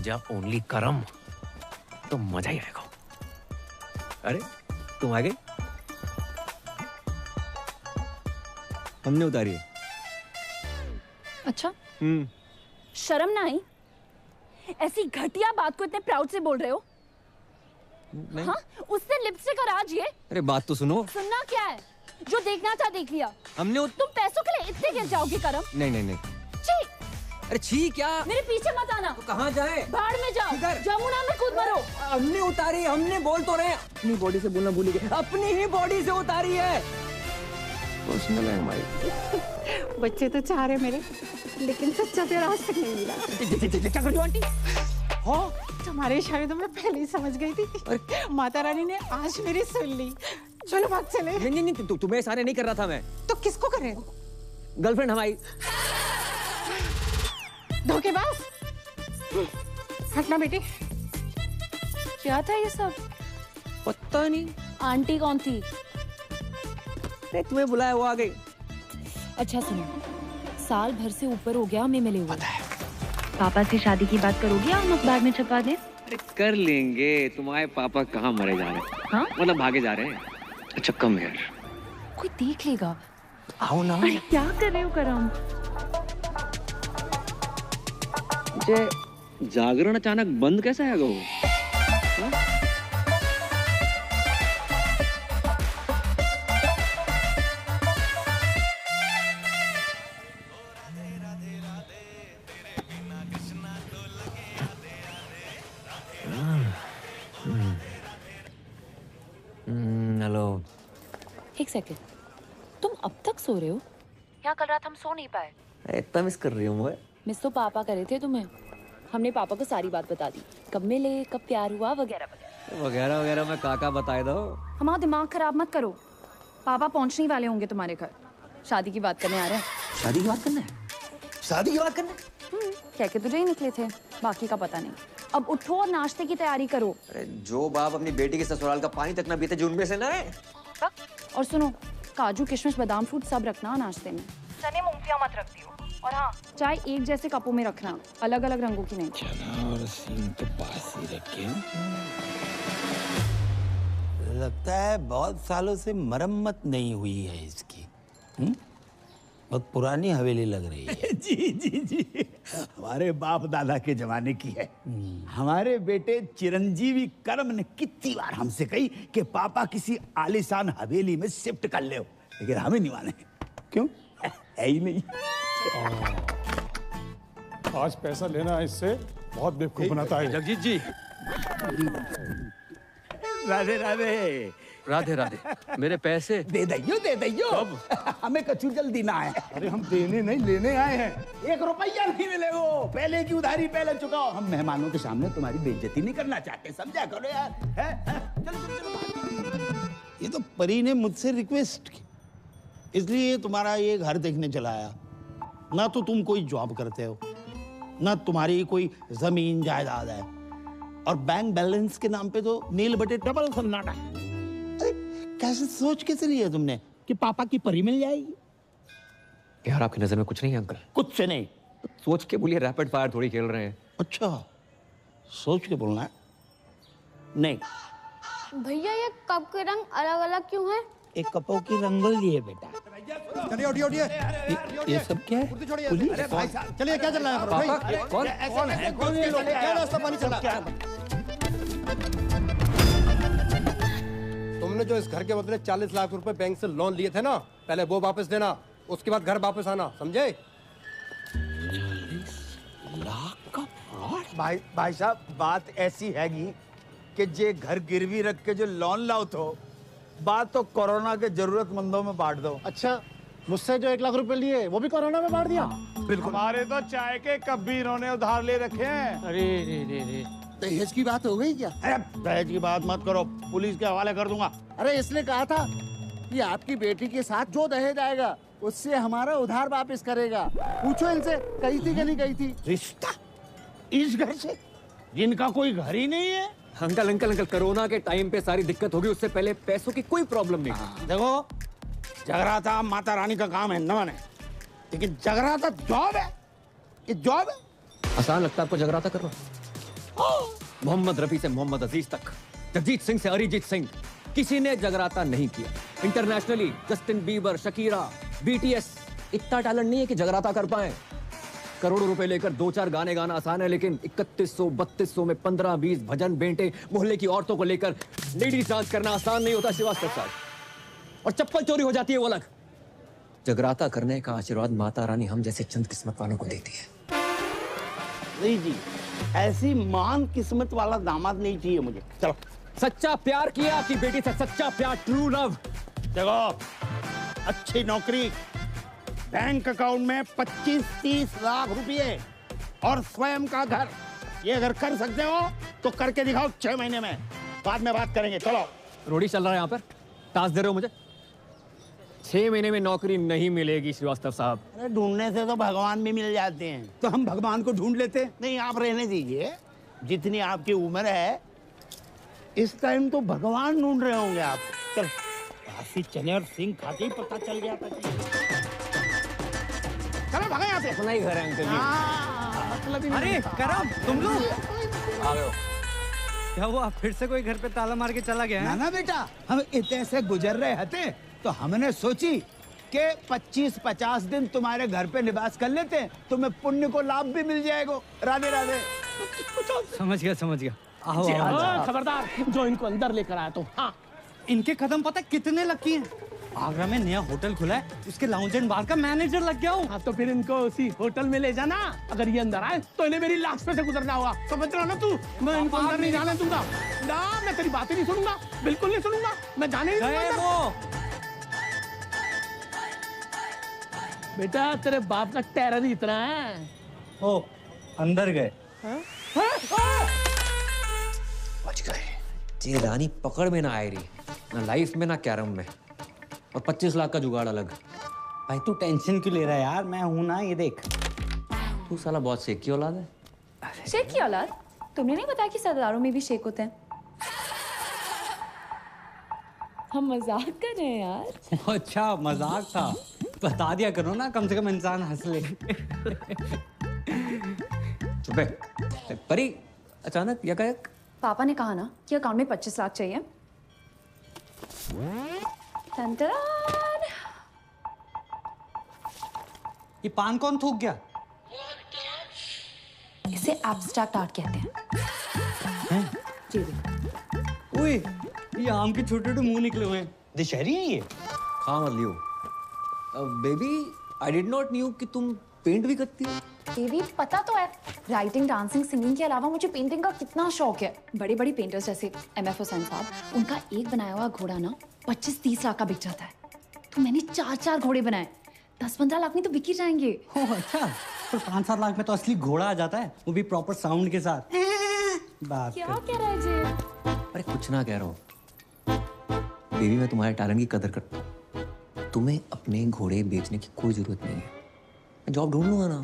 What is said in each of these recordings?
पूजा only करम तो मजा ही आएगा। अरे तुम आ गई? हमने उतारी है। अच्छा शर्म ना आई? ऐसी घटिया बात को इतने प्राउड से बोल रहे हो? नहीं। हाँ? उससे लिपस्टिक और आज ये? अरे बात तो सुनो। सुनना क्या है? जो देखना था देख लिया। हमने तुम पैसों के लिए इतने गिर जाओगे करम? नहीं नहीं नहीं। छी! अरे छी क्या? मेरे पीछे मत आना। तो कहाँ जाए? बाढ़ में जाओ। जमुना में कूद मरो। हमने उतारी, हमने बोल तो रहे। अपनी बॉडी से बोलना भूल गए। अपनी ही बॉडी से उतारी है। पर्सनल है हमारी। बच्चे तो चाह रहे मेरे, लेकिन सच्चा प्यार आज तक नहीं मिला। क्या कर रही हो आंटी? हाँ तुम्हारे इशारे तो मैं पहले ही समझ गई थी। माता रानी ने आज मेरी सुन ली। चलो भाग चले। नहीं नहीं नहीं, तुम्हें इशारे नहीं कर रहा था मैं। तो किसको करे? गर्लफ्रेंड हमारी। धोखेबाज। हटना बेटी। क्या था ये सब? पता नहीं। आंटी कौन थी? अरे तुम्हें बुलाया, वो आ गई। अच्छा सुनो, साल भर से ऊपर हो गया हमें मिले हुए। पापा से शादी की बात करोगी या हम अखबार में छपवा दें? अरे कर लेंगे। तुम्हारे पापा कहाँ मरे जा रहे हैं? हाँ? मतलब भागे जा रहे हैं। अच्छा कम यार। कोई देख लेगा। आओ ना। अरे क्या कर रहे हो करम? जागरण अचानक बंद कैसे है? गो हेलो। एक सेकंड, तुम अब तक सो रहे हो? यहाँ कल रात हम सो नहीं पाए। इतना मिस कर रही हूँ मैं। मिस तो पापा करे थे तुम्हें। हमने पापा को सारी बात बता दी, कब मिले, कब प्यार हुआ, वगैरह वगैरह। वगैरह वगैरह मैं काका बताए दो। हमारा दिमाग खराब मत करो। पापा पहुंचने वाले होंगे तुम्हारे घर। शादी की बात करने आ रहे हैं। शादी की बात करना है? शादी की बात करना है? कह के तुझे ही निकले थे, बाकी का पता नहीं। अब उठो और नाश्ते की तैयारी करो। अरे जो बाप अपनी बेटी के ससुराल का पानी तक ना पीते, जो उनमें से ना है। और सुनो, काजू किशमिश बादाम फ्रूट सब रखना नाश्ते में। चने मूंगफलियां मत रख दियो। और हाँ, चाय एक जैसे कपों में रखना, अलग अलग रंगों की नहीं। चना और सींग तो पास ही रखे। लगता है बहुत सालों से मरम्मत नहीं हुई है इसकी। बहुत पुरानी हवेली लग रही है। जी जी जी, हमारे बाप दादा के जमाने की है। हमारे बेटे चिरंजीवी करम ने कितनी बार हमसे कही कि पापा किसी आलीशान हवेली में शिफ्ट कर ले, लेकिन हमें नहीं माने। क्यों? है ही नहीं। आज पैसा लेना है इससे बहुत बेवकूफ बनाता है। जगजीत जी। राधे राधे। राधे राधे। मेरे पैसे दे दइयो, दे दइयो। हमें कछु जल्दी ना है। अरे हम देने नहीं लेने आए हैं। 1 रुपया नहीं मिलेगा। पहले की उधारी पहले चुकाओ। हम मेहमानों के सामने तुम्हारी बेइज्जती नहीं करना चाहते, समझा करो यार। चलो चलो चलो। ये तो परी ने मुझसे रिक्वेस्ट की, इसलिए तुम्हारा ये घर देखने चला आया। ना तो तुम कोई जॉब करते हो, ना तुम्हारी कोई जमीन जायदाद है, और बैंक बैलेंस के नाम पे तो नील बटे डबल सन्नाटा है। अरे कैसे सोच के चली है तुमने कि पापा की परी मिल जाएगी? यार आपकी नजर में कुछ नहीं है अंकल? कुछ से नहीं। सोच के बोलिए, रैपिड फायर थोड़ी खेल रहे हैं। अच्छा, सोच के बोलना है। नहीं, भैया ये कप के रंग अलग अलग क्यों हैं? एक कपों की रंगोली है बेटा। चलिए उठिए उठिए। ये सब क्या है? पुलिस? अरे भाई साहब, चलिए क्या चल रहा है? पापा कौन? कौन है? कौन है? क्या नाश्ता पानी चल रहा है? तुमने जो इस घर के बदले 40 लाख रुपए बैंक से लोन लिए थे ना, पहले वो वापस देना, उसके बाद घर वापस आना, समझे? 40 लाख का फ्रॉड? भाई साहब, बात ऐसी हैगी कि जे घर गिरवी रख के जो लोन लाओ तो बात तो कोरोना के जरूरतमंदों में बांट दो। अच्छा, मुझसे जो 1 लाख रुपए लिए वो भी कोरोना में बांट दिया? बिल्कुल। हमारे तो चाय के कप भी इन्होंने उधार ले रखे हैं। अरे रे। दहेज की बात हो गई क्या? अरे दहेज की बात मत करो, पुलिस के हवाले कर दूंगा। अरे इसने कहा था कि आपकी बेटी के साथ जो दहेज आएगा उससे हमारा उधार वापस करेगा। पूछो इनसे, कही थी कि नहीं कही थी? रिश्ता इस घर से, जिनका कोई घर ही नहीं है। अंकल अंकल अंकल, कोरोना के टाइम पे सारी दिक्कत होगी, उससे पहले पैसों की कोई प्रॉब्लम नहीं थी। देखो, जगराता माता रानी का काम है न माने, लेकिन जगराता जॉब है। ये जॉब है। आसान लगता है आपको जगराता कर रहा? मोहम्मद रफी से मोहम्मद अजीज तक, जगजीत सिंह से अरिजीत सिंह, किसी ने जगराता नहीं किया। Internationally Justin Bieber, Shakira, BTS, इतना टैलेंट नहीं है कि जगराता कर पाए। करोड़ों रुपए लेकर 2-4 गाने गाना आसान है, लेकिन 3100-3200 में 15-20 भजन बेंटे मोहल्ले की औरतों को लेकर लेडीज डांस करना आसान नहीं होता श्रीवास्तव साहब। और चप्पल चोरी हो जाती है वो अलग। जगराता करने का आशीर्वाद माता रानी हम जैसे चंद किस्मत वालों को देती है। नहीं जी, ऐसी महान किस्मत वाला दामाद नहीं चाहिए मुझे। चलो। सच्चा प्यार किया आपकी बेटी से, सच्चा प्यार, ट्रू लव। देखो, अच्छी नौकरी, बैंक अकाउंट में 25-30 लाख रुपए और स्वयं का घर, ये अगर कर सकते हो तो करके दिखाओ 6 महीने में। बाद में बात करेंगे। चलो। रोडी चल रहा है यहाँ पर, टास्क दे रहे हो मुझे। 6 महीने में नौकरी नहीं मिलेगी श्रीवास्तव साहब। अरे ढूंढने से तो भगवान भी मिल जाते हैं। तो हम भगवान को ढूंढ लेते। नहीं, आप रहने दीजिए। जितनी आपकी उम्र है इस टाइम तो भगवान ढूंढ रहे होंगे आप। चल, काशी चने और सिंह खा के ही पता चल गया था। चलो भागे यहाँ से। अपना ही घर है अंकल जी। मतलब ही अरे करम, तुम लोग आ गए हो। क्या हुआ, फिर से कोई घर पे ताला मार के चला गया है? ना बेटा, हम इतने से गुजर रहे थे तो हमने सोची कि 25-50 दिन तुम्हारे घर पे निवास कर लेते हैं, तुम्हें पुण्य को लाभ भी मिल जाएगा। राधे राधे। समझ गया। आओ, आओ। खबरदार, जो इनको अंदर लेकर आया तो। हाँ, इनके कदम पता कितने लकी हैं? आगरा में नया होटल खुला है, उसके लाउंज एंड बार का मैनेजर लग गया हूँ। हाँ, तो फिर इनको उसी होटल में ले जाना। अगर ये अंदर आए तो इन्हें मेरी लाश पे से गुजरना होगा। समझ रहा ना तू? मैं इनको अंदर नहीं जाने दूंगा। ना, मैं तेरी बातें नहीं सुनूंगा, बिल्कुल नहीं सुनूंगा। मैं जाने नहीं गए दूंगा। वो। बेटा, तेरे बाप का टेरर ही इतना है। ओ, अंदर गए। बच गए। ये रानी पकड़ में ना आए रही, ना लाइफ में ना कैरम में। और 25 लाख का जुगाड़ अलग। भाई तू टेंशन क्यों ले रहा है यार, मैं हूं ना, ये देख। तू साला बहुत शेख की औलाद है। शेख की औलाद? तुमने नहीं बताया कि सरदारों में भी शेख होते हैं? हम मजाक कर रहे हैं यार। अच्छा, मजाक था। बता दिया करो ना, कम से कम इंसान हंस ले। चुप है। परी, अचानक यकायक? पापा ने कहा ना कि अकाउंट में 25 लाख चाहिए। टन-टन। ये पान कौन थूक गया? इसे एब्स्ट्रैक्ट आर्ट कहते हैं। जी देखो। ओए, ये आम के छोटे छोटे मुंह निकले हुए हैं, दशहरी है ये। खा मत लियो। Baby, I did not knew कि तुम पेंट भी करती हो। बेबी, पता तो है, राइटिंग, डांसिंग, सिंगिंग के अलावा मुझे पेंटिंग का कितना शौक है। बड़ी बड़ी पेंटर्स जैसे MF हुसैन साहब, उनका एक बनाया हुआ घोड़ा ना 25-30 लाख का बिक जाता है। तो मैंने 4-4 घोड़े बनाए, 10-15 लाख में तो बिक ही जाएंगे। ओह अच्छा, पर 5-7 लाख में तो असली घोड़ा आ जाता है, वो भी प्रॉपर साउंड के साथ। बात क्या कह रहा है जी? अरे कुछ ना कह रहा हूँ बेबी, मैं तुम्हारे टैलेंट की कदर करता हूँ। तुम्हें अपने घोड़े बेचने की कोई जरूरत नहीं है, मैं जॉब ढूंढ लूंगा ना।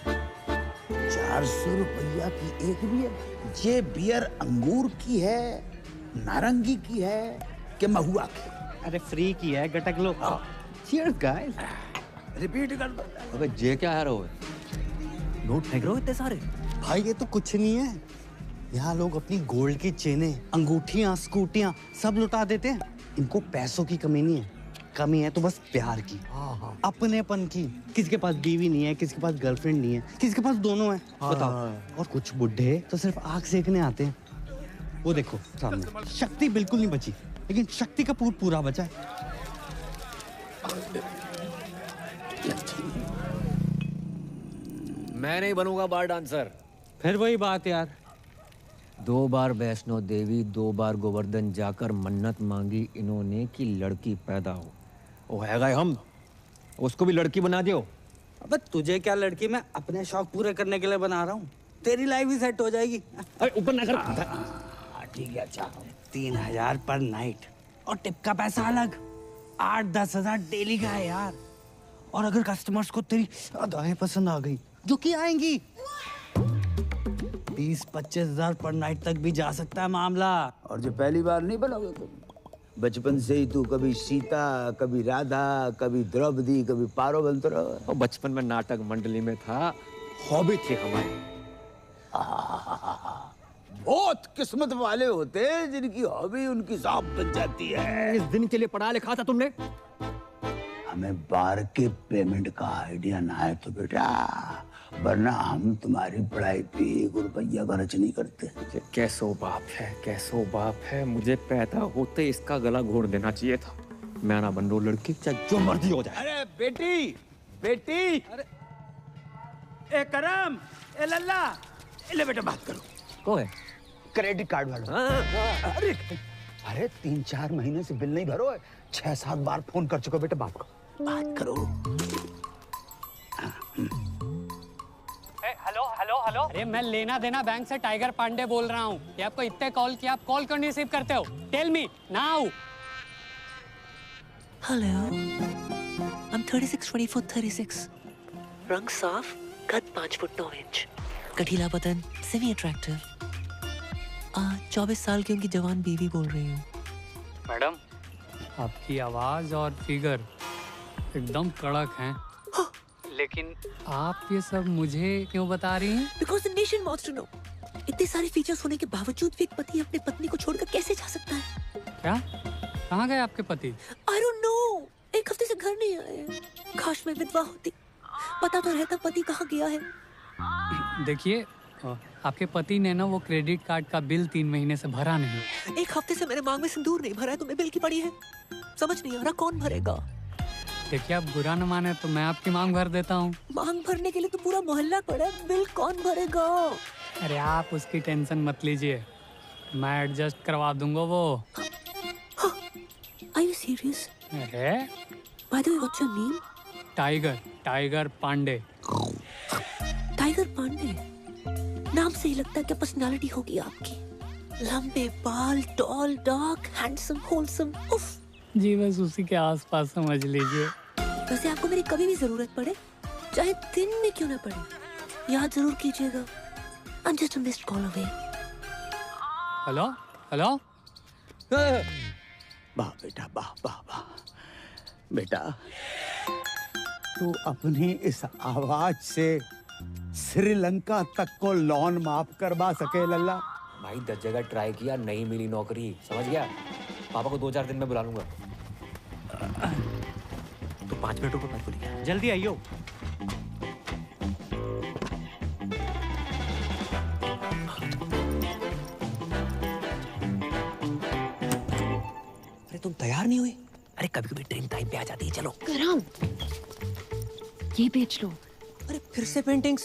400 रुपया की एक बियर? ये बियर अंगूर की है, नारंगी की है कि महुआ की? अरे फ्री की है, गटक लो। Cheers guys. रिपीट कर दो। अबे जे क्या है रो? नोट फेंक रहे हो इतने सारे? भाई ये तो कुछ नहीं है, यहाँ लोग अपनी गोल्ड की चेनें, अंगूठियाँ, स्कूटियाँ सब लुटा देते हैं। इनको पैसों की कमी नहीं है, कमी है तो बस प्यार की, अपनेपन की। किसी के पास बीवी नहीं है, किसी के पास गर्लफ्रेंड नहीं है, किसी के पास दोनों है। बताओ। और कुछ बुढ़े तो सिर्फ आग सेकने आते हैं। वो देखो सामने, शक्ति बिल्कुल नहीं बची, लेकिन शक्ति का पूरा बचा है। मैं नहीं बनूंगा बार डांसर। फिर वही बात यार, 2 बार वैष्णो देवी, 2 बार गोवर्धन जाकर मन्नत मांगी इन्होंने कि लड़की पैदा हो। वो है गए हम, उसको भी लड़की बना दियो। अबे तुझे क्या लड़की, मैं अपने शौक पूरे करने के लिए बना रहा हूँ। तेरी लाइफ भी सेट हो जाएगी। अरे ऊपर ना कर। ठीक है, अच्छा 3000 पर नाइट और टिप का पैसा अलग। 8-10 हजार डेली का है यार। और अगर कस्टमर्स को तेरी अदाएं पसंद आ गई, जो कि आएंगी, 20-25 हजार पर नाइट तक भी जा सकता है मामला। और जो पहली बार नहीं बनोगे तुम, बचपन से ही तू कभी सीता, कभी राधा, कभी द्रौपदी, कभी पारो बनते रहो। और बचपन में नाटक मंडली में था, हॉबी थी हमारी। बहुत किस्मत वाले होते हैं जिनकी हॉबी उनकी जॉब बन जाती है। इस दिन के लिए पढ़ा लिखा था तुमने? हमें बार के पेमेंट का आइडिया ना है तो बेटा, वरना हम तुम्हारी पढ़ाई पे 1 रुपया खर्च नहीं करते। कैसो बाप है, कैसो बाप है। मुझे पैदा होते इसका गला घोट देना चाहिए था। मैं ना बन रो लड़की, चाहे जो मर्जी हो जाए। अरे बेटी, बेटी, अरे ए करम, ए लल्ला, ले बेटा बात करो। कौन है? क्रेडिट कार्ड वाला। अरे अरे 3-4 महीने से बिल नहीं भरो है, 6-7 बार फोन कर चुका बेटा, बात करो। हेलो हेलो हेलो, अरे मैं लेना देना बैंक से टाइगर पांडे बोल रहा हूँ। ये आपको इतने कॉल किया, आप कॉल क्यों नहीं रिसीव करते हो? Tell me now. Hello, I'm 36, 24, 36. रंग साफ, कद 5 फुट 9 इंच, गठीला बदन, सेमी अट्रैक्टिव। 24 साल की उनकी जवान बीवी बोल रही हूँ। मैडम, आपकी आवाज और फिगर एकदम कड़क हैं। लेकिन आप ये सब मुझे क्यों बता रही हैं? Because the nation wants to know. इतने सारे फीचर्स होने के बावजूद भी एक पति अपने पत्नी को छोड़कर कैसे जा सकता है? क्या? कहाँ गए आपके पति? I don't know. 1 हफ्ते से घर नहीं आए। काश मैं विधवा होती, पता तो रहता पति कहाँ गया है। देखिए, आपके पति ने ना वो क्रेडिट कार्ड का बिल 3 महीने से भरा नहीं। 1 हफ्ते से मैंने मांग में सिंदूर नहीं भरा है, तो मैं बिल की पड़ी है। समझ नहीं आ रहा कौन भरेगा। देखिए, आप बुरा न माने तो मैं आपकी मांग भर देता हूँ। मांग भरने के लिए तो पूरा मोहल्ला पड़ा है, बिल कौन भरेगा? अरे आप उसकी टेंशन मत लीजिए, मैं एडजस्ट करवा दूंगा वो। Are you serious? अरे By the way, what's your name? Tiger Pandey. Tiger Pandey नाम से ही लगता है कि पर्सनालिटी होगी आपकी। लंबे बाल, टॉल, डार्क, हैंडसम, होलसम। उफ। जी बस उसी के आसपास समझ लीजिए। वैसे आपको मेरी कभी भी जरूरत पड़े, चाहे दिन में क्यों ना पड़े, याद जरूर कीजिएगा। I'm just a missed call away. Hello hello. वाह बेटा, वाह वाह वाह। बेटा, तू अपनी इस आवाज से श्रीलंका तक को लोन माफ करवा सके लल्ला? भाई 10 जगह ट्राई किया, नहीं मिली नौकरी, समझ गया? पापा को 2-4 दिन में बुला लूंगा। तो 5 मिनट रुको, बात बोलिए। जल्दी आइयो। अरे तुम तैयार नहीं हुई? अरे कभी कभी ट्रेन टाइम पे आ जाती है। चलो करम, ये बेच लो। अरे फिर से पेंटिंग्स?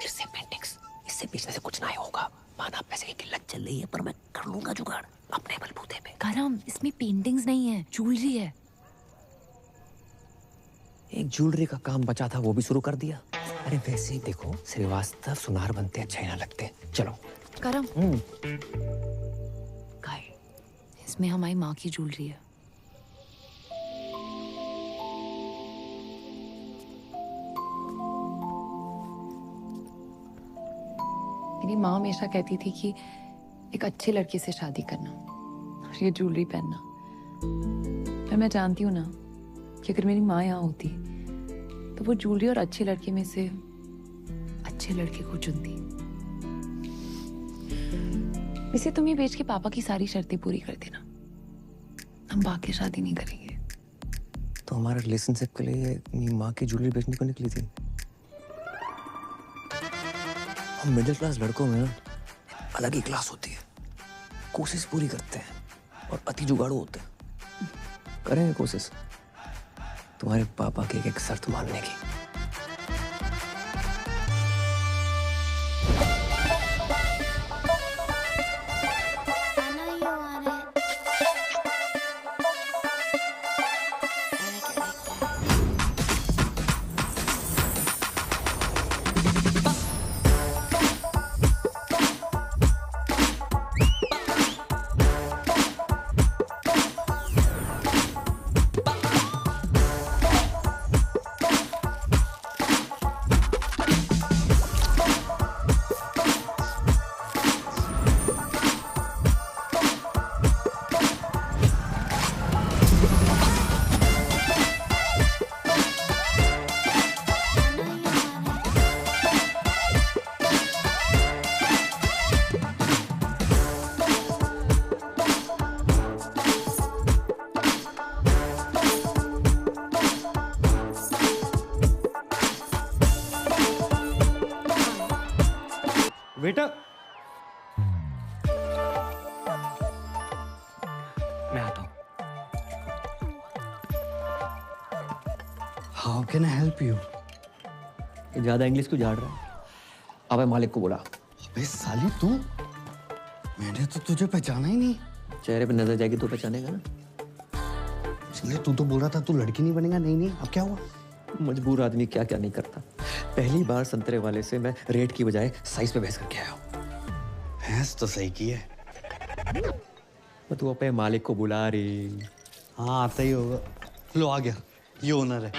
इससे बेचने से कुछ नहीं होगा। माना पैसे की किल्लत चल रही है, पर मैं कर लूंगा जुगाड़ अपने बलबूते पे। करम, इसमें पेंटिंग्स नहीं है, ज्वेलरी है। एक ज्वेलरी का काम बचा था, वो भी शुरू कर दिया। अरे वैसे ही देखो, श्रीवास्तव सुनार बनते अच्छे ना लगते। चलो करम, इसमें हमारी माँ की ज्वेलरी है। मेरी माँ हमेशा कहती थी कि एक अच्छे लड़के से शादी करना और ये ज्वेलरी पहनना। पर मैं जानती हूँ ना कि अगर मेरी माँ यहाँ होती तो वो ज्वेलरी और अच्छे लड़के में से अच्छे लड़के को चुनती। इसे तुम ये बेच के पापा की सारी शर्तें पूरी कर देना, हम बाकी शादी नहीं करेंगे। तो हमारे रिलेशनशिप के लिए अपनी माँ की ज्वेलरी बेचने को निकली थी। हम मिडिल क्लास लड़कों में ना अलग ही क्लास होती है, कोशिश पूरी करते हैं और अति जुगाड़ू होते हैं। करेंगे कोशिश तुम्हारे पापा की एक शर्त मानने की। वेटर, मैं आता हूँ। How can I help you? ज्यादा इंग्लिश क्यों झाड़ रहा है? अबे मालिक को बुला। अबे साली तू, मैंने तो तुझे पहचाना ही नहीं। चेहरे पे नजर जाएगी तो पहचानेगा ना। इसलिए तू तो बोल रहा था तू लड़की नहीं बनेगा। नहीं, अब क्या हुआ? मजबूर आदमी क्या क्या नहीं करता। पहली बार संतरे वाले से मैं रेट की बजाय साइज पे बहस करके आया हूँ। भैंस तो सही की है। तू अपने मालिक को बुला रही। हाँ आता ही होगा। लो आ गया, ये ओनर है।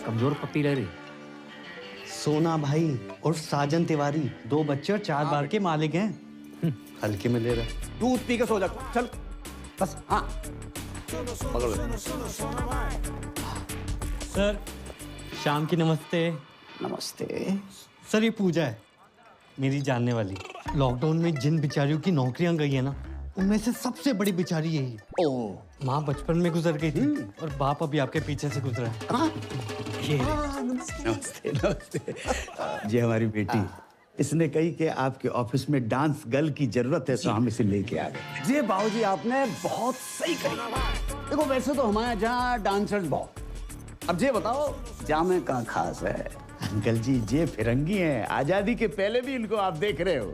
कमजोर पप्पी लग रही। सोना भाई और साजन तिवारी, 2 बच्चे और 4 बार के मालिक हैं। हल्के में ले रहा। दूध पी के सो जा, चल बस। हाँ पकड़। सर शाम की नमस्ते। नमस्ते सर, ये पूजा है मेरी जानने वाली। लॉकडाउन में जिन बिचारियों की नौकरियां गई है ना, उनमें से सबसे बड़ी बिचारी यही है। ओह, माँ बचपन में गुजर गई थी और बाप अभी आपके पीछे से गुजरा है। ये नमस्ते नमस्ते। जी हमारी बेटी, इसने कही कि आपके ऑफिस में डांस गर्ल की जरूरत है, तो हम इसे लेके आ गए। जी बाबूजी, आपने बहुत सही कही। देखो वैसे तो हमारे यहाँ डांसर्स बहुत, अब ये बताओ जामे कहाँ खास है? अंकल जी ये फिरंगी हैं, आजादी के पहले भी इनको आप देख रहे हो,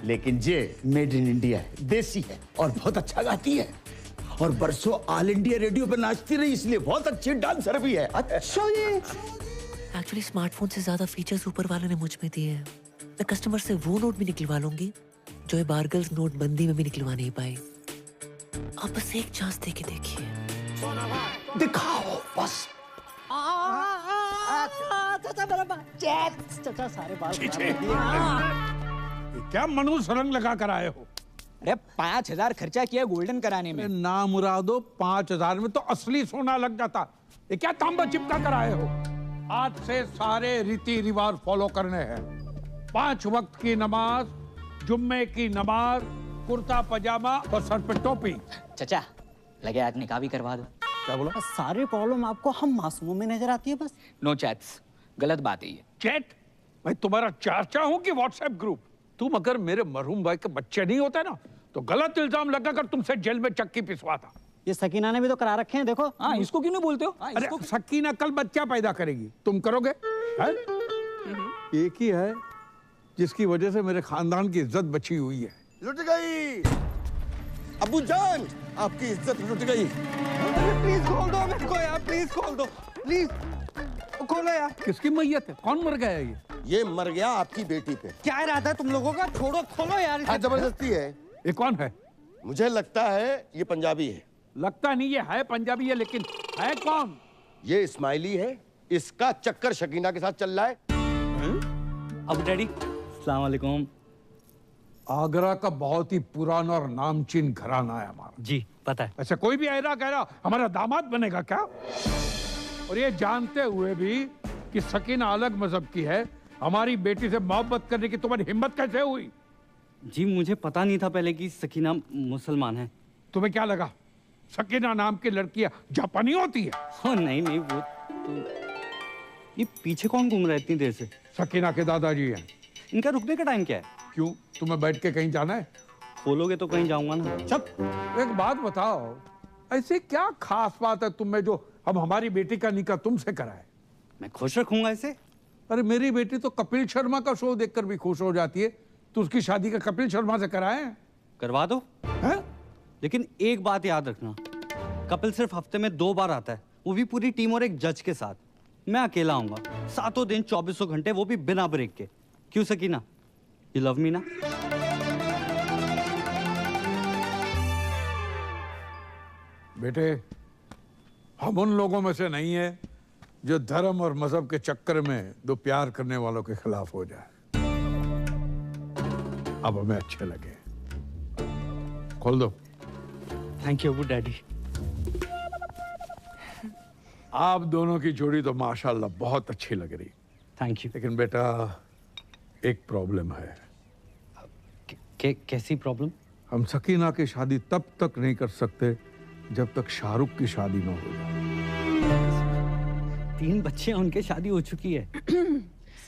लेकिन ये मेड इन इंडिया है, देसी है और बहुत अच्छा गाती है और बरसों ऑल इंडिया रेडियो पे नाचती रही, इसलिए बहुत अच्छी डांसर भी है। अच्छा ये एक्चुअली स्मार्टफोन से ज्यादा फीचर्स ऊपर वाले ने मुझ में दिए हैं। मैं कस्टमर से वो नोट भी निकलवा लूंगी जो ये बारगल्स नोटबंदी में भी निकलवा नहीं पाई। आप बस एक चांस दे के देखिए। दिखाओ बस। क्या मनुष्य रंग लगा कर आए हो? अरे 5,000 खर्चा किया गोल्डन कराने में। ना मुरादो, 5,000 में तो असली सोना लग जाता। ये क्या तांबा चिपका कर आए हो? आज से सारे रीति रिवाज फॉलो करने हैं। 5 वक्त की नमाज, जुम्मे की नमाज, कुर्ता पजामा और सर पे टोपी। चचा लगे आज निकाह भी करवा दो। क्या बोला? सारी प्रॉब्लम आपको हम मासूमों में नजर आती है बस। नो चैट्स, गलत बात है ये। चैट? मैं तुम्हारा चाचा हूँ कि व्हाट्सएप ग्रुप? तुम अगर मेरे मरहूम भाई के बच्चे नहीं होते ना, तो गलत इल्जाम लगाकर तुमसे जेल में चक्की पिसवाता। ये सकीना ने भी तो करा रखे हैं, देखो। हाँ, इसको क्यों नहीं बोलते हो? अरे सकीना कल बच्चा पैदा करेगी, तुम करोगे? है? एक ही है जिसकी वजह से मेरे खानदान की इज्जत बची हुई है। लुट गई अबू जान, आपकी इज्जत लुट गई। प्लीज खोल दो मेरे को यार, प्लीज खोल दो, प्लीज खोलो यार। किसकी मैयत है? कौन मर गया है? ये मर गया आपकी बेटी पे। क्या इरादा है तुम लोगों का? छोड़ो, खोलो यार। हाँ, जबरदस्ती है। ये कौन है? मुझे लगता है ये पंजाबी है। लगता नहीं ये है पंजाबी है, लेकिन है कौन? ये इस्माइली है, इसका चक्कर शकीना के साथ चल रहा है। अब डैडी अस्सलाम वालेकुम। आगरा का बहुत ही पुराना और नामचीन घराना है हमारा। जी पता है। ऐसा कोई भी ऐरा कह रहा हमारा दामाद बनेगा क्या? और ये जानते हुए भी कि सकीना अलग मजहब की है, हमारी बेटी से मोहब्बत करने की तुम्हारी हिम्मत कैसे हुई? जी मुझे पता नहीं था पहले कि सकीना मुसलमान है। तुम्हें क्या लगा सकीना नाम की लड़कियां जापानी होती है? हाँ नहीं नहीं, वो तो ये पीछे कौन घूम रहा है इतनी देर से? सकीना के दादाजी हैं। इनका रुकने का टाइम क्या है? क्यों, तुम्हें बैठ के कहीं जाना है? खोलोगे तो कहीं जाऊंगा ना। चुप। एक बात बताओ, ऐसी क्या खास बात है तुम में जो हम हमारी बेटी का निकाह तुमसे कराए? मैं खुश रखूंगा इसे। अरे मेरी बेटी तो कपिल शर्मा का शो देखकर भी खुश हो जाती है, तो उसकी शादी का कपिल शर्मा से कराए? करवा दो। है? लेकिन एक बात याद रखना, कपिल सिर्फ हफ्ते में 2 बार आता है, वो भी पूरी टीम और एक जज के साथ। मैं अकेला आऊंगा, 7 दिन 24 घंटे, वो भी बिना ब्रेक के। क्यों सकीना, यू लव मी ना? बेटे, हम उन लोगों में से नहीं है जो धर्म और मजहब के चक्कर में दो प्यार करने वालों के खिलाफ हो जाए। अब हमें अच्छे लगे। खोल दो। Thank you Abu daddy. आप दोनों की जोड़ी तो माशाल्लाह बहुत अच्छी लग रही। Thank you. लेकिन बेटा एक प्रॉब्लम है। कैसी प्रॉब्लम? हम सकीना की शादी तब तक नहीं कर सकते जब तक शाहरुख की शादी न हो जाए। 3 बच्चे हैं, उनके शादी हो चुकी है।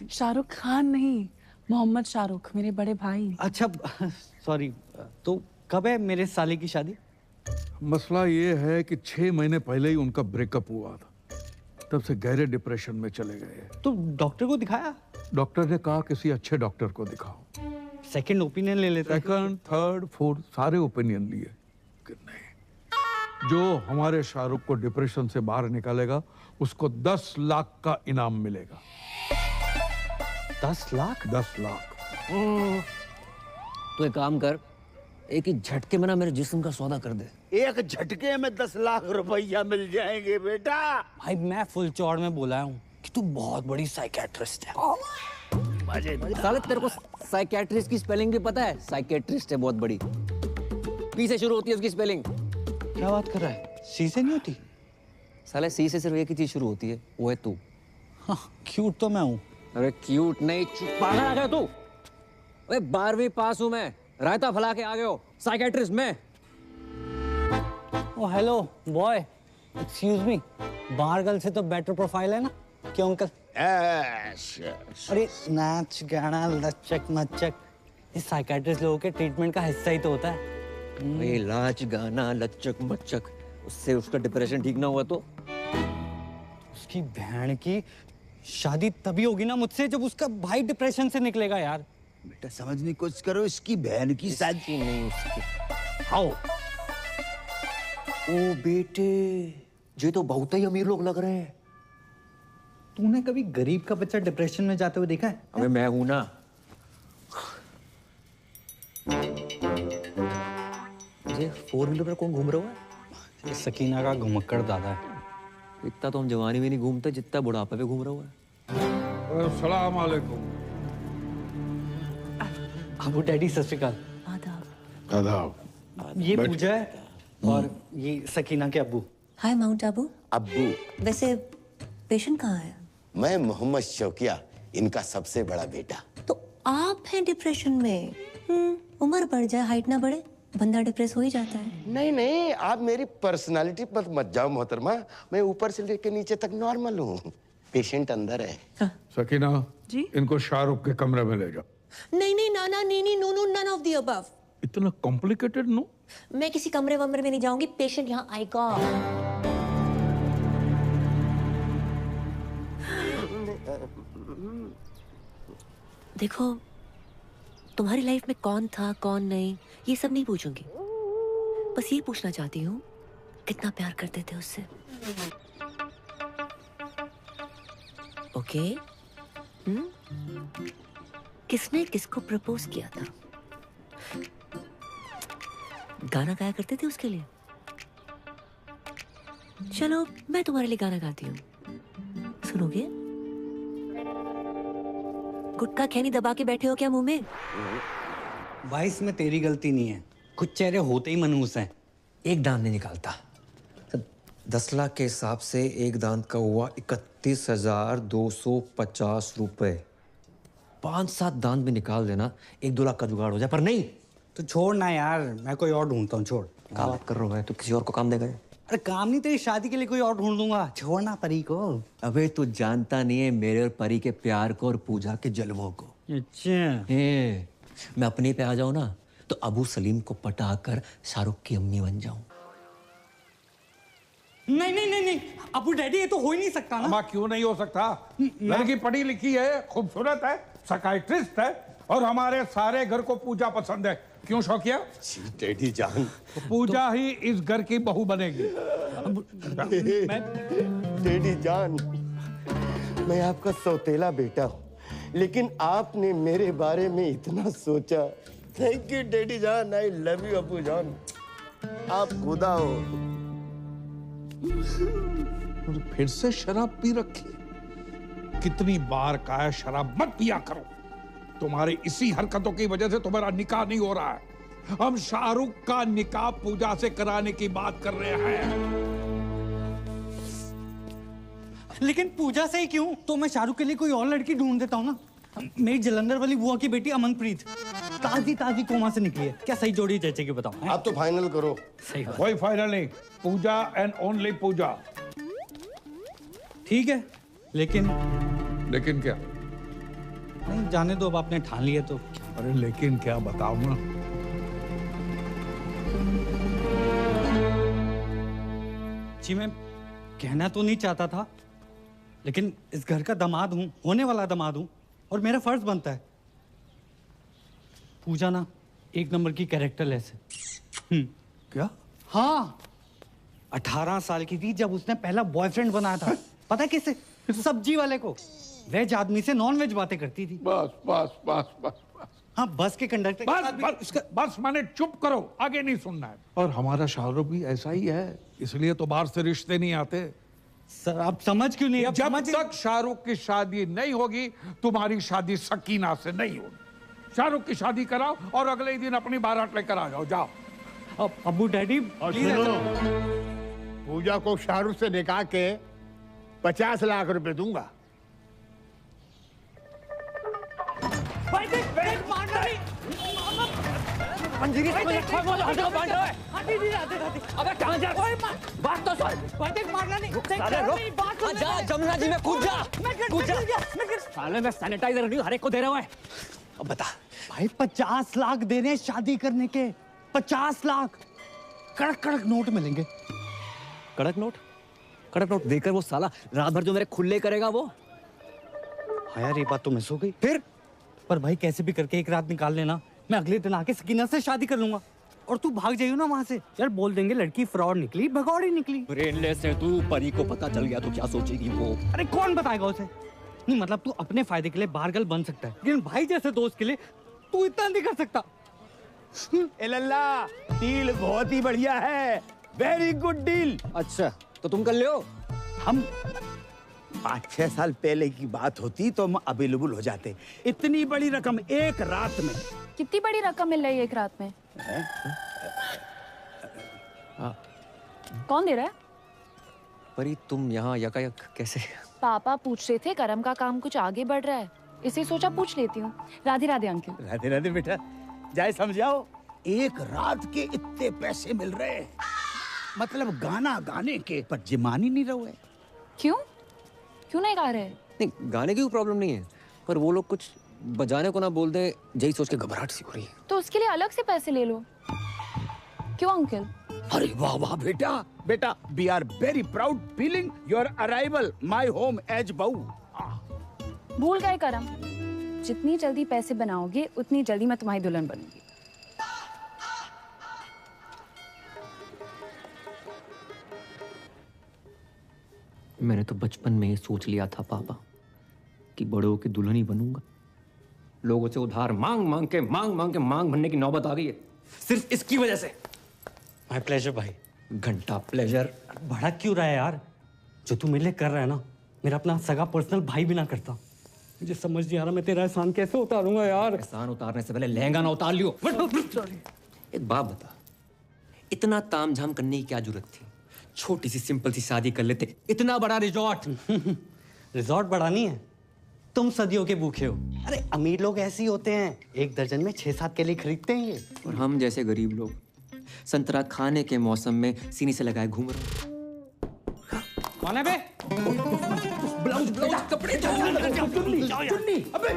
शाहरुख खान नहीं, मोहम्मद शाहरुख, मेरे बड़े भाई। अच्छा सॉरी, तो कब है मेरे साले की शादी? मसला ये है कि 6 महीने पहले ही उनका ब्रेकअप हुआ था, तब से गहरे डिप्रेशन में चले गए। तो डॉक्टर को दिखाया? डॉक्टर ने कहा किसी अच्छे डॉक्टर को दिखाओ। सेकंड ओपिनियन ले लेते। सेकंड, थर्ड, फोर्थ सारे ओपिनियन लिए कि नहीं, जो हमारे शाहरुख को डिप्रेशन से बाहर निकालेगा उसको 10 लाख का इनाम मिलेगा। 10 लाख? 10 लाख। तो एक काम कर, एक ही झटके में ना मेरे जिस्म का सौदा कर दे। एक झटके में 10 लाख रुपया मिल जाएंगे बेटा। भाई मैं फुल चौड़ में बोला हूँ कि तू बहुत बड़ी साइकियाट्रिस्ट है। साले तेरे को साइकियाट्रिस्ट की स्पेलिंग भी पता है? साइकियाट्रिस्ट है बहुत बड़ी, पी से शुरू होती है उसकी स्पेलिंग। क्या बात कर रहा है? सी से नहीं होती? साले सी से सिर्फ एक ही चीज शुरू होती है, वो है तू। हाँ, क्यूट तो मैं हूँ। अरे क्यूट नहीं, पागल आ गया तू। अरे 12वीं पास हूँ मैं, रायता फैला के आ गए हो। साइकियाट्रिस्ट मैं। ओ हेलो बॉय, एक्सक्यूज मी, बाहर गर्ल से तो बेटर प्रोफाइल है ना? क्यों अंकल? अरे नाच गाना लचक मचक, इस साइकियाट्रिस्ट लोगों के ट्रीटमेंट का हिस्सा ही तो होता है। ये नाच गाना लचक मचक, उससे उसका डिप्रेशन ठीक ना हुआ तो? उसकी बहन की शादी तभी होगी ना मुझसे जब उसका भाई डिप्रेशन से निकलेगा यार। बेटा समझने की कोशिश करो, इसकी बहन की शादी नहीं उसकी। आओ। ओ बेटे, ये तो बहुत ही अमीर लोग लग रहे हैं। तूने कभी गरीब का बच्चा डिप्रेशन में जाते हुए देखा है? अबे मैं हूं ना। ये 4 व्हीलर पर कौन घूम रहा है? ये सकीना का घुमक्कड़ दादा है। इतना तो हम जवानी में नहीं घूमते जितना बुढ़ापे पे घूम रहा है। अस्सलाम वालेकुम। अबू डैडी सत श्री अकाल। आदाब। ये पूजा है और ये सकीना के अब्बू। हाय माउंट आबू। अब्बू, वैसे पेशेंट कहाँ है? मैं मोहम्मद शौकिया, इनका सबसे बड़ा बेटा। तो आप हैं डिप्रेशन में? उम्र बढ़ जाए हाइट ना बढ़े, बंदा डिप्रेस हो ही जाता है। नहीं नहीं, आप मेरी पर्सनालिटी पर मत जाओ मोहतरमा, मैं ऊपर से लेकर नीचे तक नॉर्मल हूँ। पेशेंट अंदर है। सकीना जी, इनको शाहरुख के कमरे में ले जाओ। नहीं नहीं नाना नीनी नूनू नन ऑफ द अबव। इतना कॉम्प्लिकेटेड नो? मैं किसी कमरे वमरे में नहीं जाऊंगी, पेशेंट यहाँ आएगा। देखो, तुम्हारी लाइफ में कौन था कौन नहीं ये सब नहीं पूछूंगी, बस ये पूछना चाहती हूँ कितना प्यार करते थे उससे। ओके? किसने किसको प्रपोज किया था? गाना गाया करते थे उसके लिए? चलो मैं तुम्हारे लिए गाना गाती हूँ, सुनोगे? गुटखा खैनी दबा के बैठे हो क्या मुंह में? भाई इसमें तेरी गलती नहीं है, कुछ चेहरे होते ही मनहूस हैं। एक दांत नहीं निकालता। 10 लाख के हिसाब से एक दांत का हुआ 31,250 रुपए। 5-7 दांत भी निकाल देना, 1-2 लाख का जुगाड़ हो जाए। पर नहीं, तो छोड़ ना यार, मैं कोई और ढूंढता हूँ। छोड़। क्या बात कर रहा है? तो किसी और को काम देगा? अरे काम नहीं, तेरी शादी के लिए कोई और ढूंढ दूंगा। छोड़ना परी को। अबे तू जानता नहीं है मेरे और परी के प्यार को और पूजा के जलवों को। अच्छा, मैं अपने पे आ जाऊं ना तो अबू सलीम को पटाकर शाहरुख की अम्मी बन जाऊं। नहीं नहीं नहीं नहीं अबू डैडी, ये तो हो ही नहीं सकता ना। अम्मा क्यों नहीं हो सकता? लड़की पढ़ी लिखी है, खूबसूरत है, साइकियाट्रिस्ट है और हमारे सारे घर को पूजा पसंद है। क्यों शौकिया? डैडी जान, तो पूजा ही इस घर की बहू बनेगी। डैडी जान, मैं आपका सौतेला बेटा हूँ, लेकिन आपने मेरे बारे में इतना सोचा। थैंक यू डैडी जान, आई लव यू अबू जान, आप खुदा हो। और फिर से शराब पी रखी। कितनी बार कहा है शराब मत पिया करो। तुम्हारी इसी हरकतों की वजह से तुम्हारा निकाह नहीं हो रहा है। हम शाहरुख का निकाह पूजा से कराने की बात कर रहे हैं। लेकिन पूजा से ही क्यों? तो मैं शाहरुख के लिए कोई और लड़की ढूंढ देता हूँ ना। मेरी जलंधर वाली बुआ की बेटी अमनप्रीत ताजी ताजी कोमा से निकली है। क्या सही जोड़ी जैसे बताओ? आप तो फाइनल करो। सही बात। कोई फाइनल नहीं, पूजा एंड ओनली पूजा। ठीक है, लेकिन क्या? नहीं जाने दो, अब आपने ठान लिया तो। अरे लेकिन क्या बताओ ना। जी मैं कहना तो नहीं चाहता था, लेकिन इस घर का दामाद हूं, होने वाला दामाद हूं, और मेरा फर्ज बनता है। पूजा ना एक नंबर की कैरेक्टरलेस है। क्या? हाँ, 18 साल की थी जब उसने पहला बॉयफ्रेंड बनाया था। पता है किसे? सब्जी वाले को। वेज आदमी से नॉन वेज बातें करती थी। बस बस बस बस बस। हाँ, बस के कंडक्टर बस मैंने चुप करो, आगे नहीं सुनना है। और हमारा शाहरुख भी ऐसा ही है, इसलिए तो बाहर से रिश्ते नहीं आते। सर आप समझ क्यों नहीं? जब तक शाहरुख की शादी नहीं होगी, तुम्हारी शादी सकीना से नहीं होगी। शाहरुख की शादी कराओ और अगले ही दिन अपनी बारात लेकर आ जाओ। जाओ। अब अबू डैडी पूजा को शाहरुख से निकाह के 50 लाख रुपए दूंगा। मंजीरी को ये खोल बोल हटो बांट रहा है। हटी नहीं आते। अबे कहां जा? बात तो सुन। भाई मारना नहीं। साले रुक। जा जमुना जी में कूद जा। कूद जा। साले मैं सैनिटाइजर नहीं हर एक को दे रहा हूं। अब बता भाई, 50 लाख देने शादी करने के। 50 लाख कड़क कड़क नोट मिलेंगे। कड़क नोट? कड़क नोट देकर वो साला रात भर जो मेरे खुले करेगा वो। हाँ यार, ये बात तो मिस हो गई। फिर पर भाई कैसे भी करके एक रात निकाल लेना, मैं अगले दिन आके सकीना से शादी कर लूंगा। और तू भाग जाइयो ना वहां से। यार बोल देंगे लड़की फ्रॉड निकली, भगौड़ी निकली। ब्रेनलेस है तू, परी को पता चल गया तो क्या सोचेगी वो? अरे कौन बताएगा उसे? नहीं मतलब तू अपने फायदे के लिए बाहर बन सकता है, लेकिन भाई जैसे दोस्त के लिए तू इतना नहीं कर सकता। लल्ला, डील बहुत ही बढ़िया है। Very good deal. अच्छा तो तुम कर लो। हम 5-6 साल पहले की बात होती तो हम अवेलेबल हो जाते। इतनी बड़ी रकम एक रात में। कितनी बड़ी रकम मिल रही है एक रात में? कौन दे रहा है? परी तुम यहाँ यकायक कैसे? पापा पूछ रहे थे करम का काम कुछ आगे बढ़ रहा है, इसे सोचा पूछ लेती हूँ। राधे राधे अंकल। राधे राधे बेटा, जाए समझाओ। एक रात के इतने पैसे मिल रहे हैं, मतलब गाना गाने के, पर जिमान ही नहीं रहे। क्यों क्यों नहीं गा रहे? नहीं गाने की कोई प्रॉब्लम नहीं है, पर वो लोग कुछ बजाने को ना बोल दे, यही सोच के घबराहट सी हो रही है। तो उसके लिए अलग से पैसे ले लो। क्यों अंकल? अरे वाह वाह बेटा, बेटा we are very proud feeling your arrival my home as बहू। भूल गए करम, जितनी जल्दी पैसे बनाओगे उतनी जल्दी मैं तुम्हारी दुल्हन बनूंगी। मैंने तो बचपन में ही सोच लिया था पापा कि बड़ों की दुल्हन ही बनूंगा। लोगों से उधार मांग मांग के मांग भरने की नौबत आ गई है, सिर्फ इसकी वजह से। माय प्लेजर भाई। घंटा प्लेजर। भड़क क्यों रहा है यार? जो तू मेरे लिए कर रहा है ना, मेरा अपना सगा पर्सनल भाई भी ना करता। मुझे समझ नहीं आ रहा मैं तेरा एहसान कैसे उतारूंगा यार। एहसान उतारने से पहले लहंगा ना उतार लियो। एक बात बता, इतना तामझाम करने की क्या जरूरत थी? छोटी सी सिंपल सी शादी कर लेते। इतना बड़ा रिजॉर्ट। रिजॉर्ट बड़ा नहीं है, तुम सदियों के भूखे हो। अरे अमीर लोग ऐसे ही होते हैं, 1 दर्जन में 6-7 केले खरीदते हैं ये। और हम जैसे गरीब लोग संतरा खाने के मौसम में सीनी से लगाए घूम रहे। कौन है बे? ब्लाउज कपड़े चुन्नी। अबे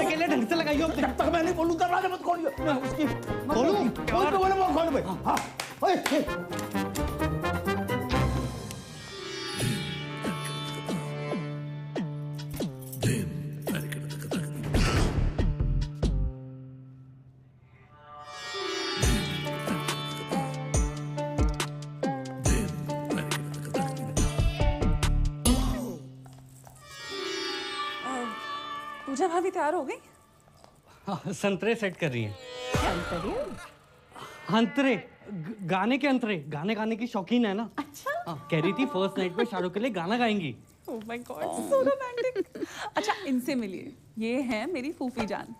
के लिए ढंग से लगाइयो। जब तक मैं नहीं बोलूं दरवाजा मत खोलियो। उसकी खोलूं? खोल भाई। हाँ। पूजा भाभी तैयार हो गई? हाँ, संतरे सेट कर रही हैं। क्या कर रही है? अंतरे, गाने के अंतरे। गाने गाने की शौकीन है ना। अच्छा। कह रही थी फर्स्ट नाइट पे शाहरुख के लिए गाना गाएंगी। Oh my god, so romantic. अच्छा इनसे मिलिए, ये है मेरी फूफी जान।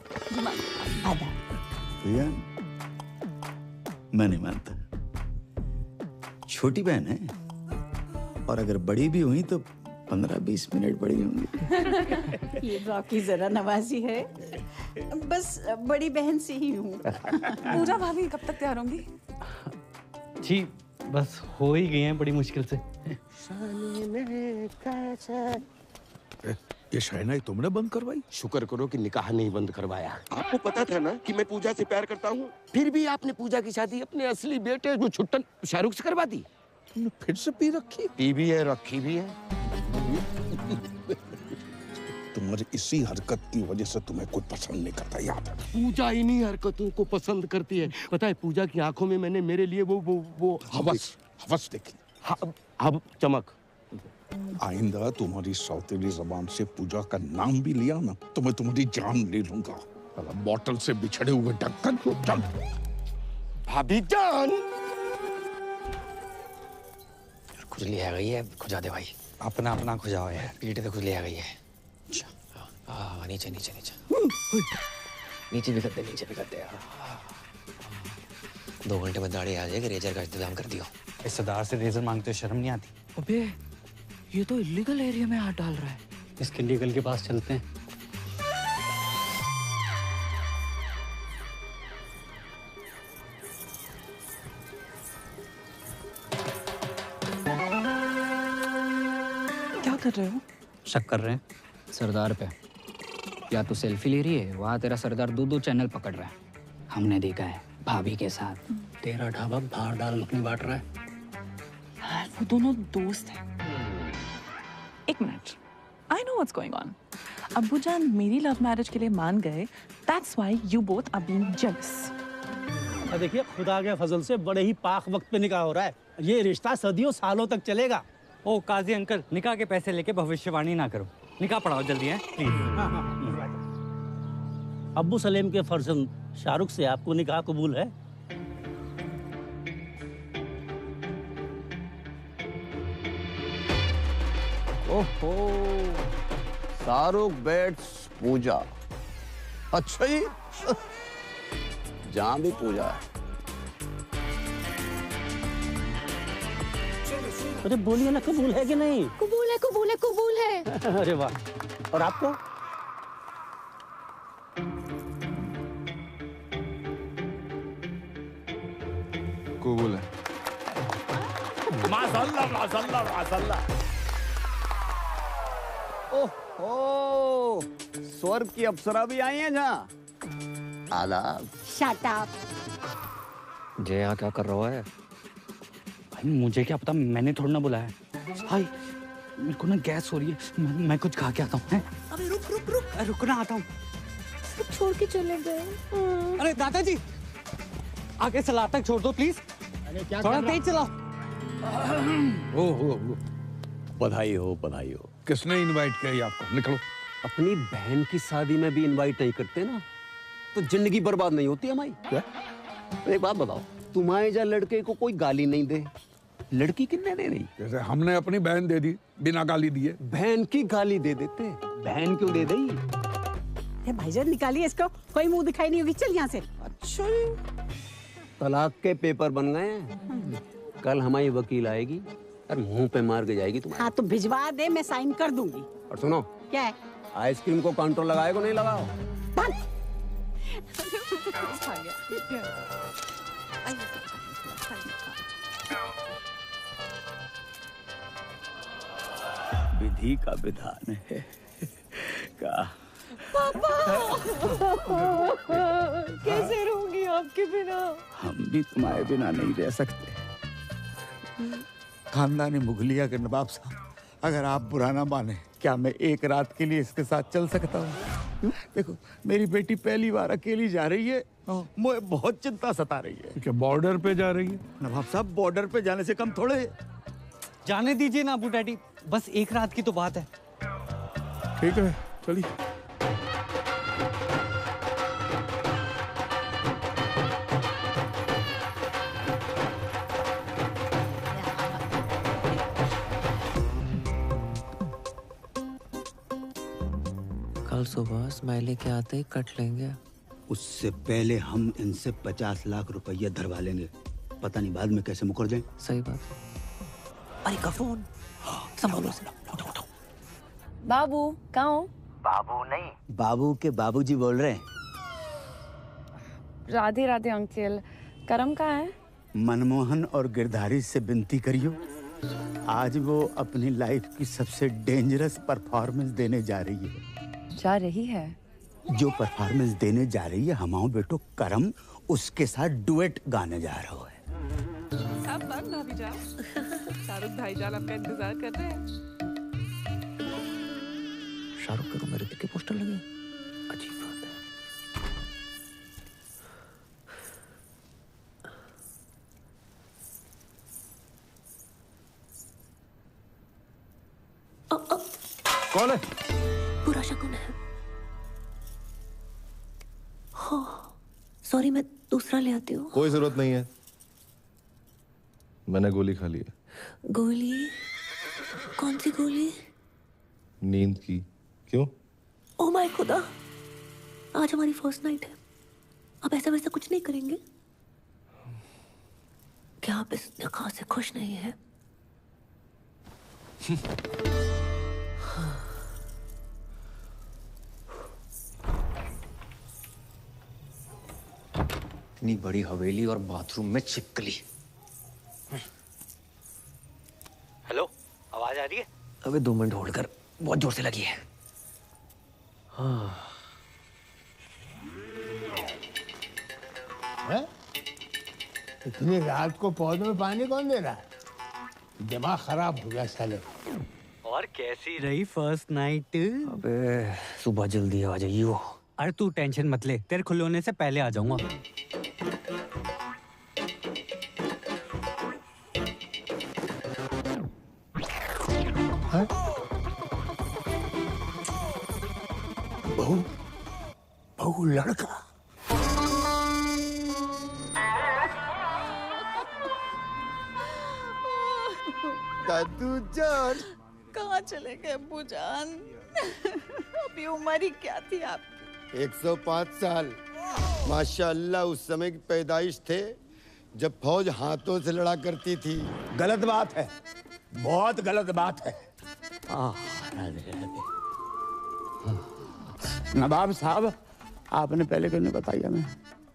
आदा। भैया मैं नहीं मानता, छोटी बहन है, और अगर बड़ी भी हुई तो 15-20 मिनट बड़ी होंगी। ये रॉकी जरा नवाजी है, बस बड़ी बहन से ही हूँ। पूजा भाभी कब तक तैयार होंगी? जी बस हो ही गई हैं बड़ी मुश्किल से। ये शहनाई तुमने बंद करवाई? शुक्र करो कि निकाह नहीं बंद करवाया। आपको पता था ना कि मैं पूजा से प्यार करता हूँ, फिर भी आपने पूजा की शादी अपने असली बेटे जो छुट्टन शाहरुख से करवा दी। तुमने फिर से पी रखी? पी भी है, रखी भी है। तुम्हारी इसी हरकत की वजह से तुम्हें कोई पसंद नहीं करता, याद है? पूजा इन्हीं हरकतों को पसंद करती है। पता है, पूजा की आंखों में मैंने मेरे लिए वो हवस देखी। अब चमक। आइंदा तुम्हारी सौतेली जबान से पूजा का नाम भी लिया ना तो मैं तुम्हारी जान ले लूंगा। बॉटल से बिछड़े हुए ढक्कन को चल। भाभी जान, खुजली आ गई है, खुजा दे भाई। अपना अपना खुजाओ यार। पीठ पे खुजली आ गई है। नीचे नीचे नीचे नीचे भी करते, नीचे भी करते यार। 2 घंटे में दाढ़ी आ जाएगी, रेजर का इंतजाम कर दियो। रिश्तेदार से रेजर मांगते शर्म नहीं आती? अबे ये तो इलीगल एरिया में हाथ डाल रहा है। इसके लीगल के पास चलते हैं। क्या कर रहे हो? शक कर रहे हैं सरदार पे। या तो सेल्फी ले रही है, वहाँ तेरा सरदार 2-2 चैनल पकड़ रहा है। हमने देखा है भाभी के साथ। तेरा ढाबा बाहर डाल अपनी बांट रहा है। वो दोनों दोस्त हैं। एक minute, I know what's going on. अब्बू जान मेरी लव मैरिज के लिए मान गए। That's why you both are being jealous. देखिए, खुदा के फजल से बड़े ही पाक वक्त पे निकाह हो रहा है। ये रिश्ता सदियों सालों तक चलेगा। ओ काजी अंकल, निकाह के पैसे लेके भविष्यवाणी ना करो। निकाह पढ़ाओ जल्दी है प्लीज। अब्बू सलेम के फर्जंद शाहरुख से आपको निकाह कबूल है? ओहो, शाहरुख बेट्स पूजा। अच्छा ही जहां भी पूजा है। अरे बोलिए ना, कबूल है कि नहीं? कबूल है, कबूल है, कबूल है। अरे वाह। और आपको? कबूल है। माशाल्लाह माशाल्लाह माशाल्लाह। ओह, स्वर्ग की अप्सरा भी आई हैं जहाँ। आदाब। Shut up. जय यहाँ क्या कर रहा है? भाई मुझे क्या पता, मैंने थोड़ा ना बुलाया। हाय, मेरे को ना गैस हो रही है, मैं कुछ खा के आता हूँ। अबे रुक रुक रुक। रुकना, आता हूँ। छोड़ के चले गए। अरे दादाजी, आगे चला तक छोड़ दो प्लीज। थोड़ा तेज चलाओ। ओहो, बधाई हो, बधाई हो। किसने इनवाइट किया आपको? निकलो। अपनी बहन की शादी में भी इनवाइट नहीं करते ना तो जिंदगी बर्बाद नहीं होती हमारी। क्या? एक बात बताओ, तुम्हारे जा लड़के को कोई गाली नहीं दे, लड़की किन्ने दे नहीं? जैसे हमने अपनी बहन दे दी बिना गाली दिए। बहन की गाली दे देते, बहन क्यों दे दी? भाईजान निकालिए इसको, कोई मुंह दिखाई नहीं होगी। चल यहाँ से। अच्छा, तलाक के पेपर बन गए हैं। कल हमारी वकील आएगी और मुंह पे मार के जाएगी तुम्हारे। हाँ तो भिजवा दे, मैं साइन कर दूंगी। और सुनो, क्या है? आइसक्रीम को काउंटर लगाए को नहीं लगाओ। विधि का विधान है का। पापा कैसे रहूंगी आपके बिना? हम भी तुम्हारे बिना नहीं रह सकते। खानदानी मुगलिया के नवाब साहब, अगर आप बुरा ना माने, क्या मैं एक रात के लिए इसके साथ चल सकता हूँ? देखो, मेरी बेटी पहली बार अकेली जा रही है, मुझे बहुत चिंता सता रही है। क्या बॉर्डर पे जा रही है? नवाब साहब, बॉर्डर पे जाने से कम थोड़े। जाने दीजिए ना अबू डैडी, बस एक रात की तो बात है। ठीक है, चलिए। कल सुबह स्माइली के आते ही कट लेंगे। उससे पहले हम इनसे 50 लाख रुपया धरवा लेंगे। पता नहीं बाद में कैसे मुकर जाएं। सही बात। अरे का फोन संभालो। बाबू कहाँ हो? बाबू नहीं, बाबू के बाबूजी बोल रहे हैं। राधे राधे अंकल। करम कहाँ है? मनमोहन और गिरधारी से विनती करियो आज वो अपनी लाइफ की सबसे डेंजरस परफॉर्मेंस देने जा रही है। जा रही है? जो परफॉर्मेंस देने जा रही है हमाओ बेटो करम उसके साथ डुएट गाने जा रहा है। सब बंद भाभी जान। शाहरुख भाईजान आपका इंतजार कर रहे हैं। शाहरुख के रूम में ऋतिक के पोस्टर लगे, अजीब बात है। कौन है? बुरा शकुन है। हाँ, सॉरी, मैं दूसरा ले आती हूँ। कोई जरूरत नहीं है, मैंने गोली खा ली है। गोली? कौन सी गोली? नींद की। क्यों? ओह माय खुदा, आज हमारी फर्स्ट नाइट है। अब ऐसा वैसा कुछ नहीं करेंगे क्या? आप इस निकाह से खुश नहीं है? इतनी बड़ी हवेली और बाथरूम में छिपकली। हेलो, आवाज आ रही है? अबे 2 मिनट होल्ड कर, बहुत जोर से लगी है। हाँ। इतनी रात को पौधों में पानी कौन दे रहा है? दिमाग खराब हो गया साले। और कैसी रही फर्स्ट नाइट? अबे सुबह जल्दी आ जाइयो। अरे तू टेंशन मत ले, तेरे खुले होने से पहले आ जाऊंगा। बहू लड़का। दादू जान, कहाँ चले गए अब्बू जान? अभी उम्र ही क्या थी आपकी? 105 साल। माशाअल्लाह उस समय की पैदाइश थे जब फौज हाथों से लड़ा करती थी। गलत बात है, बहुत गलत बात है। नवाब साहब, आपने पहले क्यों नहीं बताया?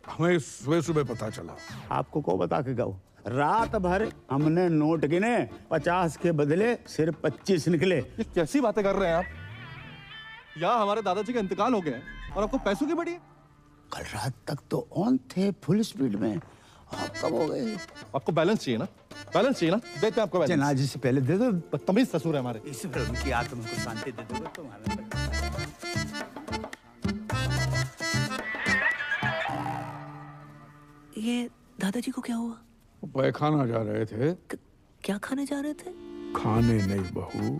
हमें सुबह सुबह पता चला। आपको को बता के गए? रात भर हमने नोट गिने, 50 के बदले सिर्फ 25 निकले। ये कैसी बातें कर रहे हैं आप? यहाँ हमारे दादाजी का इंतकाल हो गया है और आपको पैसों की बड़ी है? कल रात तक तो ऑन थे फुल स्पीड में, आप कब हो गए? आपको बैलेंस चाहिए ना? बैलेंस चाहिए ना? देते हैं आपको बैलेंस। जनाजे से पहले दे दो। बदतमीज ससुर है हमारे। इस फिल्म की आत्मा को शांति दे दो तुम्हारा। ये दादाजी को क्या हुआ? पैखाना जा रहे थे। क्या खाने जा रहे थे? खाने नहीं बहू,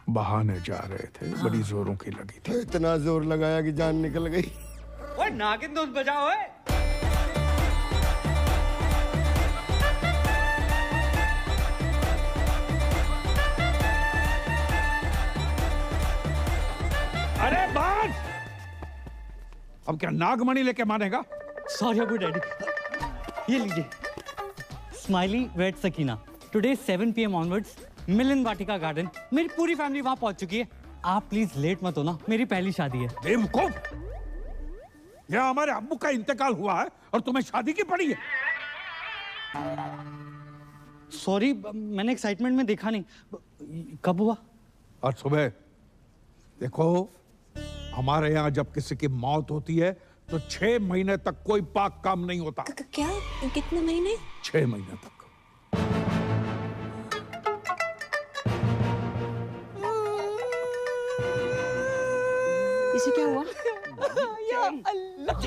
बहाने जा रहे थे। बड़ी जोरों की लगी थी। इतना जोर लगाया कि जान निकल गई। ओए नागिन दोस्त बजाओ। अरे बाज! अब क्या नागमणि लेके मानेगा? Sorry Abu daddy. ये लीजिए, smiley wait Sakina. Today 7 PM onwards Milan Vatika garden. मेरी पूरी फैमिली वहां पहुंच चुकी है। आप प्लीज लेट मत होना, मेरी पहली शादी है। बेवकूफ! यह हमारे अब्बू का इंतकाल हुआ है और तुम्हें शादी की पड़ी है। सॉरी, मैंने एक्साइटमेंट में देखा नहीं। कब हुआ? और सुबह देखो, हमारे यहाँ जब किसी की मौत होती है तो 6 महीने तक कोई पाक काम नहीं होता। क्या? कितने महीने? 6 महीने तक। इसे क्या हुआ? या अल्लाह,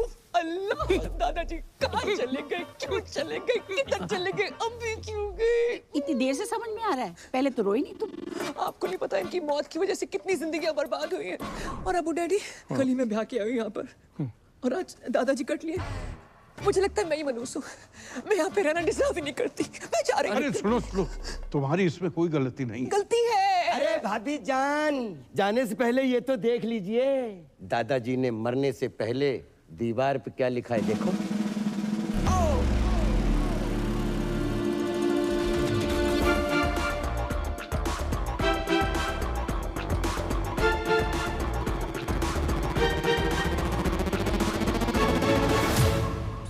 उफ अल्लाह, दादाजी कहाँ चले गए? क्यों चले गए? किधर चले गए? अभी क्यों गए? इतनी देर से समझ में आ रहा है, पहले तो रोई नहीं तुम। आपको नहीं पता इनकी मौत की वजह से कितनी जिंदगियां बर्बाद हुई हैं। और अबू डैडी कल ही मैं ब्याह के आई यहाँ पर और आज दादाजी कट लिए। मुझे लगता है मैं ही मनूस हूँ। मैं यहाँ पे रहना डिजर्व ही नहीं करती। मैं जा रही हूँ। अरे सुनो सुनो, तुम्हारी इसमें कोई गलती नहीं। गलती है। अरे भाभी जान, जाने से पहले ये तो देख लीजिए, दादाजी ने मरने से पहले दीवार पे क्या लिखा है देखो।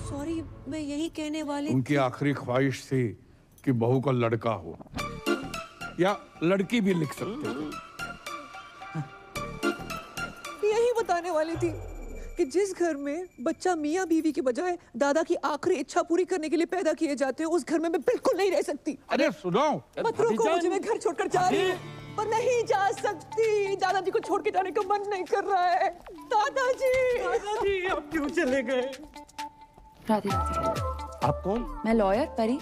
सॉरी, मैं यही कहने वाली उनकी आखिरी ख्वाहिश थी कि बहू का लड़का हो, या लड़की भी लिख सकते हो। यही बताने वाली थी कि जिस घर में बच्चा मियाँ बीवी की बजाय दादा की आखिरी इच्छा पूरी करने के लिए पैदा किए जाते हैं, उस घर में मैं बिल्कुल नहीं रह सकती। अरे सुनो, मत रोको मुझे, मैं घर छोड़कर जा रही हूँ, पर नहीं जा सकती। दादाजी को छोड़ के जाने का मन नहीं कर रहा है। दादाजी आप क्यों चले गए? राधे राधे। आप कौन? मैं लॉयर परी।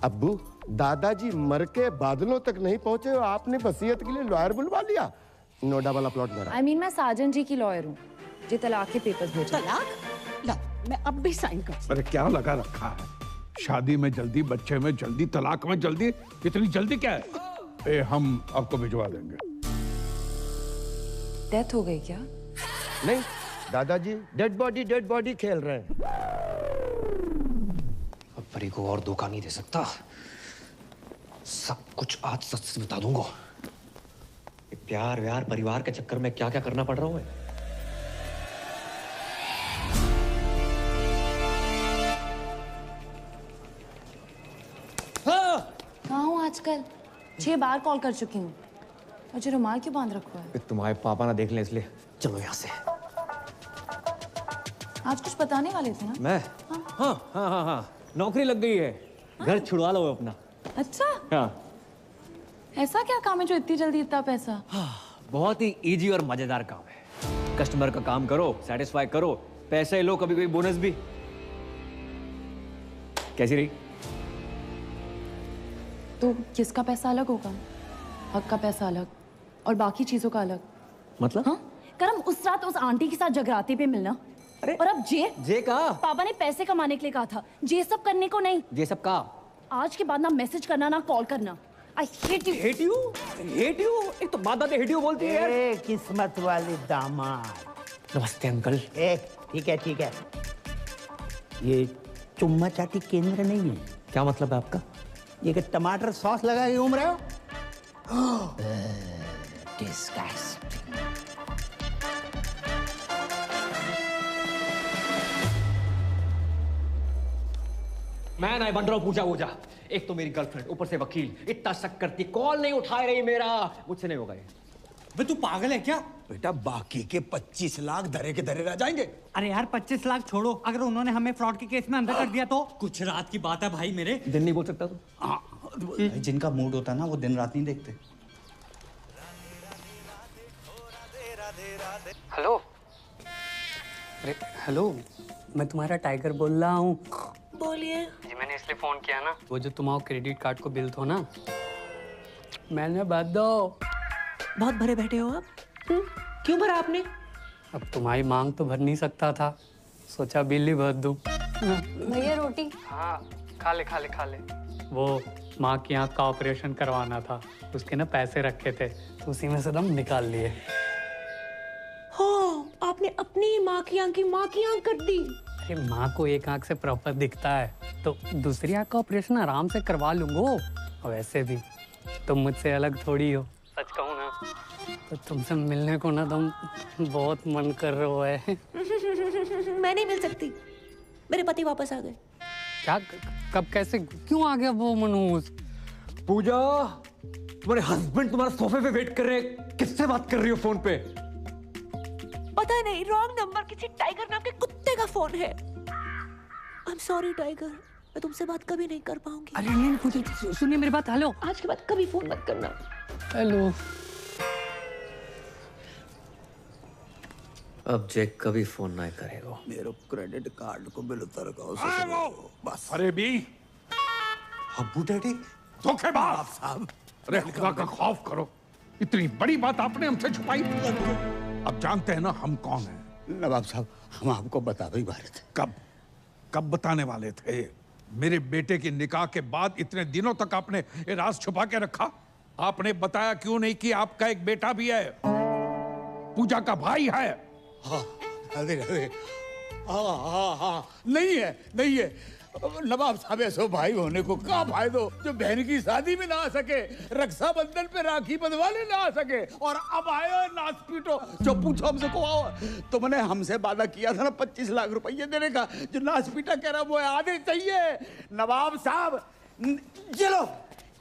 अब्बू, दादाजी मर के बादलों तक नहीं पहुंचे और आपने वसीयत के लिए लॉयर बुलवा लिया। नोएडा वाला प्लॉट मेरा। I mean, मैं साजन जी की लॉयर हूँ, जी तलाक के पेपर्स भेजे। तलाक? ला, मैं अब भी साइन कर। अरे क्या लगा रखा है? शादी में जल्दी, बच्चे में जल्दी, तलाक में जल्दी, इतनी जल्दी क्या है? हम आपको भिजवा देंगे। डेथ हो गई क्या? नहीं, दादाजी डेड बॉडी खेल रहे हैं। अब परी को और धोखा नहीं दे सकता। सब कुछ आज सच से बता दूंगा। प्यार व्यार परिवार के चक्कर में क्या क्या करना पड़ रहा है। कहाँ हूँ आजकल? 6 बार कॉल कर चुकी हूँ। मुझे रुमाल क्यों बांध रखा है? तुम्हारे पापा ना देख लें इसलिए। चलो यहाँ से। आज कुछ बताने वाले थे ना? मैं? हाँ। नौकरी लग गई है। घर छुड़वा लो अपना। अच्छा? हाँ। ऐसा क्या काम है जो इतनी जल्दी इतना पैसा? बहुत ही इजी और मजेदार काम है। कस्टमर का काम करो, सेटिस्फाई करो, पैसे लो, कभी कभी बोनस भी। कैसी रही? तो किसका पैसा अलग होगा? हक का पैसा अलग और बाकी चीजों का अलग। मतलब? हाँ? करम उस रात उस आंटी के साथ जगराते पे मिलना। अरे और अब जे का? पापा ने पैसे कमाने के लिए कहा था, जे सब करने को नहीं। जे सब का? आज के बाद ना मैसेज करना ना कॉल करना। I hate you. Hate you? Hate you? एक तो बात hate you बोलती है यार। किस्मत वाले दामाद। नमस्ते अंकल। ठीक है। ये चुम्मा चाटी केंद्र नहीं है। क्या मतलब है आपका? ये कि टमाटर सॉस लगा के घूम रहे हो? Disgusting. मैं नहीं बन रहा हूँ पूजा वूजा। एक तो मेरी गर्लफ्रेंड, ऊपर से वकील, इतना शक करती, कॉल नहीं उठा रही मेरा। मुझसे नहीं होगा ये। बे तू पागल है क्या? बेटा बाकी के 25 लाख धरे के धरे रह जाएंगे। अरे यार 25 लाख छोड़ो, अगर उन्होंने हमें फ्रॉड के केस में अंदर कर दिया तो? कुछ रात की बात है भाई मेरे। दिन नहीं बोल सकता तू? जिनका मूड होता है ना वो दिन रात नहीं देखते। हेलो। अरे हेलो, मैं तुम्हारा टाइगर बोल रहा हूँ। बोलिए। जी मैंने इसलिए फोन किया ना, वो जो तुम्हारा क्रेडिट कार्ड को बिल था ना, मैंने भर दो। बहुत भरे बैठे हो आप? क्यों भरा आपने? अब तुम्हारी मांग तो भर नहीं सकता था, सोचा बिल ही भर दूं। भैया रोटी। हाँ खा ले। वो माँ की आँख का ऑपरेशन करवाना था, उसके ना पैसे रखे थे, तो उसी में से दम निकाल लिए। हाँ, आपने अपनी माँ की आँख कर दी। अरे माँ को एक आँख से प्रॉपर दिखता है, तो दूसरी आँख का ऑपरेशन आराम से करवा लूंगा। और वैसे भी तुम मुझसे अलग थोड़ी हो, सच कहूँ ना तो तुमसे मिलने को ना तुम बहुत मन कर रहे है। मैं नहीं मिल सकती, मेरे पति वापस आ गए। क्या? कब? कैसे? क्यों आ गया वो मनोज? पूजा, तुम्हारे हस्बैंड तुम्हारा सोफे पे वेट कर रहे हैं। किससे बात कर रही हो फोन पे? पता नहीं, रॉन्ग नंबर, किसी टाइगर नाम के कुत्ते का फोन है। आई एम सॉरी टाइगर, मैं तुमसे बात कभी नहीं कर पाऊंगी। अरे नहीं पूजा, सुनिए मेरी बात। हेलो, आज के बाद कभी फोन मत करना। हेलो। अब जैक कभी फोन ना करेगा। मेरे क्रेडिट कार्ड को बिल उतर बस। अरे बी अब्बू डैडी धोखेबाज साहब। अरे खुदा का खौफ करो, इतनी बड़ी बात आपने हमसे छुपाई। अब जानते हैं ना हम कौन हैं। नवाब साहब, हम आपको बता ही वाले थे। कब बताने वाले थे? मेरे बेटे की निकाह के बाद इतने दिनों तक आपने ये राज छुपा के रखा। आपने बताया क्यों नहीं कि आपका एक बेटा भी है, पूजा का भाई है। हाँ, अरे हाँ, नहीं है। नवाब साहब ऐसो भाई होने को क्या फायदो जो बहन की शादी में ना आ सके, रक्षाबंधन पे राखी बंधवाने ना आ सके, और अब आयो नाच पीटो। जो पूछो हमसे को आओ, तुमने हमसे वादा किया था ना 25 लाख रुपये देने का, जो नाच पीटा कह रहा वो आधे चाहिए। नवाब साहब चलो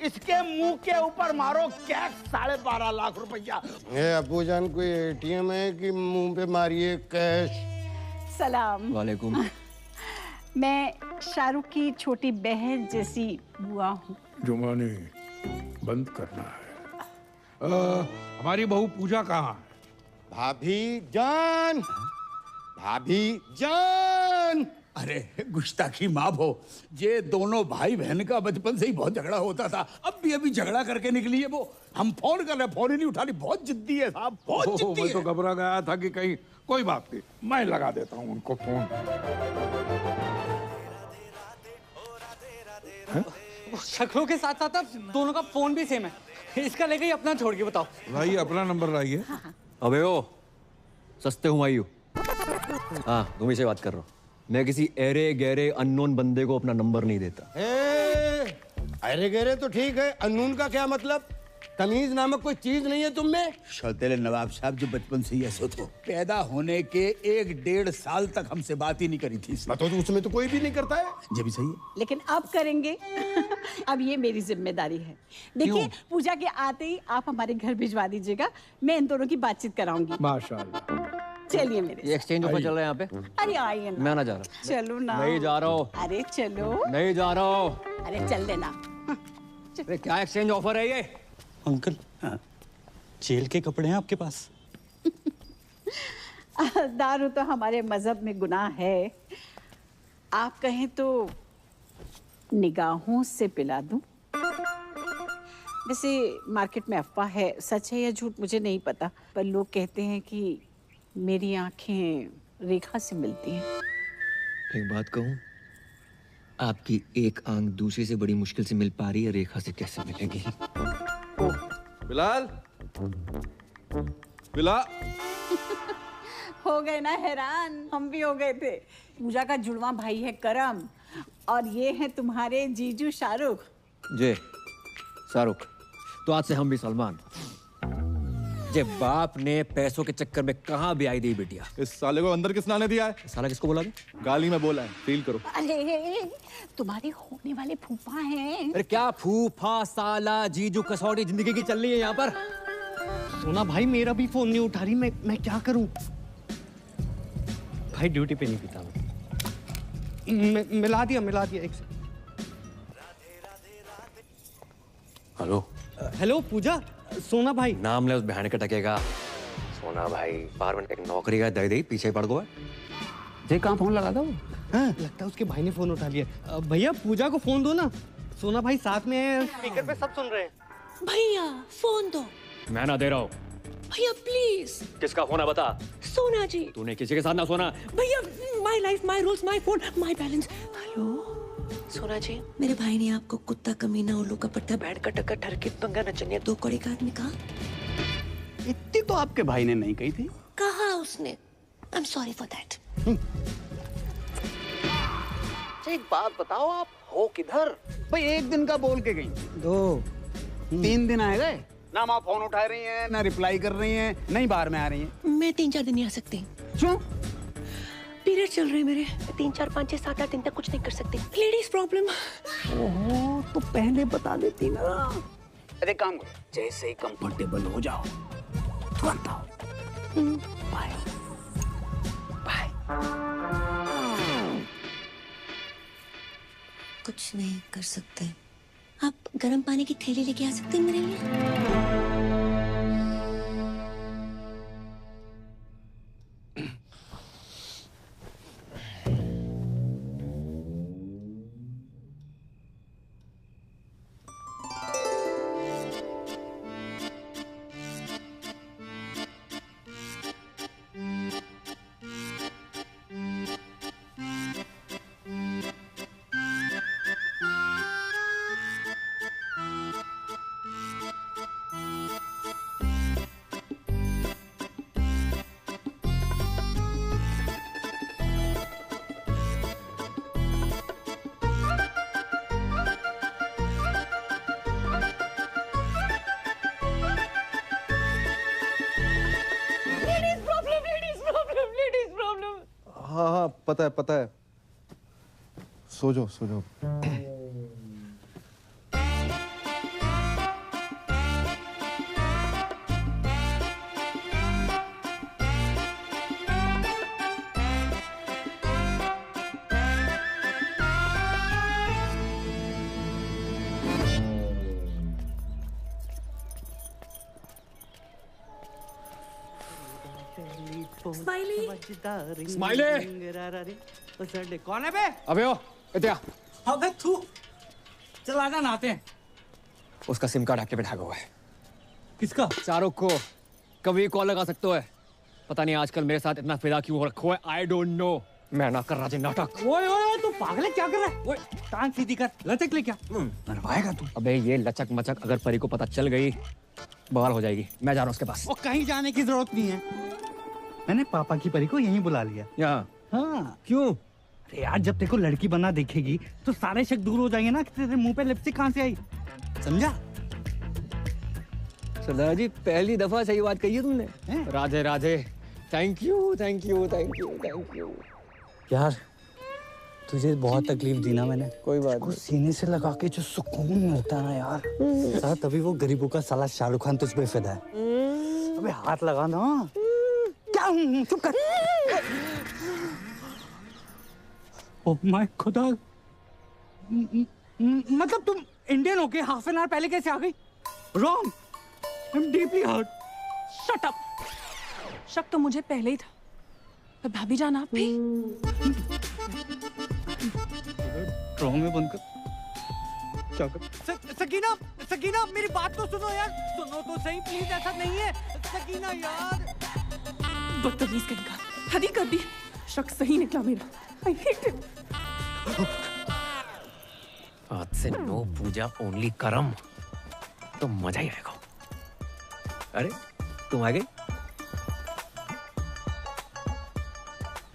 इसके मुंह के ऊपर मारो कैश 12.5 लाख रुपया। ए अब्बू जान, कोई एटीएम है कि मुंह पे मारिए कैश? सलाम। वालेकुम। मैं शाहरुख की छोटी बहन जैसी बुआ हूँ। जुमानी बंद करना है। हमारी बहू पूजा कहाँ है? भाभी जान, भाभी जान। अरे गुस्ताखी माफ हो, ये दोनों भाई बहन का बचपन से ही बहुत झगड़ा होता था। अब भी अभी झगड़ा करके निकली है वो। हम फोन कर रहे, फोन ही नहीं उठा रही। बहुत जिद्दी है साहब, बहुत जिद्दी मैं है। तो घबरा गया था कि कहीं कोई बात नहीं, मैं लगा देता हूँ उनको फोन। शक्लों के साथ साथ अब दोनों का फोन भी सेम है। इसका लेके ही अपना छोड़ के बताओ। लाइए अपना नंबर लाइए। अबे ओ सस्ते हुमायूं। हाँ तुम ही से बात कर रहा हूँ। मैं किसी एरे गहरे अननोन बंदे को अपना नंबर नहीं देता। अरे गहरे तो ठीक है, अननोन का क्या मतलब? तमीज नामक कोई चीज नहीं है तुम में? शौतेले नवाब साहब जो बचपन से ही ऐसे थे, पैदा होने के 1-1.5 साल तक हमसे बात ही नहीं करी थी। तो उसमें तो कोई भी नहीं करता है। ये भी सही है, लेकिन अब करेंगे। अब ये मेरी जिम्मेदारी है। देखिए पूजा के आते ही आप हमारे घर भिजवा दीजिएगा, मैं इन दोनों की बातचीत कराऊंगी। माशाल्लाह। चलिए मेरे। ये एक्सचेंज ऑफर चल रहा है यहाँ पे। अरे आइए ना। मैं ना जा रहा। चलो ना। नहीं जा रहा हूँ। अरे चलो। नहीं जा रहा हूँ। अरे चल देना। अरे क्या एक्सचेंज ऑफर है ये? अंकल जेल के कपड़े हैं आपके पास? दारू तो हमारे मजहब में गुनाह है। आप कहें तो निगाहों से पिला दूं। वैसे मार्केट में अफवाह है, सच है या झूठ मुझे नहीं पता, पर लोग कहते हैं कि मेरी आंखें रेखा से मिलती हैं। एक बात कहूँ, आपकी एक आंख दूसरी से बड़ी मुश्किल से मिल पा रही है, रेखा से कैसे मिलेगी? बिलाल, बिलाल। हो गए ना हैरान, हम भी हो गए थे। पूजा का जुड़वा भाई है करम, और ये है तुम्हारे जीजू शाहरुख। जे शाहरुख, तो आज से हम भी सलमान। जे बाप ने पैसों के चक्कर में कहाँ ब्याह दी बिटिया। इस साले को अंदर किसने आने दिया है? साला किसको बोला? गाली में बोला है, फील करो। अरे तुम्हारे होने वाले फूफा हैं। अरे क्या फूफा, साला, जीजू, कसौटी जिंदगी की चल रही है यहाँ पर। सोना भाई मेरा भी फोन नहीं उठा रही, मैं क्या करूं? भाई ड्यूटी पे नहीं पीता मैं। मिला दिया एक से। हेलो हेलो पूजा, सोना भाई। नाम ले उस बहन के टकेगा। सोना भाई बाहर में एक नौकरी का दे दे पीछे पड़ गया। जे कहाँ फोन लगा था वो? हाँ, लगता है उसके भाई ने फोन उठा लिया। भैया पूजा को फोन दो ना, सोना भाई साथ में है, स्पीकर पे सब सुन रहे हैं। भैया फोन दो। मैं ना दे रहा हूँ। भैया प्लीज। किसका फोन है बता? सोना जी। तूने किसी के साथ ना सोना। भैया my life my rules my phone my balance. Hello सोना जी, मेरे भाई ने आपको कुत्ता, कमीना, उल्लू का पट्टा, बैठ का टक्कर, ठरके, पंगा, नचनिया, 2 कौड़ी का आदमी कहा? इतनी तो आपके भाई ने नहीं कही थी। कहा उसने। I am sorry for that. एक बात बताओ, आप हो किधर? भाई एक दिन का बोल के गई, 2 3 दिन आए गए ना। आप फोन उठा रही हैं, ना रिप्लाई कर रही हैं, नहीं बाहर में आ रही हैं। मैं 3-4 दिन नहीं आ सकती। क्यों? पीरियड चल रहे हैं मेरे। 3, 4, 5, 6, 7, 8 दिन तक कुछ नहीं कर सकती। Ladies problem. ओहो, तो पहले बता देती ना। अरे काम करो, जैसे ही कंफर्टेबल हो जाओ तुरंत आओ। Bye bye. कुछ नहीं कर सकते। आप गर्म पानी की थैली लेके आ सकते हैं मेरे लिए? हाँ पता है। सो जाओ। स्माइली स्माइली कौन है बे? अबे ओ इत्या अबे तू चल आजा नहाते हैं। उसका सिम कार्ड एक्टिवेट हुआ है। किसका? शाहरुख को कभी कॉल लगा सकते हो। पता नहीं आजकल मेरे साथ इतना फिदा क्यों हो रखो है। I don't know. मैं ना कर रहा नाटक। ओए ओए तू पागल है, क्या कर रहा है? ओए टांग सीधी कर, लचक ले क्या? मरवाएगा तू। अबे ये लचक मचक अगर परी को पता चल गई बवाल हो जाएगी। मैं जा रहा हूँ उसके पास। वो कहीं जाने की जरूरत नहीं है। मैंने पापा की परी को यहीं बुला लिया। यहाँ? हाँ। क्यों? अरे यार जब तेरे को लड़की बना देखेगी तो सारे शक दूर हो जाएंगे ना कि तेरे मुंह पे लिपस्टिक कहाँ से आई। समझा? सरदार जी पहली दफा सही बात कही है तुमने। Radhe Radhe. Thank you thank you thank you thank you. यार तुझे बहुत तकलीफ दी ना मैंने। कोई बात नहीं। सीने से लगा के जो सुकून मिलता है ना यार, साथ तभी वो गरीबों का साला शाहरुख खान तुझ पे फिदा है। अबे हाथ लगा ना। क्या? चुप कर। ओह माय खुदा। मतलब तुम इंडियन होके हाफ एन आवर पहले कैसे आ गई? Wrong. I am deeply hurt. Shut up. शक तो मुझे पहले ही था। पर भाभी जान आप भी। ड्रामे में बंद कर। क्या कर? सकीना सकीना मेरी बात तो सुनो यार, सुनो तो सही प्लीज, ऐसा नहीं है सकीना यार। बदतमीज कहेगा, हद ही कर दी। शक सही निकला मेरा। I hate it. आज से नो पूजा ओनली करम। तो मजा ही आएगा। अरे तुम आ गई?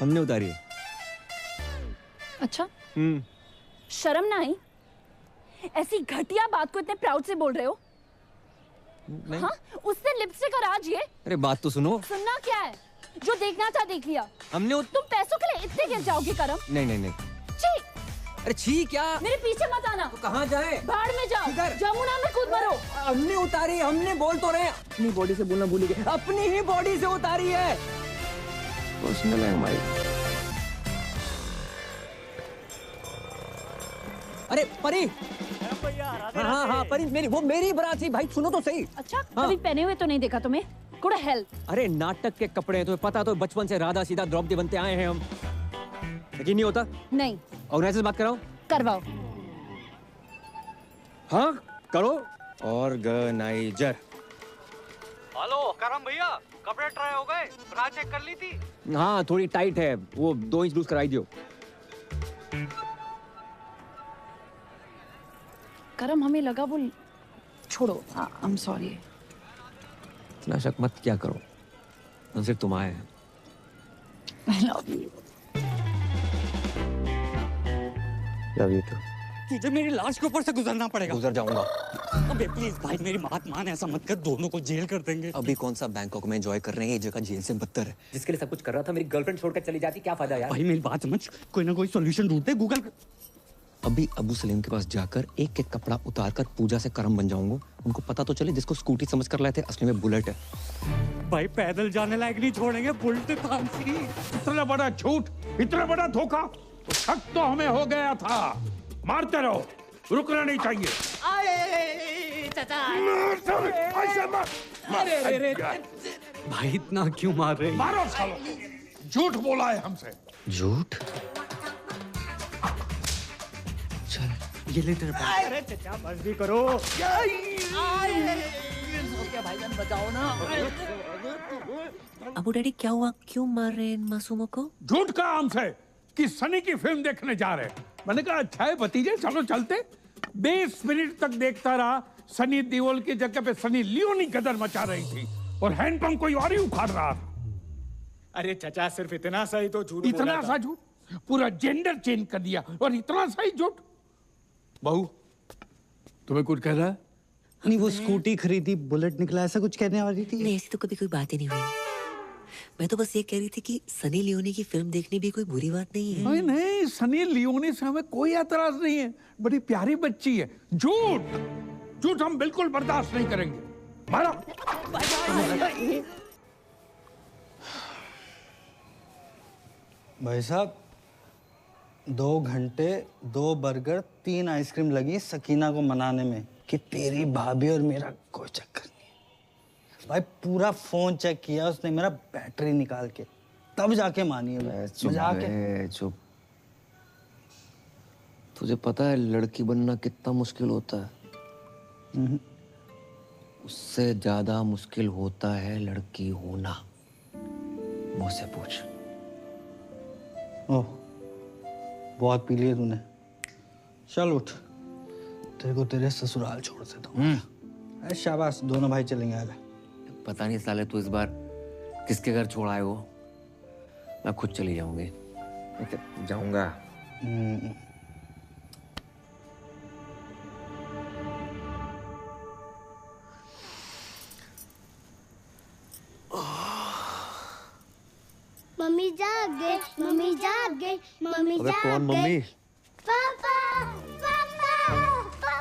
हमने उतारी है। अच्छा शर्म ना आई? ऐसी घटिया बात को इतने प्राउड से बोल रहे हो? नहीं। हाँ? उससे लिपस्टिक और आज ये? अरे बात तो सुनो। सुनना क्या है? जो देखना था देख लिया। हमने तुम पैसों के लिए इतने गिर जाओगे करम? नहीं नहीं नहीं। छी! अरे छी क्या? मेरे पीछे मत आना। तो कहाँ जाए? बाढ़ में जाओ। जमुना में कूद मरो। हमने उतारी, हमने बोल तो रहे। अपनी बॉडी से बोलना भूल गए। अपनी ही बॉडी से उतारी है। पर्सनल है हमारी। अरे परी। हाँ हाँ परी मेरी, वो मेरी बारात थी भाई, सुनो तो सही। अच्छा कभी पहने हुए तो नहीं देखा तुम्हें? Good help. अरे नाटक के कपड़े हैं, तुम्हें पता तो बचपन से राधा सीधा द्रौपदी बनते आए हैं हम। यकीन नहीं होता? नहीं। ऑर्गेनाइजर से बात कराओ। करवाओ। हाँ करो। ऑर्गेनाइजर। हेलो करम भैया, कपड़े ट्राई हो गए? ब्रा चेक कर ली थी? हाँ थोड़ी टाइट है, वो 2 इंच लूज कराई दियो। करम हमें लगा वो छोड़ो। I am sorry. इतना शक मत क्या करो, हम सिर्फ तुम आए हैं। I love you. Love you too. तुझे मेरी लाश के ऊपर से गुजरना पड़ेगा। गुजर जाऊंगा। अबे प्लीज भाई मेरी बात मान, ऐसा मत कर, दोनों को जेल कर देंगे। अभी कौन सा बैंकॉक में एंजॉय कर रहे हैं, ये जगह जेल से बदतर है। जिसके लिए सब कुछ कर रहा था मेरी गर्लफ्रेंड छोड़कर चली जाती, क्या फायदा यार? भाई मेरी बात समझ, कोई ना कोई सॉल्यूशन ढूंढते गूगल। अभी अबू सलीम के पास जाकर एक एक कपड़ा उतारकर पूजा से करम बन जाऊंगा। उनको पता तो चले जिसको स्कूटी समझ कर लाए थे असली में बुलेट है। भाई पैदल जाने लायक नहीं छोड़ेंगे, बुलेट फांसी। इतना बड़ा झूठ, इतना बड़ा धोखा, तो शक तो हमें हो गया था। मारते रहो, रुकना नहीं चाहिए। भाई इतना क्यों मार रहे? मारो सालो, झूठ बोला है हमसे। झूठ? ये ले तेरे पास। अरे चचा बस भी करो। भाईजान बचाओ ना। अबू डैडी क्या हुआ, क्यों मार रहे हैं इन मासूमों को? झूठ कहा हमसे कि सनी की फिल्म देखने जा रहे हैं। मैंने कहा अच्छा है भतीजे चलो चलते। 20 मिनट तक देखता रहा, सनी देओल की जगह पे सनी लियोनी गदर मचा रही थी और हैंडपंप कोई और ही उखाड़ रहा था। अरे चचा सिर्फ इतना सा ही तो झूठ बोला इतना था। सा झूठ? पूरा जेंडर चेंज कर दिया और इतना सा ही झूठ। बहू तुम्हें कुछ कह रहा है? नहीं वो स्कूटी खरीदी, बुलेट निकला, ऐसा कुछ कहने वाली थी। नहीं ऐसी तो कभी कोई बात ही नहीं हुई। मैं तो बस ये कह रही थी कि सनी लियोनी की फिल्म देखनी भी कोई बुरी बात नहीं है। नहीं नहीं, सनी लियोनी से हमें कोई एतराज नहीं है, बड़ी प्यारी बच्ची है। झूठ झूठ हम बिल्कुल बर्दाश्त नहीं करेंगे। मारो। भाई साहब 2 घंटे 2 बर्गर 3 आइसक्रीम लगी सकीना को मनाने में कि तेरी भाभी और मेरा कोई चक्कर नहीं है। भाई पूरा फोन चेक किया उसने मेरा, बैटरी निकाल के, तब जाके मानी है। चुप। तुझे पता है लड़की बनना कितना मुश्किल होता है? उससे ज्यादा मुश्किल होता है लड़की होना। मुझसे पूछ। ओह, बहुत पी लिया तूने। चल उठ, तेरे को तेरे ससुराल छोड़ देता हूँ। शाबाश, दोनों भाई चलेंगे। आगे पता नहीं साले तू इस बार किसके घर छोड़ आए हो। मैं खुद चली जाऊंगी। जाऊंगा। मम्मी जाग गई, मम्मी जाग गई, मम्मी अबे जाग कौन मम्मी? गई। पापा,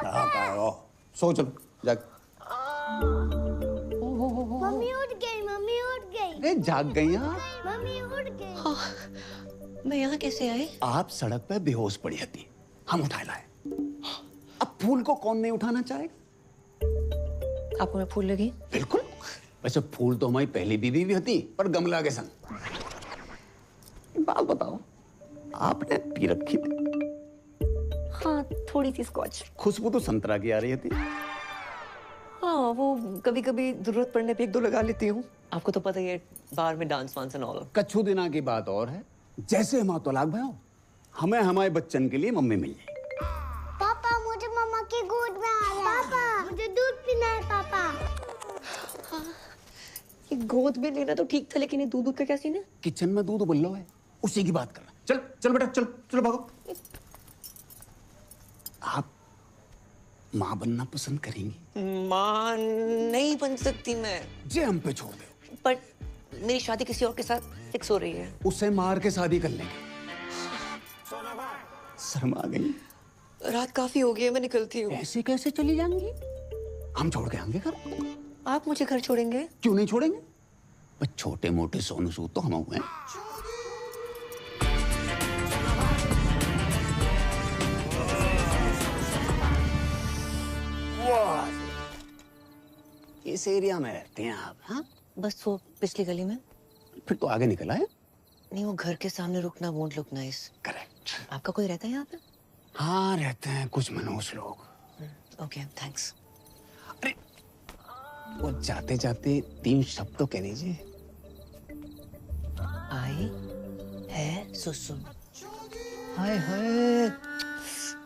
पापा, सो चलो जाग। मम्मी उठ गई, मम्मी उठ गई। अरे जाग गई आप? मम्मी उठ गई। मैं यहाँ कैसे आई? आप सड़क पे बेहोश पड़ी थी, हम उठा लाए। अब फूल को कौन नहीं उठाना चाहेगा? आपको मैं फूल लगी? बिल्कुल। वैसे फूल तो हमारी पहली बीवी भी होती, पर गमला के संग। बात बताओ, आपने पी रखी थी? हाँ, थोड़ी सी स्कॉच। खुशबू तो संतरा की आ रही थी। हाँ, वो कभी कभी जरूरत पड़ने पे एक दो लगा लेती हूँ। आपको तो पता ही है, बाहर में डांस वांस एंड ऑल। कच्छू दिना की बात और है। जैसे हम तलाक भयो, हमें हमारे बच्चन के लिए मम्मी मिल जाए। पापा, मुझे मम्मा की गोद में आना। पापा, मुझे दूध पीना है। पापा, ये गोद में लेना तो ठीक था, लेकिन ये दूध का क्या सीन है? किचन में दूध उबल रहा है, उसी की बात करना। चल चल बेटा, चल चलो भागो। आप माँ बनना पसंद करेंगी? माँ नहीं बन सकती मैं। जे हम पे छोड़ दो। पर मेरी शादी किसी और के साथ फिक्स हो रही है। उसे मार के शादी कर लेंगे। शर्मा गई? रात काफी हो गई है, मैं निकलती हूँ। ऐसे कैसे चली जाएंगी? हम छोड़ के आएंगे घर। आप मुझे घर छोड़ेंगे? क्यों नहीं छोड़ेंगे? बस छोटे मोटे सोनू सूद तो हम हुए हैं। इस एरिया में रहते हैं आप? हाँ, बस वो पिछली गली में। फिर तो आगे निकला है। नहीं, वो घर के सामने रुकना वोंट लुक नाइस। करेक्ट। आपका कोई रहता है यहाँ पे? हाँ, रहते हैं कुछ मनोज लोग। Okay, thanks. अरे वो जाते जाते 3 शब्द तो कह दीजिए। आई है सुसु। हाय हाय,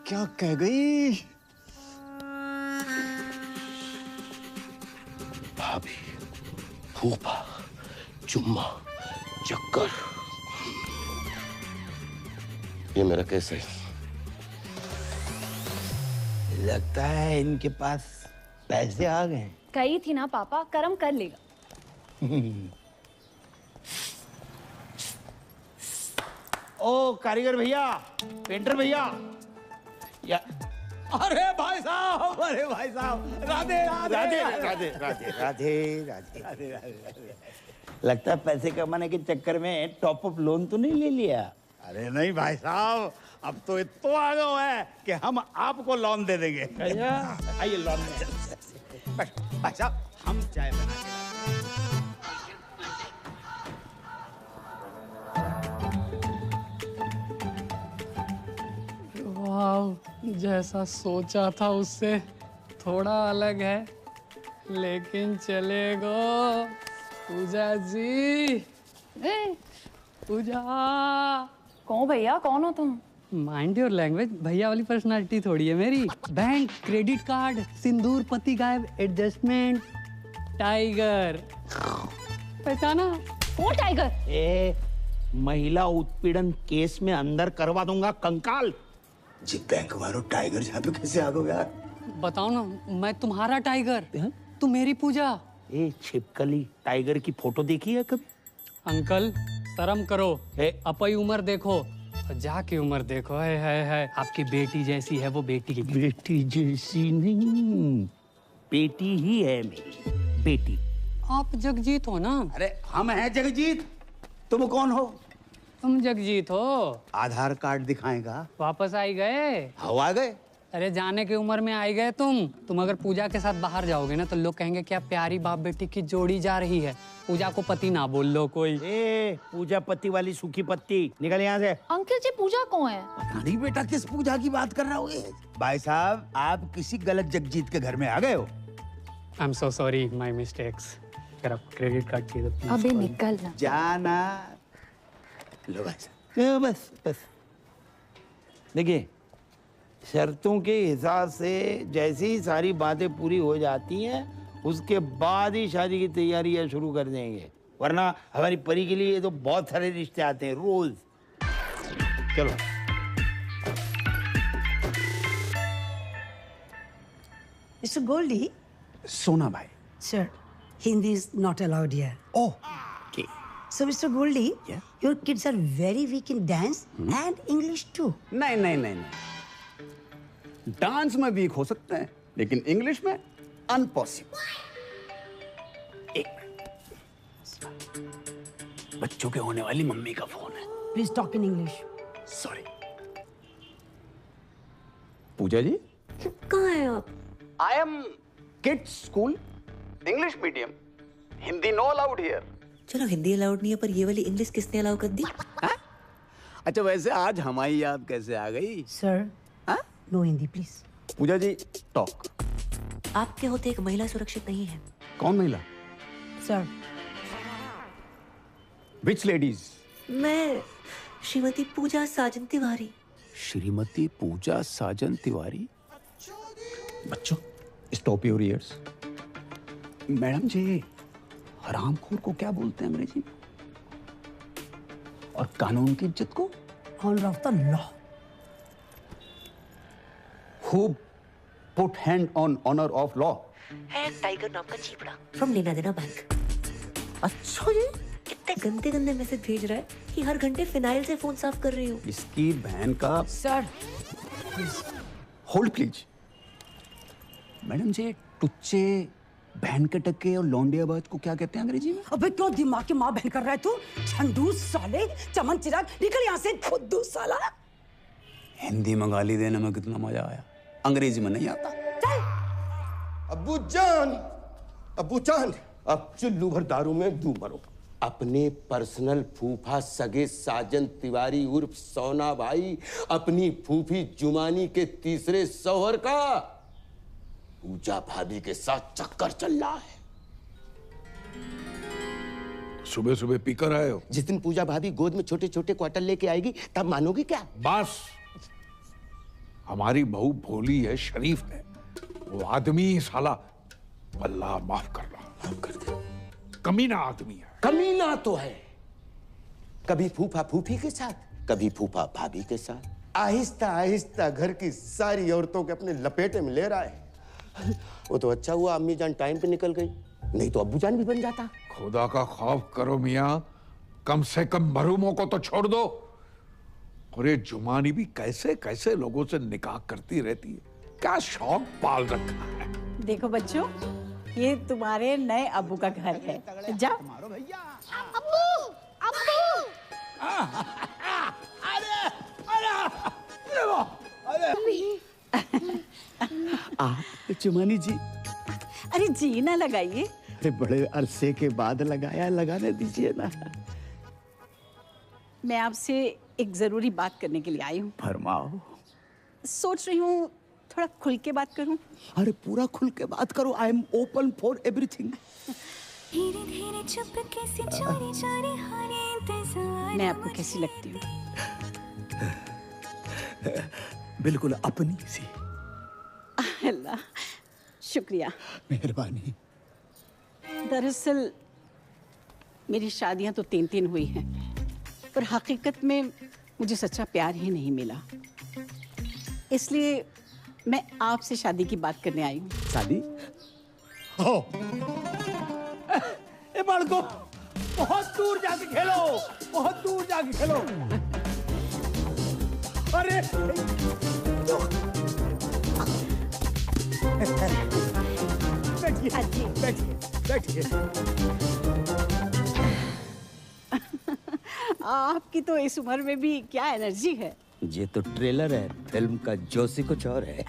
क्या कह गई? भाभी, फूफा, चुम्मा, चक्कर। ये मेरा केस है। लगता है इनके पास पैसे आ गए। कही थी ना पापा, कर्म कर लेगा। ओ कारीगर भैया, पेंटर भैया, या अरे भाई साहब, अरे भाई साहब, राधे राधे राधे राधे राधे राधे राधे राधे। लगता है पैसे कमाने के चक्कर में टॉप अप लोन तो नहीं ले लिया? अरे नहीं भाई साहब, अब तो इतना आ गया है कि हम आपको लोन दे देंगे। आइए लोन में। भाई साहब, हम चाय बना के वाह, जैसा सोचा था उससे थोड़ा अलग है, लेकिन चलेगा। पूजा जी, पूजा। कौन भैया, कौन हो तुम? माइंड योर लैंग्वेज, भैया वाली पर्सनालिटी थोड़ी है मेरी। बैंक, क्रेडिट कार्ड, सिंदूर, पति गायब, एडजस्टमेंट, टाइगर। पहचाना? कौन टाइगर? ए, महिला उत्पीड़न केस में अंदर करवा दूंगा कंकाल। जी बैंक वालों, टाइगर यहाँ पे कैसे आ गए यार? बताओ ना, मैं तुम्हारा टाइगर, तुम मेरी पूजा। ए छिपकली, टाइगर की फोटो देखी है कभी? अंकल शर्म करो, अपनी उम्र देखो, जाके उम्र देखो। है आपकी बेटी जैसी है वो बेटी। बेटी जैसी नहीं, बेटी ही है मेरी बेटी। आप जगजीत हो ना? अरे हम हैं जगजीत, तुम कौन हो? तुम जगजीत हो। आधार कार्ड दिखाएगा। वापस आई गए? हवा गए? अरे जाने की उम्र में आई गए तुम अगर पूजा के साथ बाहर जाओगे ना तो लोग कहेंगे क्या प्यारी बाप बेटी की जोड़ी जा रही है। पूजा को पति ना बोल लो कोई। ए, पूजा पत्ती वाली सूखी पत्ती, निकल यहाँ से। अंकल जी पूजा कौन है? पता नहीं बेटा किस पूजा की बात कर रहा हो। भाई साहब आप किसी गलत जगजीत के घर में आ गए हो। I am so sorry, my mistakes. अगर आप क्रेडिट कार्ड चाहिए तो अबे निकल ना। जाना। लो भाई साहब। बस बस देखिए, शर्तों के हिसाब से जैसे ही सारी बातें पूरी हो जाती हैं उसके बाद ही शादी की तैयारियां शुरू कर देंगे, वरना हमारी परी के लिए तो बहुत सारे रिश्ते आते हैं रोज। चलो। Mr. Goldie? सोना भाई। Sir, Hindi is not allowed here. Oh, okay. So, Mr. Goldie, your kids are very weak in dance and English too. नहीं नहीं नहीं नहीं, डांस में वीक हो सकते हैं लेकिन इंग्लिश में अनपॉसिबल। एक मिनट, बच्चों के होने वाली मम्मी का फोन है। Please talk in English. Sorry. Puja ji कहाँ हैं आप? I am kids school, English medium, Hindi no allowed here. चलो हिंदी अलाउड नहीं है पर ये वाली इंग्लिश किसने अलाउ कर दी? अच्छा वैसे आज हमारी याद कैसे आ गई? Sir, no Hindi, please. Pooja ji talk. आपके होते एक महिला सुरक्षित नहीं है। कौन महिला? Sir. Which ladies? मैं श्रीमती पूजा साजन तिवारी। श्रीमती पूजा साजन तिवारी। बच्चों स्टॉप योर ईयर्स। मैडम जी हरामखोर को क्या बोलते हैं अंग्रेजी में? और कानून की इज्जत को? Honor of the law. Who put hand on honor of law? है टाइगर नाम का चीपड़ा फ्रॉम लेना देना बैंक। अच्छा जी कितने गंदे गंदे मैसेज भेज रहा है कि हर घंटे फिनाइल से फोन साफ कर रही हूँ। इसकी बहन का। Sir hold please. मैडम जी टुच्चे, बहन के टक्के और लौंडियाबाज को क्या कहते हैं अंग्रेजी में? अबे क्यों दिमाग की माँ बहन कर रहा है तू? झंडू साले, चमन चिराग, निकल यहाँ से खुद्दू साला। हिंदी में गाली देने में कितना मजा आया, अंग्रेजी में नहीं आता। अब्बू जान, अब्बू जान, अब चुल्लू भर दारू में डूब मरो। अपने पर्सनल फूफा सगे साजन तिवारी उर्फ सोना भाई अपनी फूफी जुमानी के तीसरे शौहर का पूजा भाभी के साथ चक्कर चल रहा है। सुबह सुबह पीकर आए हो? जिस दिन पूजा भाभी गोद में छोटे छोटे क्वार्टर लेके आएगी तब मानोगे क्या? बस हमारी बहू भोली है, शरीफ है, वो आदमी साला अल्लाह माफ कर रहा, माफ कर दे, कमीना आदमी है। कमीना तो है, कभी फूफा फूफी के साथ, कभी फूफा भाभी के साथ, आहिस्ता आहिस्ता घर की सारी औरतों के अपने लपेटे में ले रहा है। वो तो अच्छा हुआ अम्मी जान टाइम पे निकल गई, नहीं तो अब्बू जान भी बन जाता। खुदा का खौफ करो मियाँ, कम से कम मरूमों को तो छोड़ दो। और ये जुमानी भी कैसे कैसे लोगों से निकाह करती रहती है, क्या शौक पाल रखा है। देखो बच्चों, ये तुम्हारे नए अब्बू का घर है, जाओ। अब्बू, अब्बू। आप जुमानी जी। अरे जी ना लगाइए। अरे बड़े अरसे के बाद लगाया, लगाने दीजिए ना। मैं आपसे एक जरूरी बात करने के लिए आई हूँ। फरमाओ। सोच रही हूँ थोड़ा खुल के बात करूँ। अरे पूरा खुल के बात करो, I am open for everything. मैं आपको कैसी लगती हूँ? बिल्कुल अपनी सी। अल्लाह, शुक्रिया, मेहरबानी। दरअसल मेरी शादियां तो 3 हुई हैं, पर हकीकत में मुझे सच्चा प्यार ही नहीं मिला। इसलिए मैं आपसे शादी की बात करने आई हूँ। शादी? हो। ए बालको, बहुत दूर जाके खेलो, बहुत दूर जाके खेलो। अरे बैठिए, बैठिए, बैठिए। आपकी तो इस उम्र में भी क्या एनर्जी है। ये तो ट्रेलर है, फिल्म का जोशी कुछ और है।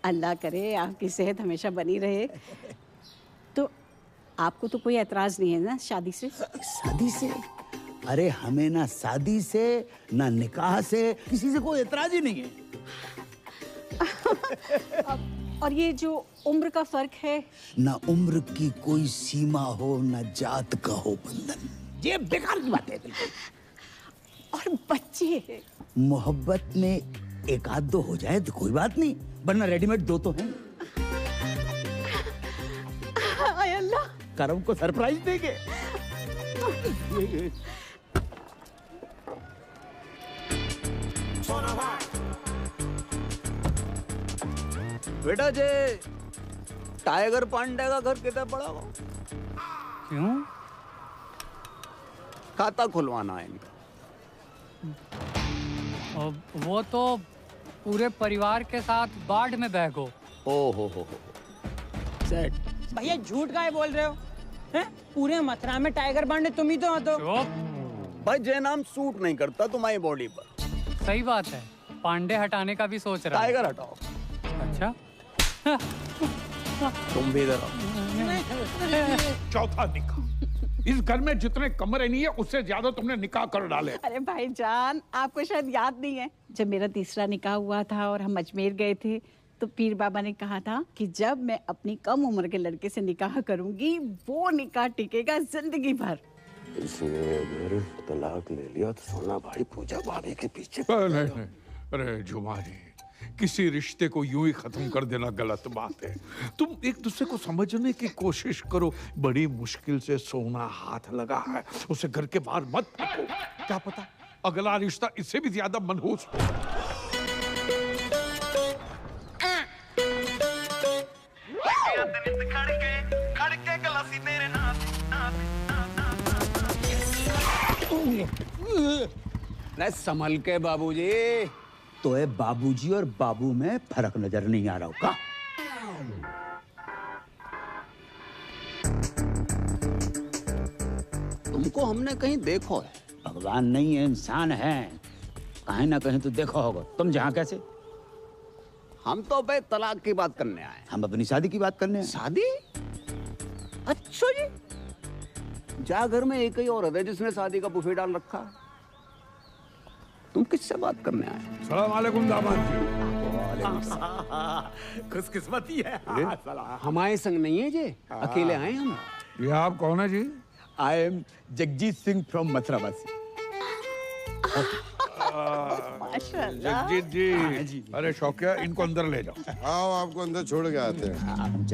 अल्लाह करे आपकी सेहत हमेशा बनी रहे। तो आपको तो कोई एतराज नहीं है ना शादी से? शादी से? अरे हमें ना शादी से ना निकाह से किसी से कोई एतराज ही नहीं है। और ये जो उम्र का फर्क है? ना उम्र की कोई सीमा हो, ना जात का हो बंधन। ये बेकार की बात है बिल्कुल। और बच्चे? मोहब्बत में एक आध दो हो जाए तो कोई बात नहीं, वरना रेडीमेड दो तो हैं। हाय अल्लाह, करम को सरप्राइज देंगे। बेटा जे टाइगर पांडे का घर कितना बड़ा हो? क्यों? खाता खुलवाना है इनका। वो तो पूरे परिवार के साथ बाढ़ में बह गो। ओ हो सेट। भैया झूठ काहे बोल रहे हो? हैं? पूरे मथुरा में टाइगर पांडे तुम ही तो हो। तो भाई जय नाम सूट नहीं करता तुम्हारी बॉडी पर। सही बात है, पांडे हटाने का भी सोच रहा है। टाइगर हटाओ। अच्छा तुम भी इधर आओ। चौथा निकाह। इस घर में जितने कमरे नहीं है उससे ज्यादा तुमने निकाह कर डाले। अरे भाईजान, आपको शायद याद नहीं है, जब मेरा तीसरा निकाह हुआ था और हम अजमेर गए थे तो पीर बाबा ने कहा था कि जब मैं अपनी कम उम्र के लड़के से निकाह करूंगी वो निकाह टिकेगा जिंदगी भर। इसने अगर तलाक ले लिया तो सोना भाई पूजा भाभी के पीछे। नहीं। अरे जुमा जी, किसी रिश्ते को यूं ही खत्म कर देना गलत बात है। तुम एक दूसरे को समझने की कोशिश करो। बड़ी मुश्किल से सोना हाथ लगा है, उसे घर के बाहर मत फेंको। क्या पता अगला रिश्ता इससे भी ज्यादा मनहूस हो। संभल के बाबूजी। तो है बाबूजी और बाबू में फर्क नजर नहीं आ रहा होगा। तुमको हमने कहीं देखो है? भगवान नहीं है, इंसान है, कहीं ना कहीं तो देखा होगा। तुम जहाँ कैसे? हम तो भाई तलाक की बात करने आए। हम अपनी शादी की बात करने आए। शादी? अच्छा जी, जा घर में एक ही औरत है जिसने शादी का बुफे डाल रखा है। तुम किससे बात करने आए? सलाम वालेकुम दामाद जी। खुशकिस्मती है। हमारे संग नहीं है जी, अकेले आए हम। ये आप कौन है जी? I am Jagjit Singh from मथुरावासी। जगजीत जी, अरे शौकिया इनको अंदर ले जाओ। आओ, आपको अंदर छोड़ के आते हैं।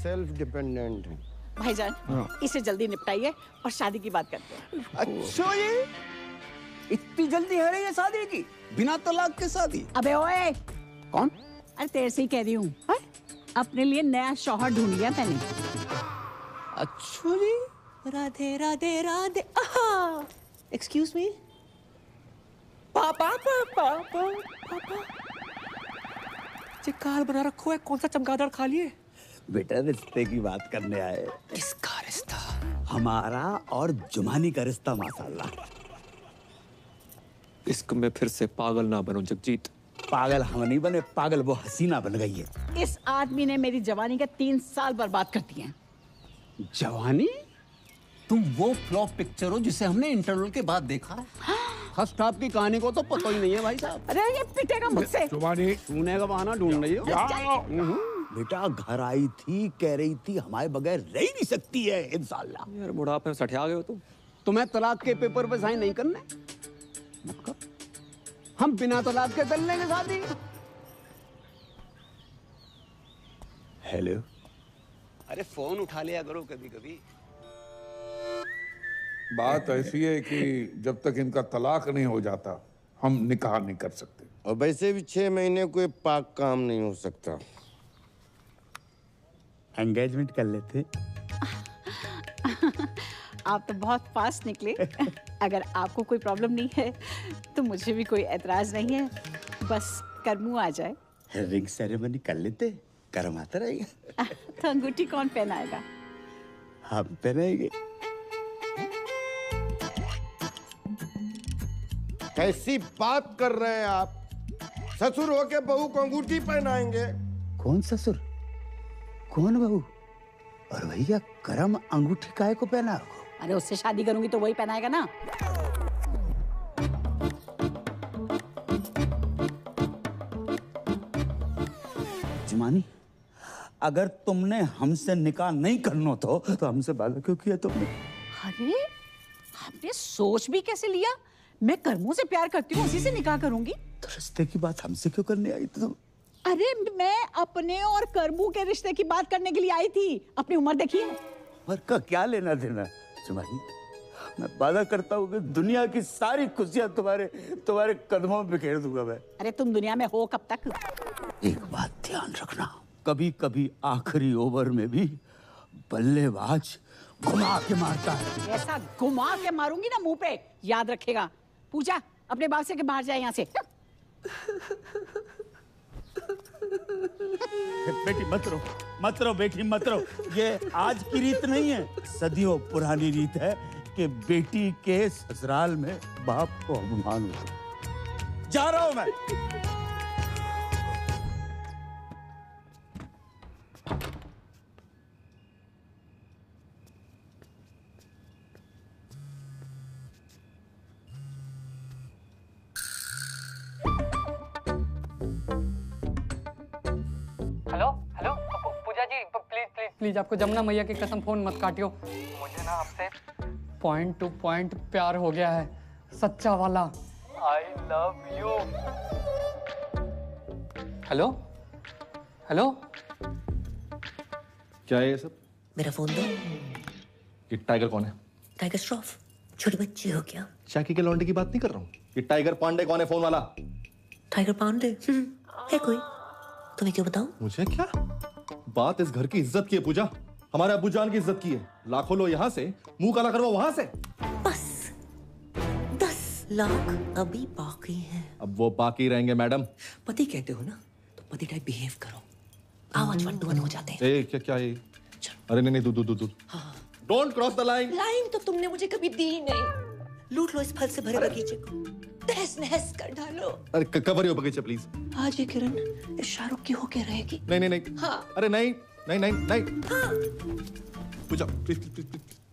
सेल्फ डिपेंडेंट है भाईजान। इसे जल्दी निपटाइए और शादी की बात करते हैं। अच्छा, ये इतनी जल्दी है ये शादी की? बिना तलाक के शादी? अबे ओए, कौन? अरे तेरे से ही कह रही हूँ, अपने लिए नया शौहर ढूंढ लिया मैंने। अच्छा जी, राधे राधे राधे। एक्सक्यूज मी, पापा पापा पापा, कार बना रखो है, कौन सा चमगादड़ खा लिए? बेटा रिश्ते की बात करने आए। किसका रिश्ता? हमारा और जुमानी का रिश्ता माशाल्लाह। इश्क में फिर से पागल ना बनो जगजीत। पागल हम नहीं बने, पागल वो हसीना बन गई है। इस आदमी ने मेरी जवानी के 3 साल बर्बाद कर दिए। जवानी? तुम वो फ्लॉप पिक्चर हो जिसे हमने इंटरवल के बाद देखा। फर्स्ट हाफ की कहानी को तो पता ही नहीं है भाई साहब। अरे ये पिटेगा मुझसे। सुने का बहाना ढूंढ रही हो? बेटा घर आई थी, कह रही थी हमारे बगैर रह ही नहीं सकती है इंशाल्लाह। यार बुढ़ापे में सठिया गए हो तुम। तुम्हें तलाक के पेपर पे साइन नहीं करने? हम बिना तलाक के कर लेंगे शादी। हेलो, अरे फोन उठा लिया करो कभी कभी। बात ऐसी है कि जब तक इनका तलाक नहीं हो जाता हम निकाह नहीं कर सकते। और वैसे भी 6 महीने कोई पाक काम नहीं हो सकता। एंगेजमेंट कर लेते। आप तो बहुत फास्ट निकले। अगर आपको कोई प्रॉब्लम नहीं है तो मुझे भी कोई एतराज नहीं है, बस करमू आ जाए। रिंग सेरेमनी कर लेते, कर्म आता रहेगा। तो अंगूठी कौन पहनाएगा? हम पहनाएंगे। कैसी बात कर रहे हैं आप? ससुर होके बहू को अंगूठी पहनाएंगे? कौन ससुर, कौन बहू, और भैया करम अंगूठी काहे को पहना रखो? अरे उससे शादी करूंगी तो वही पहनाएगा ना। जुमानी, अगर तुमने हमसे निकाह नहीं करना तो हमसे वादा क्यों किया तुमने? अरे आपने सोच भी कैसे लिया? मैं कर्मों से प्यार करती हूँ, उसी से निकाह करूंगी। तो रिश्ते की बात हमसे क्यों करने आई तुम? अरे मैं अपने और कर्मू के रिश्ते की बात करने के लिए आई थी। अपनी उम्र देखिए। उम्र का क्या लेना देना जुमानी? मैं वादा करता हूँ कि दुनिया की सारी खुशियां तुम्हारे कदमों में बिखेर दूंगा मैं। अरे तुम दुनिया में हो कब तक? एक बात ध्यान रखना, कभी कभी आखिरी ओवर में भी बल्लेबाज घुमा के मारता है। ऐसा घुमा के मारूंगी ना मुंह पे, याद रखेगा। पूजा अपने बाप से के बाहर जाए यहाँ से। बेटी मत रो बेटी मत रो। ये आज की रीत नहीं है, सदियों पुरानी रीत है कि बेटी के ससुराल में बाप को अपमान हो। जा रहा हूं मैं। Hello hello Pooja ji, please please please, आपको जमुना मैया की कसम फोन मत काटियो। मुझे ना आपसे पॉइंट टू पॉइंट प्यार हो गया है, सच्चा वाला। I love you. Hello hello, क्या है ये सब? मेरा फोन दो। ये टाइगर कौन है? टाइगर श्रॉफ, छोटे बच्चे हो क्या? शाकी के लौंडे की बात नहीं कर रहा हूँ। ये टाइगर पांडे कौन है फोन वाला? टाइगर पांडे है कोई? तुम्हें क्यों बताऊं? मुझे क्या? बात इस घर की इज्जत की है पूजा, हमारे अब्बू जान की इज्जत की है। लाखों लो यहाँ से, मुंह काला करवा वहां से। बस 10 लाख अभी बाकी हैं। अब वो बाकी रहेंगे मैडम। पति कहते हो ना, तो पति टाइप बिहेव करो। आवाज 1 to 1 हो जाते हैं। ए क्या ये? अरे नहीं दूध। Don't cross the line. Line तो तुमने मुझे कभी दी नहीं। लूट लो इस फल से भरे बगीचे को, तहस नहस कर डालो। अरे कवर हो बगीचे प्लीज। आज ये किरण इस शाहरुख की होके रहेगी। नहीं। हाँ। अरे नहीं। हाँ। पूजा प्लीज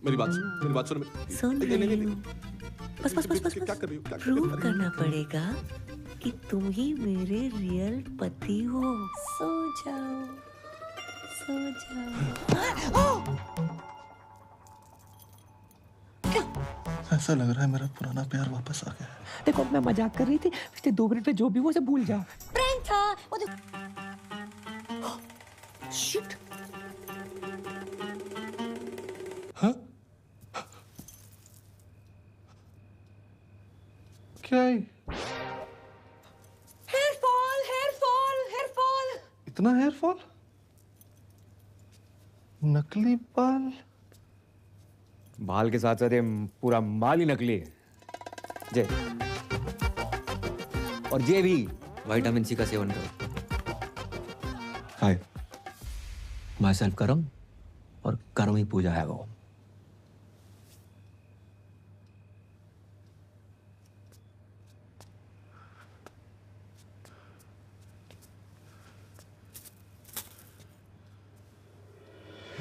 मेरी बात सुन। सुन रही हूँ। बस क्या कर रही हो? प्रूव करना पड़ेगा कि तुम ही मेरे रियल पति हो। सो जाओ। ऐसा लग रहा है मेरा पुराना प्यार वापस आ गया है। देखो मैं मजाक कर रही थी, पिछले 2 मिनट में जो भी वो सब भूल जाओ। प्रैंक था वो। शिट। हाँ? क्या है? Hair fall. इतना हेयर फॉल? नकली बाल? बाल के साथ साथ ये पूरा माल ही नकली है जय। और ये भी विटामिन सी का सेवन करो। हाय, माई सेल्फ करम, और करम ही पूजा है वो।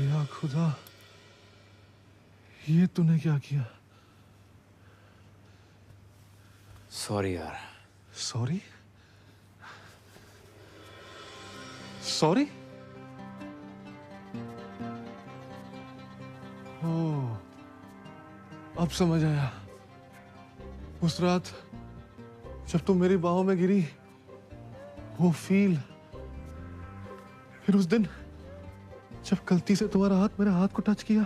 या खुदा, ये तूने क्या किया? सॉरी यार। सॉरी? ओह, अब समझ आया। उस रात जब तुम मेरी बाहों में गिरी, वो फील, फिर उस दिन जब गलती से तुम्हारा हाथ मेरे हाथ को टच किया,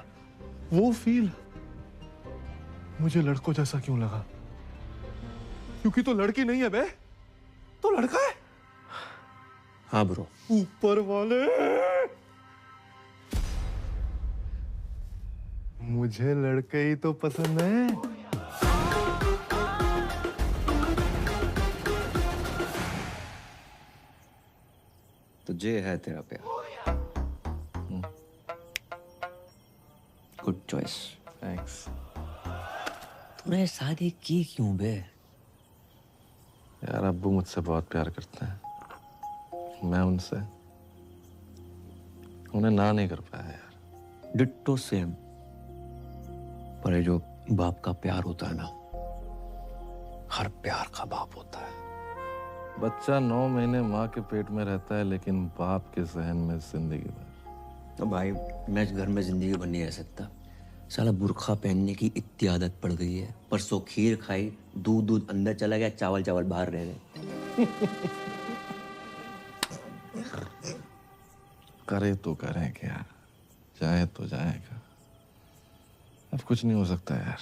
वो फील मुझे लड़कों जैसा क्यों लगा? क्योंकि तो लड़की नहीं है बे, तो लड़का है। हाँ ब्रो। ऊपर वाले, मुझे लड़के ही तो पसंद है। तो ये है तेरा प्यार। Good choice. थैंक्स। तूने शादी की क्यों बे? यार अब्बू मुझसे बहुत प्यार करते हैं, मैं उनसे। उन्हें ना नहीं कर पाया यार। Ditto same. पर ये जो बाप का प्यार होता है ना, हर प्यार का बाप होता है। बच्चा 9 महीने माँ के पेट में रहता है, लेकिन बाप के सहन में जिंदगी भर। तो भाई मैं इस घर में जिंदगी भर नहीं रह सकता। साला बुर्खा पहनने की इतनी आदत पड़ गई है। परसों खीर खाई, दूध अंदर चला गया, चावल बाहर रह गए। करे तो करें क्या, जाए तो जाएगा। अब कुछ नहीं हो सकता यार।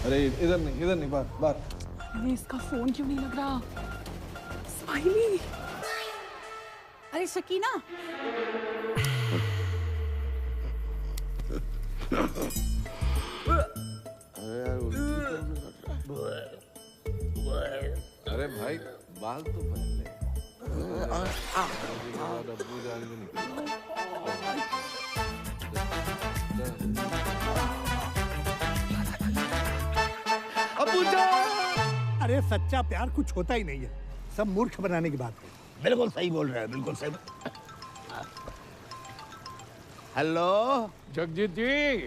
अरे इधर नहीं, बाहर। अरे इसका फोन क्यों नहीं लग रहा? स्माइली। अरे सकीना, अरे भाई बाल तो पहन ले। अरे सच्चा प्यार कुछ होता ही नहीं है, सब मूर्ख बनाने की बात है। बिल्कुल सही बोल रहे हैं, बिल्कुल सही। हेलो जगजीत जी,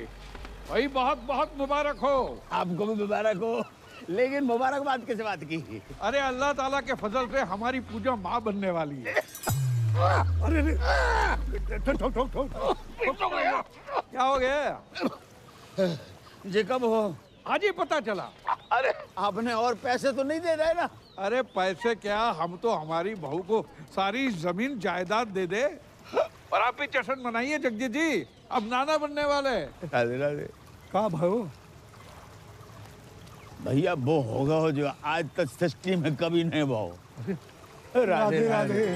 भाई बहुत बहुत मुबारक हो। आपको भी मुबारक हो, लेकिन मुबारकबाद किस बात की? अरे अल्लाह ताला के फजल से हमारी पूजा माँ बनने वाली है। अरे क्या हो गया? जी कब हो? आज ही पता चला। अरे आपने और पैसे तो नहीं दे रहे ना? अरे पैसे क्या, हम तो हमारी बहू को सारी जमीन जायदाद दे दे। और आप ही जश्न मनाइए जगजीत जी, अब नाना बनने वाले। राधे राधे। कहाँ भाई? भैया वो होगा हो जो आज तक सृष्टि में कभी नहीं भाव। राधे राधे।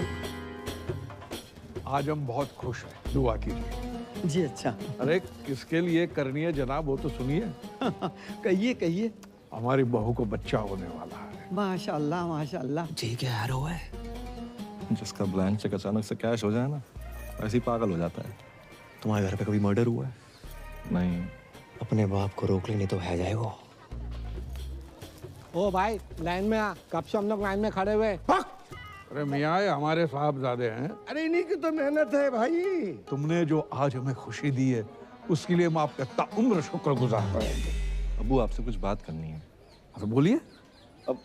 आज हम बहुत खुश हैं, दुआ कीजिए। जी अच्छा। अरे किसके लिए करनी है जनाब, वो तो सुनिए। कहिए कहिए। हमारी बहू को बच्चा होने वाला है। माशाल्लाह माशाल्लाह। जी क्या यार हुआ है? जिसका ब्लैंक चेक अचानक से कैश हो जाए ना, ऐसे ही पागल हो जाता है। तुम्हारे घर पे कभी मर्डर हुआ है? नहीं। अपने बाप को रोक लेनी तो है जाए वो। ओ भाई लाइन में आ, कब से हम लोग लाइन में खड़े हुए। अरे मियाँ ये हमारे साहबजादे हैं। अरे इन्हीं की तो मेहनत है भाई। तुमने जो आज हमें खुशी दी है उसके लिए हम आपका ताउम्र शुक्रगुजार रहेंगे। अबू आपसे कुछ बात करनी है। तो बोलिए। अब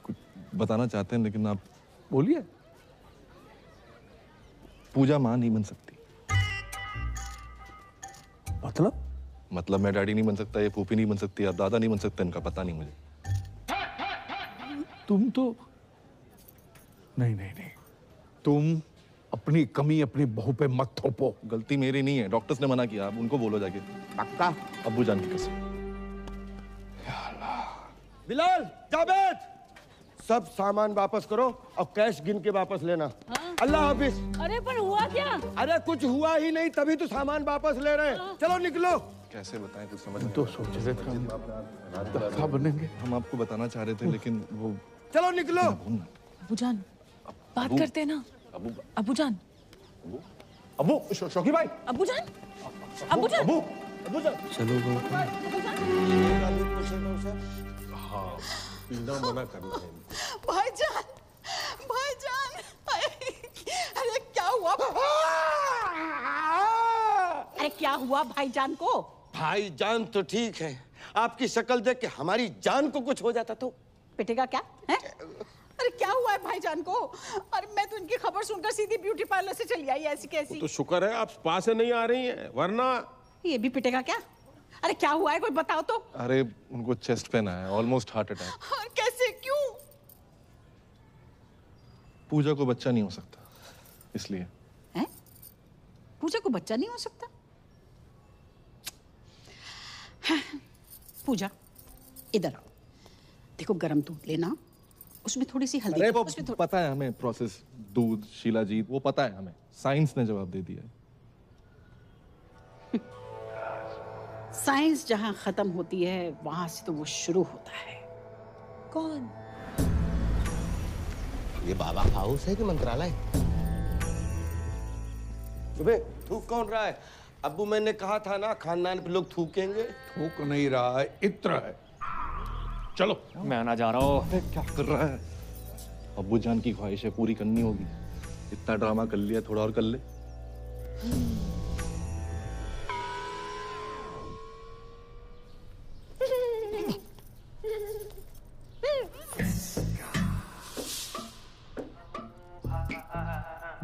कुछ बताना चाहते हैं, लेकिन आप बोलिए। पूजा माँ नहीं बन सकती। मतलब मैं डैडी नहीं बन सकता, ये फूफी नहीं बन सकती, आप दादा नहीं बन सकते, इनका पता नहीं मुझे। तुम तो नहीं, तुम अपनी कमी अपनी बहू पे मत थोपो। गलती मेरी नहीं है, डॉक्टर्स ने मना किया, आप उनको बोलो जाके। पक्का? अब्बू जान की कसम। बिलाल, जावेद, सब सामान वापस करो और कैश गिन के वापस लेना। अल्लाह हाफिज। अरे पर हुआ क्या? अरे कुछ हुआ ही नहीं, तभी तो सामान वापस ले रहे हैं। चलो निकलो। कैसे बताएं, कुछ समझ तो सोच रहे थे हम बनेंगे। हम आपको बताना चाह रहे थे, लेकिन वो। चलो निकलो। अबूजान बात करते हैं ना। अबूजान। अबू शौकी भाई। अबूजान। चलो हाँ, पीना मना करना है। भाईजान, अरे क्या हुआ? अरे क्या हुआ भाईजान को? भाईजान तो ठीक है, आपकी शक्ल देख के हमारी जान को कुछ हो जाता तो। पिटेगा क्या है? अरे क्या हुआ है भाईजान को? अरे मैं तो इनकी खबर सुनकर सीधी ब्यूटी पार्लर से चली आई, ऐसी कैसी। तो शुक्र है आप स्पा से नहीं आ रही हैं, वरना। ये भी पिटेगा क्या? अरे क्या हुआ है, कोई बताओ तो। अरे उनको चेस्ट पेन आया, ऑलमोस्ट हार्ट अटैक। हाँ, कैसे, क्यों? पूजा को बच्चा नहीं हो सकता, इसलिए। हैं? पूजा को बच्चा नहीं हो सकता? हाँ, पूजा इधर आओ, देखो गरम दूध लेना, उसमें थोड़ी सी हल्दी। अरे वो पता है हमें प्रोसेस, दूध, शिलाजीत, वो पता है हमें, साइंस ने जवाब दे दिया। साइंस जहां खत्म होती है वहां से तो वो शुरू होता है। कौन? ये बाबा हाउस है कि मंत्रालय? थूक कौन रहा है? अब्बू मैंने कहा था ना, खानदान पे लोग थूकेंगे। थूक नहीं रहा है, इत्र है। चलो। मैं आना जा रहा हूँ। क्या कर रहा है? अब्बू जान की ख्वाहिश है, पूरी करनी होगी। इतना ड्रामा कर लिया, थोड़ा और कर ले।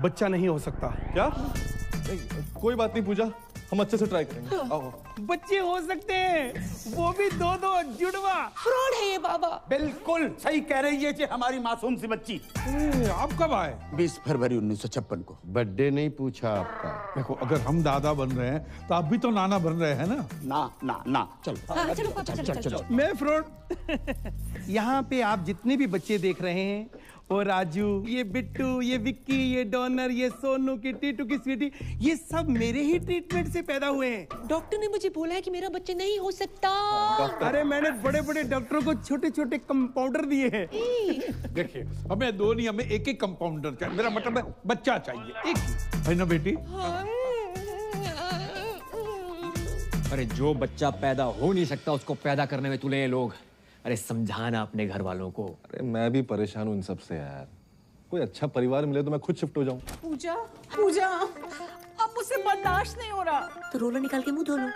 बच्चा नहीं हो सकता। क्या? नहीं, कोई बात नहीं पूजा, हम अच्छे से ट्राई करेंगे। आओ। बच्चे हो सकते हैं, वो भी दो जुड़वा। फ्रॉड है ये बाबा। बिल्कुल सही कह रही है जी हमारी मासूम सी बच्ची। आप कब आए? 20 फरवरी 1956 को। बर्थडे नहीं पूछा आपका। देखो, अगर हम दादा बन रहे हैं तो आप भी तो नाना बन रहे हैं ना। ना चलो। हाँ, चलो पापा, चलो। मैं फ्रॉड। यहाँ पे आप जितने भी बच्चे देख रहे हैं, वो राजू, ये बिट्टू, ये विक्की, ये डॉनर, ये सोनू की टीटू की स्वीटी, ये सब मेरे ही ट्रीटमेंट से पैदा हुए हैं। डॉक्टर ने मुझे बोला है कि मेरा बच्चा नहीं हो सकता। अरे मैंने बड़े बड़े डॉक्टरों को छोटे छोटे कंपाउंडर दिए हैं। देखिए, हमें दो नहीं, हमें एक एक कंपाउंडर चाहिए। मेरा मतलब है बच्चा चाहिए, एक है ना बेटी? अरे जो बच्चा पैदा हो नहीं सकता उसको पैदा करने में तुले लोग। अरे समझाना अपने घर वालों को। अरे मैं भी परेशान हूँ इन सब से यार। कोई अच्छा परिवार मिले तो मैं खुद शिफ्ट हो जाऊँ। पूजा अब मुझसे बर्दाश्त नहीं हो रहा। तो रोलर निकाल के मुंह धो लो।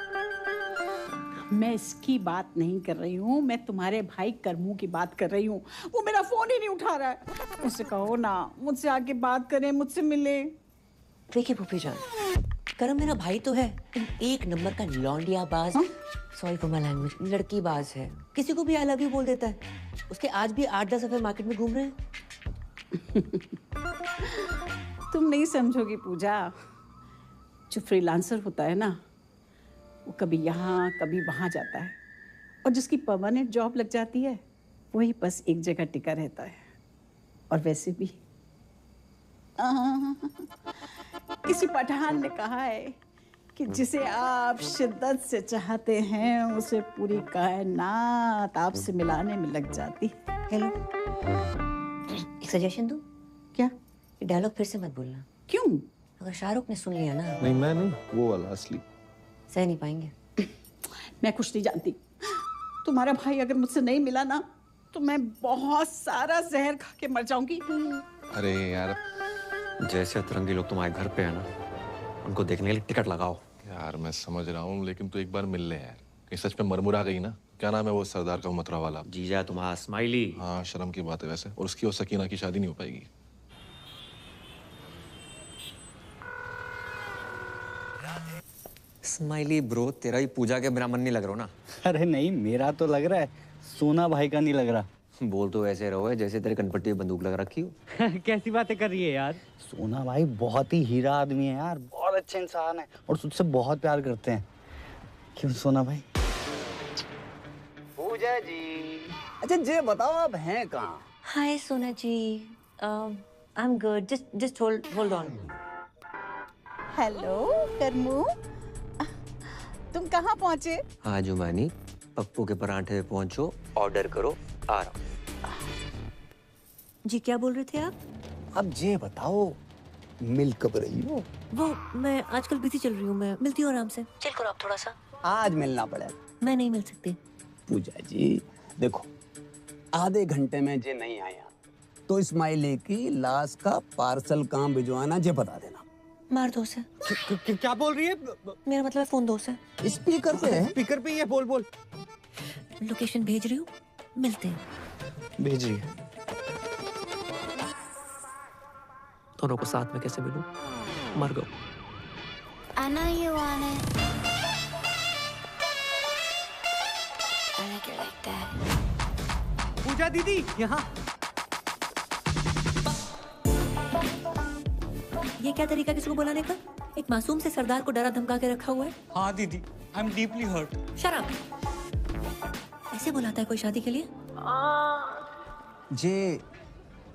मैं इसकी बात नहीं कर रही हूँ, मैं तुम्हारे भाई करमू की बात कर रही हूँ। वो मेरा फोन ही नहीं उठा रहा है। उससे कहो ना मुझसे आके बात करे, मुझसे मिले। देखिए फूफी जान, करम मेरा भाई तो है, एक नंबर का लौंडियाबाज। सॉरी फॉर माय लैंग्वेज, लड़कीबाज है। किसी को भी आई लव यू बोल देता है। उसके आज भी 8-10 अफेयर मार्केट में घूम रहे हैं। तुम नहीं समझोगी पूजा। जो फ्रीलांसर होता है ना, वो कभी यहाँ कभी वहाँ जाता है, और जिसकी परमानेंट जॉब लग जाती है वही बस एक जगह टिका रहता है। और वैसे भी किसी पठान ने कहा है कि जिसे आप शिद्दत से चाहते हैं उसे पूरी कायनात आपसे मिलाने में लग जाती। हेलो, एक सजेशन दूं? क्या? ये डायलॉग फिर से मत बोलना। क्यों? अगर शाहरुख ने सुन लिया ना। नहीं मैं नहीं, वो वाला असली। सह नहीं पाएंगे। मैं कुछ नहीं जानती। तुम्हारा भाई अगर मुझसे नहीं मिला ना तो मैं बहुत सारा जहर खा के मर जाऊंगी। अरे यार, जैसे अतरंगी लोग तुम्हारे घर पे है ना, उनको देखने के लिए टिकट लगाओ। यार मैं समझ रहा हूँ, लेकिन तू एक बार मिल ले यार। कहीं सच में मरमुरा गई ना। क्या नाम है वो सरदार का मथुरा वाला? जीजा तुम्हारा स्माइली। हाँ, शर्म की बात है वैसे। और उसकी और सकीना की शादी नहीं हो पाएगी। स्माइली ब्रो, तेरा ही पूजा के बिना मन नहीं लग रहा ना? अरे नहीं, मेरा तो लग रहा है, सोना भाई का नहीं लग रहा। बोल तो ऐसे रहो है जैसे तेरे कनपट्टी में बंदूक लग रखी हो। कैसी बातें कर रही है यार? सोना भाई बहुत ही हीरा आदमी है यार, बहुत अच्छे इंसान है और तुझसे बहुत प्यार करते हैं। क्यों सोना भाई? पूजा जी, अच्छा ये बताओ आप हैं कहाँ? Hi Sona ji, I am good, just hold on. Hello Karmu, तुम कहाँ पहुँचे? हाँ जुमानी, पप्पू के परांठे पे पहुंचो, ऑर्डर करो, आ रहा हूँ। जी क्या बोल रहे थे आप? अब ये बताओ, मिल कब रही हो? वो मैं आजकल बिजी चल रही हूँ, मैं मिलती हूँ आराम से। चिल करो आप थोड़ा सा। आज मिलना पड़ेगा। मैं नहीं मिल सकती। पूजा जी देखो, आधे घंटे में जे नहीं आया तो इस्माइली की लाश का पार्सल कहाँ भिजवाना जे बता देना। मार दो से। क्या बोल रही है? मेरा मतलब फोन दो से। स्पीकर पे है? स्पीकर पे ही है, बोल। लोकेशन भेज रही हूँ, मिलते हैं। भेज रही है। दोनों को साथ में कैसे मिलूं? मर गो। I know you want it. I like it like that. पूजा दीदी यहाँ। ये क्या तरीका किसी को बुलाने का? एक मासूम से सरदार को डरा धमका के रखा हुआ है। हाँ दीदी, आई एम डीपली हर्ट। शराब ऐसे बुलाता है कोई शादी के लिए? जे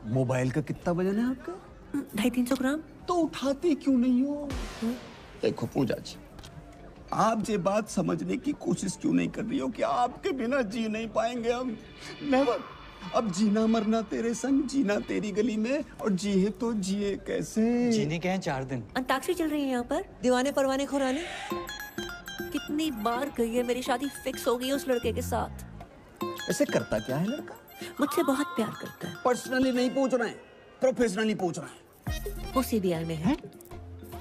मोबाइल का कितना वजन है आपका? 250-300 ग्राम। तो उठाती क्यों नहीं हो? देखो पूजा जी, आप ये बात समझने की कोशिश क्यों नहीं कर रही हो कि आपके बिना जी नहीं पाएंगे हम? नेवर। अब जीना मरना तेरे संग, जीना तेरी गली में, और जिए तो जिए कैसे? जीने के हैं 4 दिन। अंताक्षरी चल रही है यहाँ पर, दीवाने परवाने खुराने। कितनी बार गई है, मेरी शादी फिक्स हो गई है उस लड़के के साथ। ऐसे करता क्या है लड़का? मुझसे बहुत प्यार करता है। पर्सनली नहीं पूछ रहे हैं, प्रोफेशनली पूछ रहे हैं। वो सीबीआई में है।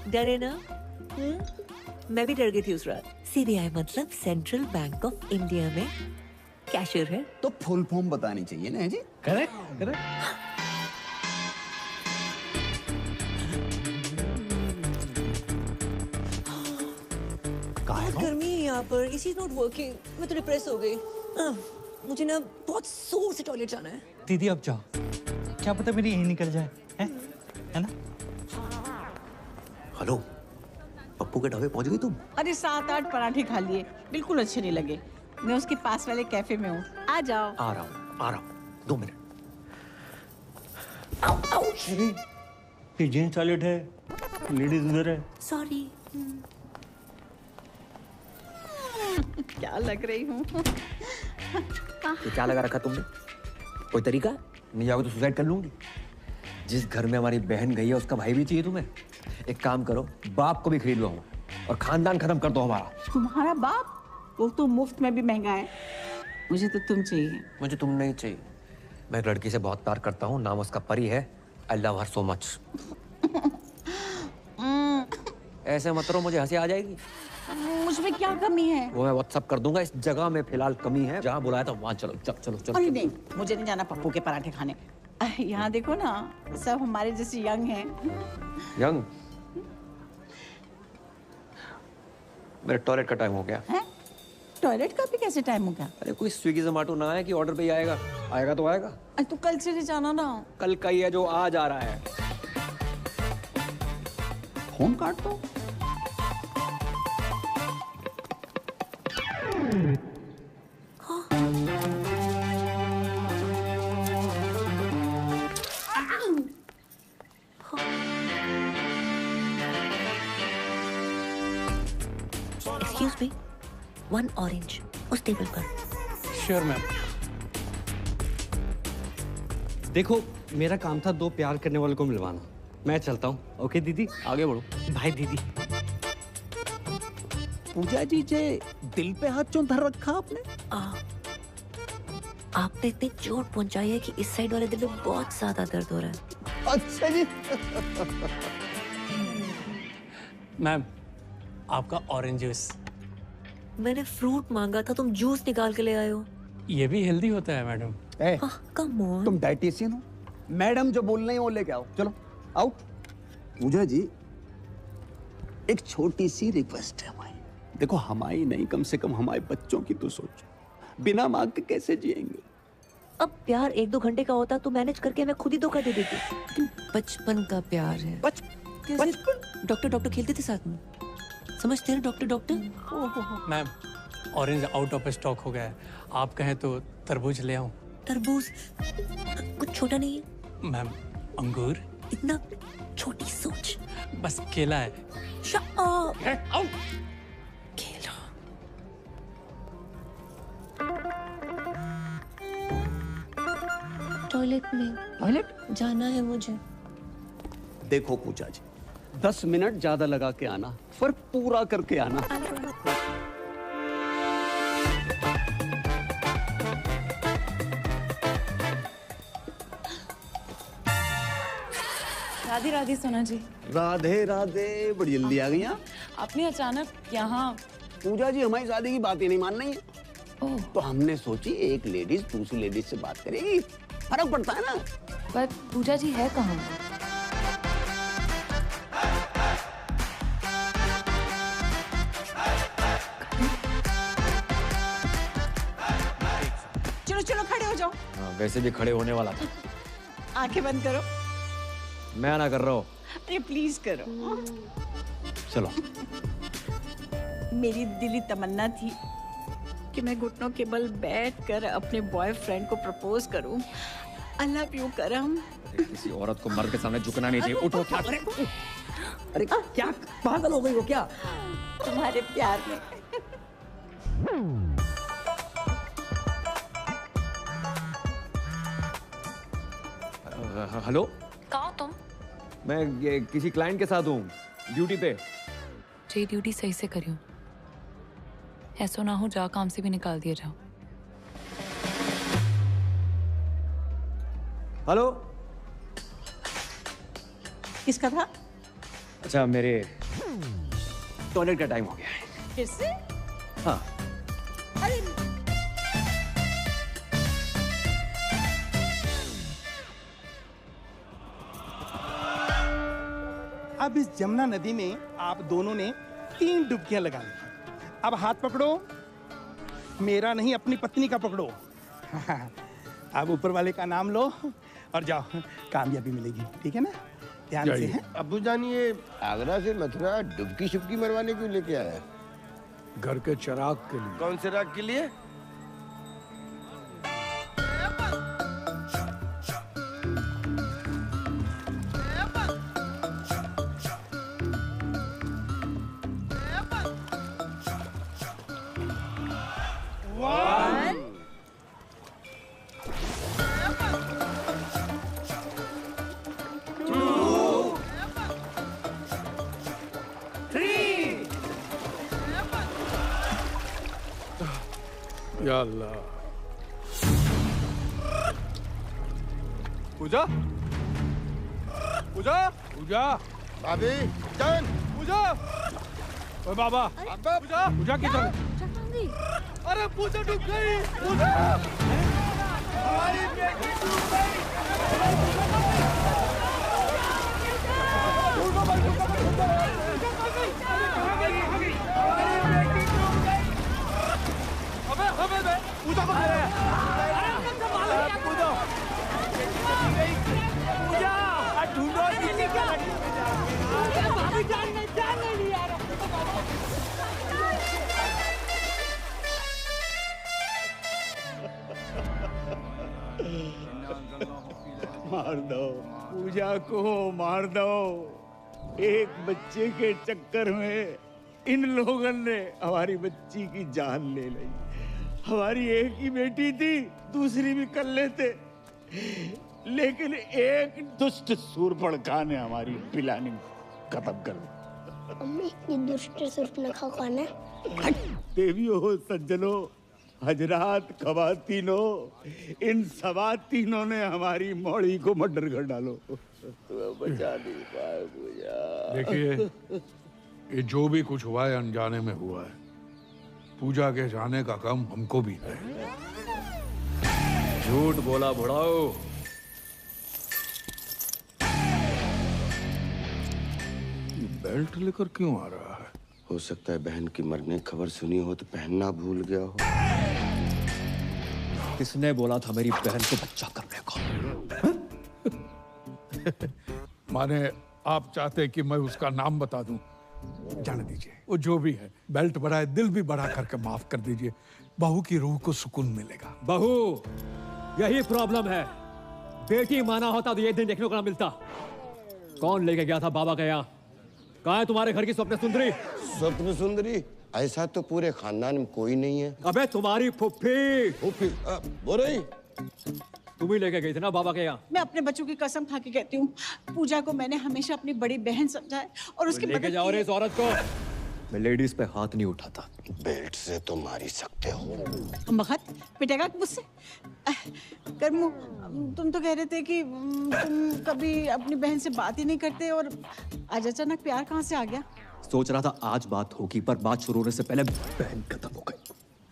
डरे ना? मैं भी डर गई थी उस रात। सीबीआई मतलब सेंट्रल बैंक ऑफ इंडिया में कैशियर है। तो फुल फॉर्म बतानी चाहिए ना जी। Correct correct. बहुत गर्मी है यहाँ पर, इसी नॉट वर्किंग। मैं तो डिप्रेस हो गई। मुझे ना बहुत जोर से टॉयलेट जाना है। दीदी अब जाओ, क्या पता मेरी यही निकल जाए, है ना? हेलो, पप्पू के ढाबे पहुंच गई तुम? अरे 7-8 पराठे खा लिए, बिल्कुल अच्छे नहीं लगे। मैं उसके पास वाले कैफे में हूँ, आ जाओ। आ रहा हूँ 2 मिनट। ये जेंट्स टॉयलेट है, लेडीज उधर है। सॉरी। क्या लग रही हूँ? ये क्या लगा रखा तुमने? कोई तरीका? नहीं जाओगे तो सुसाइड कर लूंगी। जिस घर में हमारी बहन गई है उसका भाई भी चाहिए तुम्हें? एक काम करो, बाप को भी खरीद लो और खानदान खत्म कर दो हमारा। तुम्हारा बाप? वो तो मुफ्त में भी महंगा है। मुझे तो तुम चाहिए। मुझे तुम नहीं चाहिए। मैं एक लड़की से बहुत प्यार करता हूँ, नाम उसका परी है। I love her so much. ऐसे मत करो, मुझे हंसी आ जाएगी। मुझमें क्या कमी है? वो मैं व्हाट्सएप कर दूंगा। इस जगह में फिलहाल कमी है, जहाँ बुलाया था वहाँ चलो। चलो चलो। अरे नहीं, मुझे नहीं जाना पप्पू के पराठे खाने। यहाँ देखो ना, सब हमारे जैसे यंग हैं। यंग? मेरे टॉयलेट का टाइम हो गया है? टॉयलेट का भी कैसे टाइम हो गया? अरे कोई स्विगी जोमेटो ना है कि ऑर्डर पे ही आएगा। आएगा तो आएगा। अरे तो कल चले जाना ना। कल का ही है जो आज आ रहा है। फोन काट दो। Excuse me, 1 orange उस टेबल पर। Sure ma'am. देखो, मेरा काम था 2 प्यार करने वालों को मिलवाना। मैं चलता हूँ। ओके दीदी, आगे बढ़ो। बाय दीदी। पूजा जी जे दिल पे हाथ क्यों धर रखा आपने? आपने इतनी चोट पहुंचाई है कि इस साइड वाले दिल में बहुत ज्यादा दर्द हो रहा है। अच्छा जी। मैम, आपका ऑरेंज जूस। मैंने फ्रूट मांगा था, तुम जूस निकाल के ले आए हो। ये भी हेल्दी होता है मैडम। Come on. तुम डाइटिशियन हो? मैडम जो बोल रही है वो लेके आओ। चलो आओ। पूजा जी, एक छोटी सी रिक्वेस्ट है हमारी। देखो, हमारी नहीं, कम से कम हमारे बच्चों की तो सोचो। बिना मांग के कैसे जिएंगे? अब प्यार 1-2 घंटे का होता तो मैनेज करके मैं खुद ही धोखा दे देती। बचपन का प्यार है। बचपन? डॉक्टर खेलते थे साथ में, समझते हैं doctor. Ma'am, orange out of stock हो गया है। आप कहें तो तरबूज ले आऊं? तरबूज कुछ छोटा नहीं है मैम। अंगूर? इतना छोटी सोच। बस केला है। Shut up. केला। टॉयलेट में। टॉयलेट जाना है मुझे। देखो पूजा जी, 10 मिनट ज्यादा लगा के आना, पर पूरा करके आना। राधे राधे सोना जी। राधे राधे, बड़ी जल्दी आ गई आप। आपने अचानक यहाँ? पूजा जी, हमारी शादी की बात ही नहीं मान रही है। तो हमने सोची एक लेडीज दूसरी लेडीज से बात करेगी, फर्क पड़ता है ना। पर पूजा जी है कहाँ? चलो चलो खड़े हो जाओ। वैसे भी खड़े होने वाला था। आंखें बंद करो। मैं ना कर रहा हूँ। अरे प्लीज करो। चलो। मेरी दिली तमन्ना थी कि मैं घुटनों के बल बैठकर अपने बॉयफ्रेंड को प्रपोज करूं। आई लव यू करम। किसी औरत को मर्द के सामने झुकना नहीं चाहिए। उठो। क्या करे? अरे क्या पागल हो गई हो क्या? तुम्हारे प्यार में। हेलो, कहाँ हो तुम? मैं किसी क्लाइंट के साथ हूँ, ड्यूटी पे। जी ड्यूटी सही से करियो, ऐसा ना हो जा काम से भी निकाल दिया जाओ। हेलो, किसका था? अच्छा, मेरे टॉयलेट का टाइम हो गया है। फिर से? हाँ। अरे अब इस जमुना नदी में आप दोनों ने 3 डुबकियां लगा ली। अब हाथ पकड़ो, मेरा नहीं अपनी पत्नी का पकड़ो। अब ऊपर वाले का नाम लो और जाओ, कामयाबी मिलेगी, ठीक है ना? ध्यान से है। अब्बू जान, ये आगरा से मथुरा डुबकी शुबकी मरवाने क्यों लेके आया? घर के चिराग के लिए। कौन से राग के लिए? या अल्लाह। पूजा, पूजा, पूजा, भाभी जान, पूजा, ओए बाबा, पूजा, पूजा किधर? अरे पूजा डूब गई, पूजा, हमारी बेटी डूब गई। पूजा ढूंढो, मार दो पूजा को, मार दो। एक बच्चे के चक्कर में इन लोगों ने हमारी बच्ची की जान ले ली। हमारी एक ही बेटी थी, दूसरी भी कर लेते, लेकिन एक दुष्ट सूर्पणखा ने हमारी प्लानिंग खत्म कर दी। अम्मी, ये दुष्ट सूर्पणखा कौन है? देवियों, सज्जनों, हजरात, खवातीनों, इन सवातीनों ने हमारी मौड़ी को मर्डर कर डालो। बचा नहीं पाए पूजा। देखिए, ये जो भी कुछ हुआ है अनजाने में हुआ है। पूजा के जाने का गम हमको भी है। झूठ बोला बुढ़ाओ। ये बेल्ट लेकर क्यों आ रहा है? हो सकता है बहन की मरने की खबर सुनी हो तो पहनना भूल गया हो। किसने बोला था मेरी बहन को बच्चा करने को? माने आप चाहते कि मैं उसका नाम बता दूं? जाने दीजिए, वो जो भी है, बेल्ट बढ़ाए, दिल भी बढ़ा करके माफ कर दीजिए। बहू की रूह को सुकून मिलेगा। बहू, यही प्रॉब्लम है। बेटी माना होता तो ये दिन देखने को ना मिलता। कौन लेके गया था बाबा के यहाँ? कहाँ है तुम्हारे घर की स्वप्न सुंदरी? स्वप्न सुंदरी? ऐसा तो पूरे खानदान में कोई नहीं है। अबे तुम्हारी फुफ्फी। फुफ्फी बोल रही? तुम ही लेके गई थी ना बाबा के यहाँ? मैं अपने बच्चों की कसम खा के कहती हूँ, पूजा को मैंने हमेशा अपनी बड़ी बहन समझा है और उसकी लेके जाओ रे इस औरत को। मैं लेडीज पे हाथ नहीं उठाता। बेल्ट से तो मार ही सकते हो। मगध पिटेगा मुझसे। कर्मू, तुम तो कह रहे थे कि तुम कभी अपनी बहन से बात ही नहीं करते और आज अचानक प्यार कहाँ से आ गया? सोच रहा था आज बात होगी, पर बात शुरू होने से पहले बहन खत्म हो गई।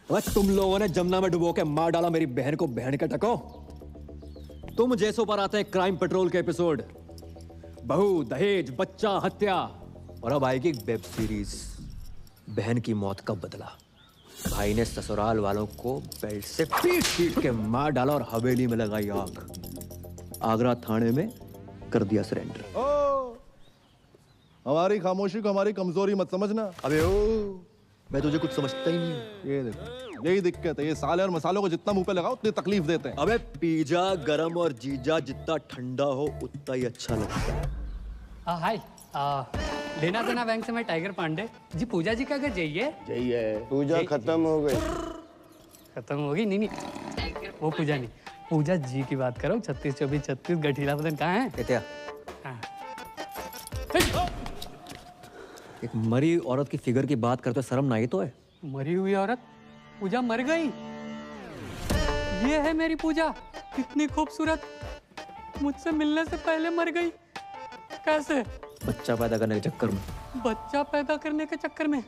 अरे तुम लोगों ने जमुना में डुबो के मार डाला मेरी बहन को, बहन के टको। तुम जैसों पर आते हैं क्राइम पेट्रोल के एपिसोड, बहू, दहेज, बच्चा, हत्या, और अब आएगी एक वेब सीरीज, बहन की मौत का बदला। भाई ने ससुराल वालों को बेल्ट से पीट के मार डाला और हवेली में लगाई आग। आगरा थाने में कर दिया सरेंडर। हमारी खामोशी को हमारी कमजोरी मत समझना। अबे ओ, मैं तुझे कुछ समझता ही नहीं। ये देखो, यही दिक्कत है, ये साले और मसालों को जितना मुंह पे लगाओ उतनी तकलीफ देते हैं। अबे पिज्जा गरम और जीजा जितना ठंडा हो उतना ही अच्छा लगता है। हाय, लेना देना बैंक से मैं टाइगर पांडे जी। पूजा जी का घर जाइए। पूजा खत्म हो गई। खत्म हो गई? नहीं, वो पूजा नहीं, पूजा जी की बात करो। 36 24 36 गठीला बदन कहाँ है? क्या? एक मरी औरत की फिगर की बात करते शर्म ना आई तो है? मरी हुई औरत? पूजा मर गई? ये है मेरी पूजा, कितनी खूबसूरत, मुझसे मिलने से पहले मर गई। कैसे? बच्चा पैदा करने के चक्कर में। बच्चा पैदा करने के चक्कर में?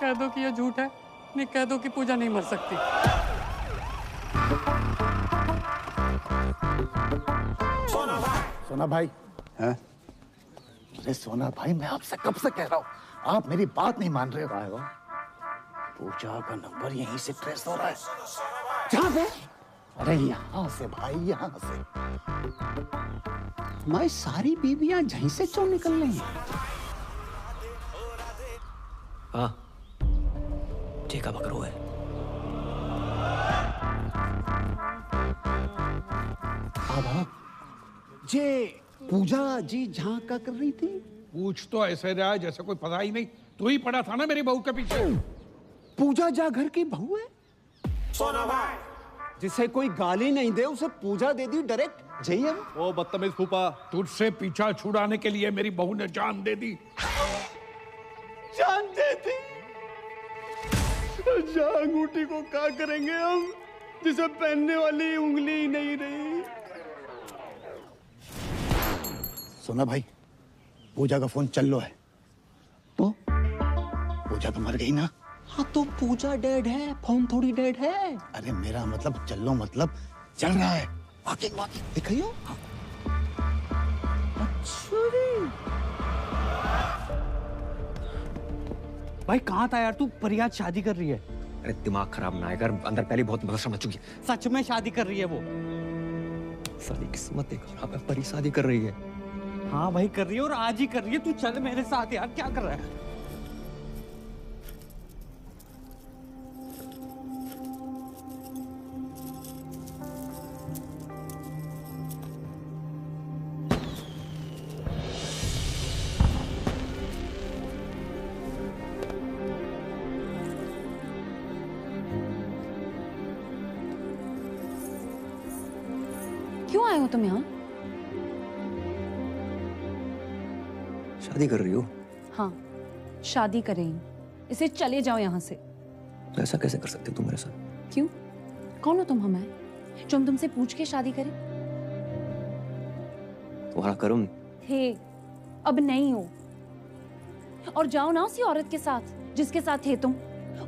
कह दो कि ये झूठ है, नहीं कह दो कि पूजा नहीं मर सकती। सोना भाई हैं? अरे सोना भाई, मैं आपसे कब से कह रहा हूँ, आप मेरी बात नहीं मान रहे हो। पूजा का नंबर यहीं से ट्रेस हो रहा है। जहाँ पे? अरे यहाँ से भाई, यहाँ से। हमारी सारी बीबियां यहीं से क्यों निकल रही हैं? हाँ, ठीक है, पकड़ो है। जे पूजा जी जहाँ का कर रही थी? पूछ तो ऐसे रहा है जैसे कोई पता ही नहीं। तू ही पड़ा था ना मेरी बहू के पीछे। पूजा जा घर की बहू है? जिसे कोई गाली नहीं दे उसे पूजा दे दी डायरेक्ट। जय ओ बदतमीज फूफा, तुझसे पीछा छुड़ाने के लिए मेरी बहू ने जान दे दी। जान दे दी? अंगूठी को क्या करेंगे हम, जिसे पहनने वाली उंगली ही नहीं रही। सोना भाई, पूजा का फोन चल लो है। तो पूजा तो मर गई ना। हाँ तो पूजा डेड है, फोन थोड़ी डेड है। अरे मेरा मतलब चलो, मतलब चल रहा है। वाकिंग दिखाइयो। अच्छा भाई, कहाँ था यार तू? परियाद शादी कर रही है। अरे दिमाग खराब ना कर, अंदर पहले बहुत मदद समझ चुकी है। सच में शादी कर रही है वो? सारी किस्मत एक खराब है, परी शादी कर रही है। हाँ भाई कर रही है, और आज ही कर रही है। तू चल मेरे साथ यार, क्या कर रहा है? क्यों आए हो तुम यहाँ? शादी कर रही हो? हाँ, शादी करें। इसे चले जाओ यहाँ से। तो ऐसा कैसे कर सकते हो तुम मेरे साथ? क्यों? कौन हो तुम हमें, जो हम तुमसे पूछ के शादी करें? तुम्हारा कर्म थे, अब नहीं हो। और जाओ ना उसी औरत के साथ जिसके साथ थे तुम।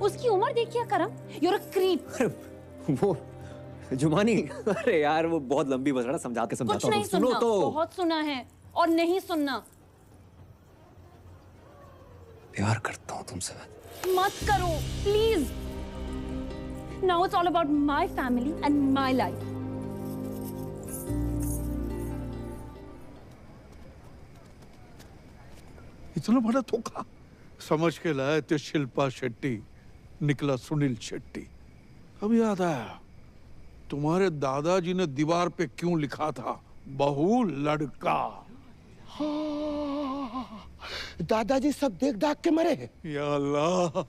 उसकी उम्र देखिए करम, you're a creep। वो जुमानी, अरे यार वो बहुत लंबी बस रहा, समझा के समझाता हूँ। कुछ नहीं सुनना, बहुत सुना है और नहीं सुनना। प्यार करता हूँ तुमसे। मत करो please. Now it's all about my family and my life. इतना बड़ा धोखा समझ के लाए थे शिल्पा शेट्टी, निकला सुनील शेट्टी। अब याद आया, तुम्हारे दादाजी ने दीवार पे क्यों लिखा था, बहू लड़का। दादाजी सब देख दाख के मरे। या अल्लाह,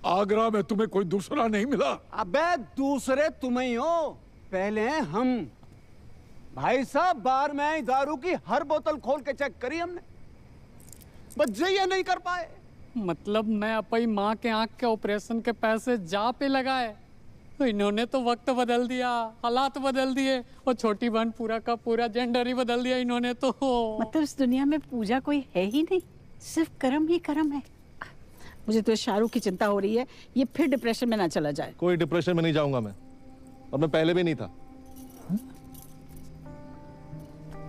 आगरा में तुम्हें कोई दूसरा नहीं मिला? अबे दूसरे तुम ही हो, पहले हम। भाई साहब, बार में आई दारू की हर बोतल खोल के चेक करी हमने, बस ये नहीं कर पाए। मतलब मैं अपनी माँ के आंख के ऑपरेशन के पैसे जा पे लगाए, तो इन्होंने तो वक्त बदल दिया, हालात बदल दिए, और छोटी बहन पूरा का पूरा जेंडर ही बदल दिया इन्होंने तो। मतलब इस दुनिया में पूजा कोई है ही नहीं, सिर्फ कर्म ही कर्म है। मुझे तो शाहरुख की चिंता हो रही है, ये फिर डिप्रेशन में ना चला जाए। कोई डिप्रेशन में नहीं जाऊंगा मैं, और मैं पहले भी नहीं था।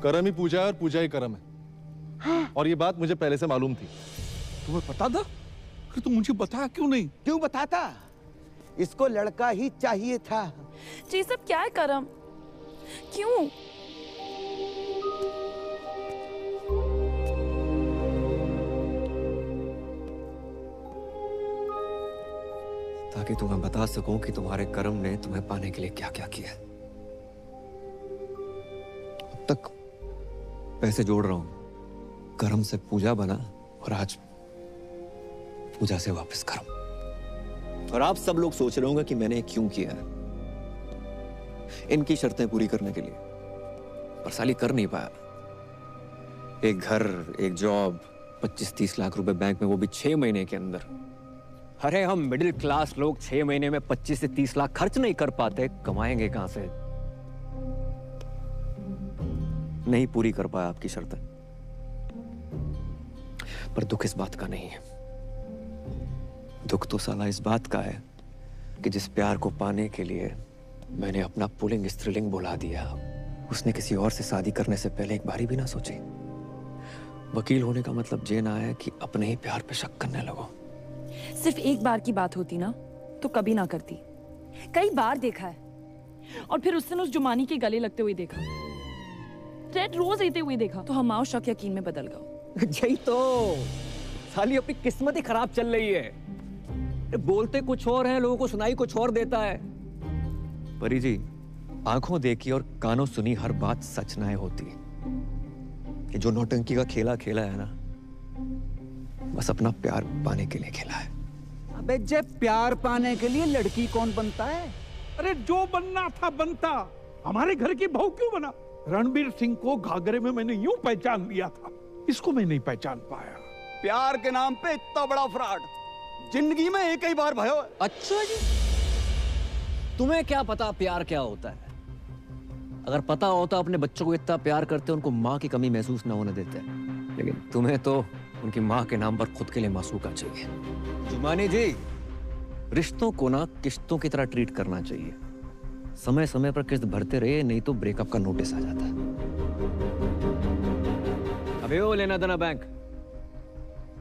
कर्म ही पूजा है और पूजा ही कर्म है। और ये बात मुझे पहले से मालूम थी। तुम्हें पता था? कि तुम मुझे बताया क्यों नहीं? क्यों बताता? इसको लड़का ही चाहिए था। जी सब क्या है करम? क्यों? ताकि तुम्हें बता सकूं कि तुम्हारे कर्म ने तुम्हें पाने के लिए क्या क्या किया। अब तक पैसे जोड़ रहा हूं, कर्म से पूजा बना, और आज पूजा से वापस कर्म। और आप सब लोग सोच रहे होंगे कि मैंने क्यों किया है, इनकी शर्तें पूरी करने के लिए, पर साली कर नहीं पाया। एक घर, एक जॉब, 25-30 लाख रुपए बैंक में, वो भी 6 महीने के अंदर। अरे हम मिडिल क्लास लोग 6 महीने में 25 से 30 लाख खर्च नहीं कर पाते, कमाएंगे कहां से? नहीं पूरी कर पाया आपकी शर्तें। पर दुख इस बात का नहीं है। दुख तो साला इस बात का है कि जिस प्यार को पाने के लिए मैंने अपना पुल्लिंग स्त्रीलिंग बुला दिया, उसने किसी और से शादी करने से पहले एक बारी भी ना सोची। वकील होने का मतलब ये ना है कि अपने ही प्यार पे शक करने लगो। सिर्फ एक बार की बात होती ना तो कभी ना करती। कई बार देखा है, और फिर उस दिन उस जुमानी के गले लगते हुए देखा, रेड रोज लेते हुए देखा, तो हमारा शक यकीन में बदल गया। यही तो साली अपनी किस्मत ही खराब चल रही है। बोलते कुछ और है, लोगों को सुनाई कुछ और देता है। परी जी, आंखों देखी और कानों सुनी हर बात सच ना होती। कि जो नौटंकी का खेला खेला है ना, बस अपना प्यार पाने के लिए खेला है। अबे जब प्यार पाने के लिए लड़की कौन बनता है? अरे जो बनना था बनता, हमारे घर की बहू क्यों बना? रणबीर सिंह को घाघरे में मैंने यूं पहचान लिया था, इसको मैं नहीं पहचान पाया। प्यार के नाम पे इतना बड़ा फ्रॉड जिंदगी में एक ही बार भयो। अच्छा जी, तुम्हें क्या पता प्यार क्या होता है? अगर पता होता अपने बच्चों को इतना प्यार करते, उनको माँ की कमी महसूस ना होने देते। लेकिन तुम्हें तो उनकी माँ के नाम पर खुद के लिए मासूका चाहिए। जुमानी जी, रिश्तों को ना किश्तों की तरह ट्रीट करना चाहिए। समय समय पर किस्त भरते रहे, नहीं तो ब्रेकअप का नोटिस आ जाता है। अबे वो लेना देना बैंक,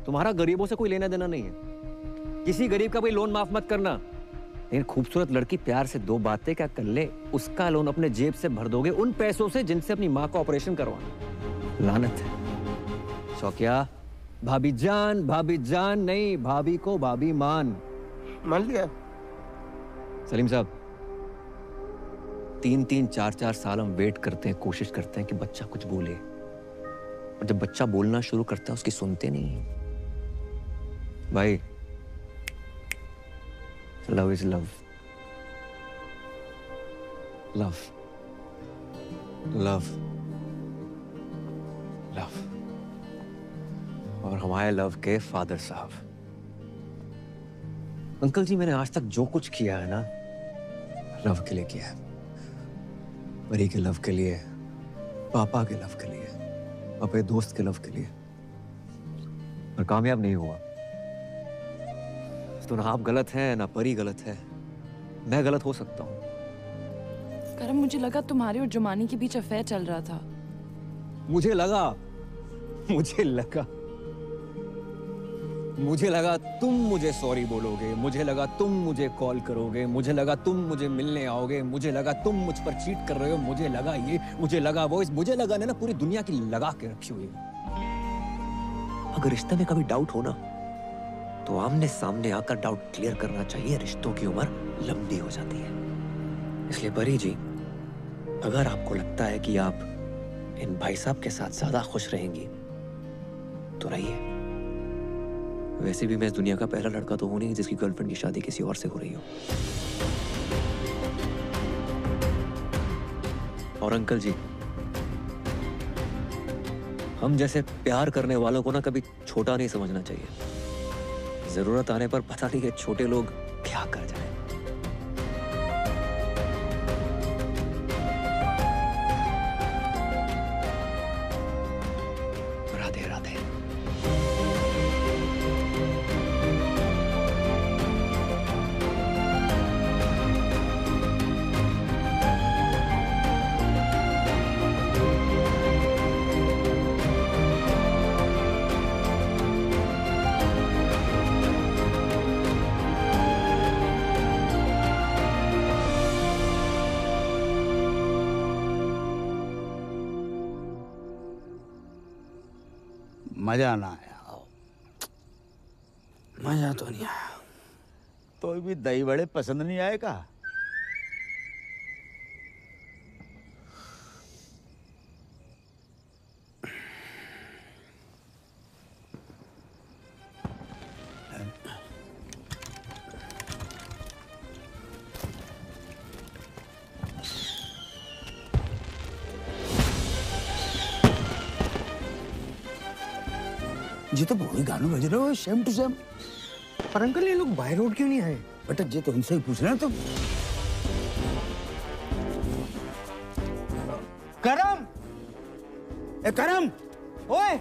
तुम्हारा गरीबों से कोई लेना देना नहीं है। किसी गरीब का कोई लोन माफ मत करना। लेकिन खूबसूरत लड़की प्यार से दो बातें क्या कर ले, उसका लोन अपने जेब से भर दोगे उन पैसों से जिनसे अपनी माँ का ऑपरेशन करवाना। लानत है। शौकिया, भाभी जान नहीं, भाभी को भाभी मान लिया। सलीम साहब, 3-3, 4-4 साल हम वेट करते हैं, कोशिश करते हैं कि बच्चा कुछ बोले, और जब बच्चा बोलना शुरू करता है उसकी सुनते नहीं। भाई, love is love, love love love. और हमारे लव के फादर साहब, अंकल जी, मैंने आज तक जो कुछ किया है ना, लव के लिए किया है। परी के लव के लिए, पापा के लव के लिए, अपने दोस्त के लव के लिए, और कामयाब नहीं हुआ। तो ना आप गलत हैं, ना परी गलत है, मैं गलत हो सकता हूँ। करम, मुझे लगा तुम्हारे और जुमानी के बीच अफेयर चल रहा था। मुझे लगा तुम मुझे सॉरी बोलोगे, मुझे लगा तुम मुझे कॉल करोगे, मुझे लगा तुम मुझे मिलने आओगे, मुझे लगा तुम मुझ पर चीट कर रहे हो, मुझे लगा ये, मुझे लगा वो, मुझे लगा ना पूरी दुनिया की लगा के रखी हुई। अगर रिश्ते में कभी डाउट हो ना, तो आमने सामने आकर डाउट क्लियर करना चाहिए। रिश्तों की उम्र लंबी हो जाती है। इसलिए परी जी, अगर आपको लगता है कि आप इन भाई साहब के साथ ज्यादा खुश रहेंगी तो रहिए। वैसे भी मैं इस दुनिया का पहला लड़का तो हूं नहीं जिसकी गर्लफ्रेंड की शादी किसी और से हो रही हो। और अंकल जी, हम जैसे प्यार करने वालों को ना कभी छोटा नहीं समझना चाहिए। जरूरत आने पर पता नहीं है छोटे लोग क्या कर जाए। राधे राधे। मजा ना आया। मजा तो नहीं आया। तो भी दही बड़े पसंद नहीं आए का? जी तो वही गाना बज रहे हो, सेम टू सेम। पर अंकल, ये लोग बाय रोड क्यों नहीं आए? बेटा जी तो इनसे ही पूछ रहे हैं तुम। करम, ए करम, ओए,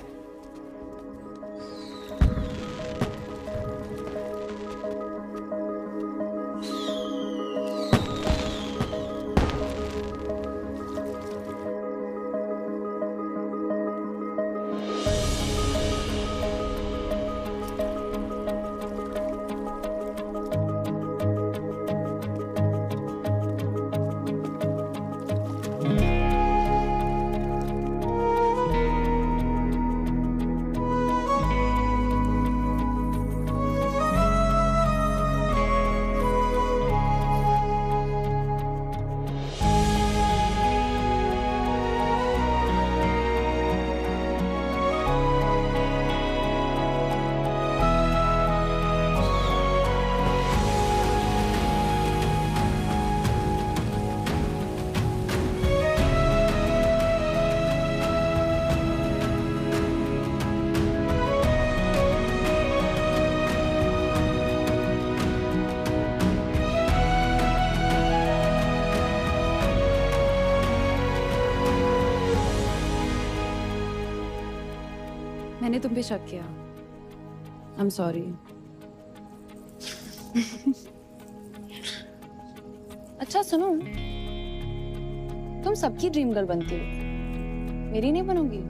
मैंने तुम पे शक किया। I am sorry. अच्छा सुनो, तुम सबकी ड्रीम गर्ल बनती हो, मेरी नहीं बनोगी?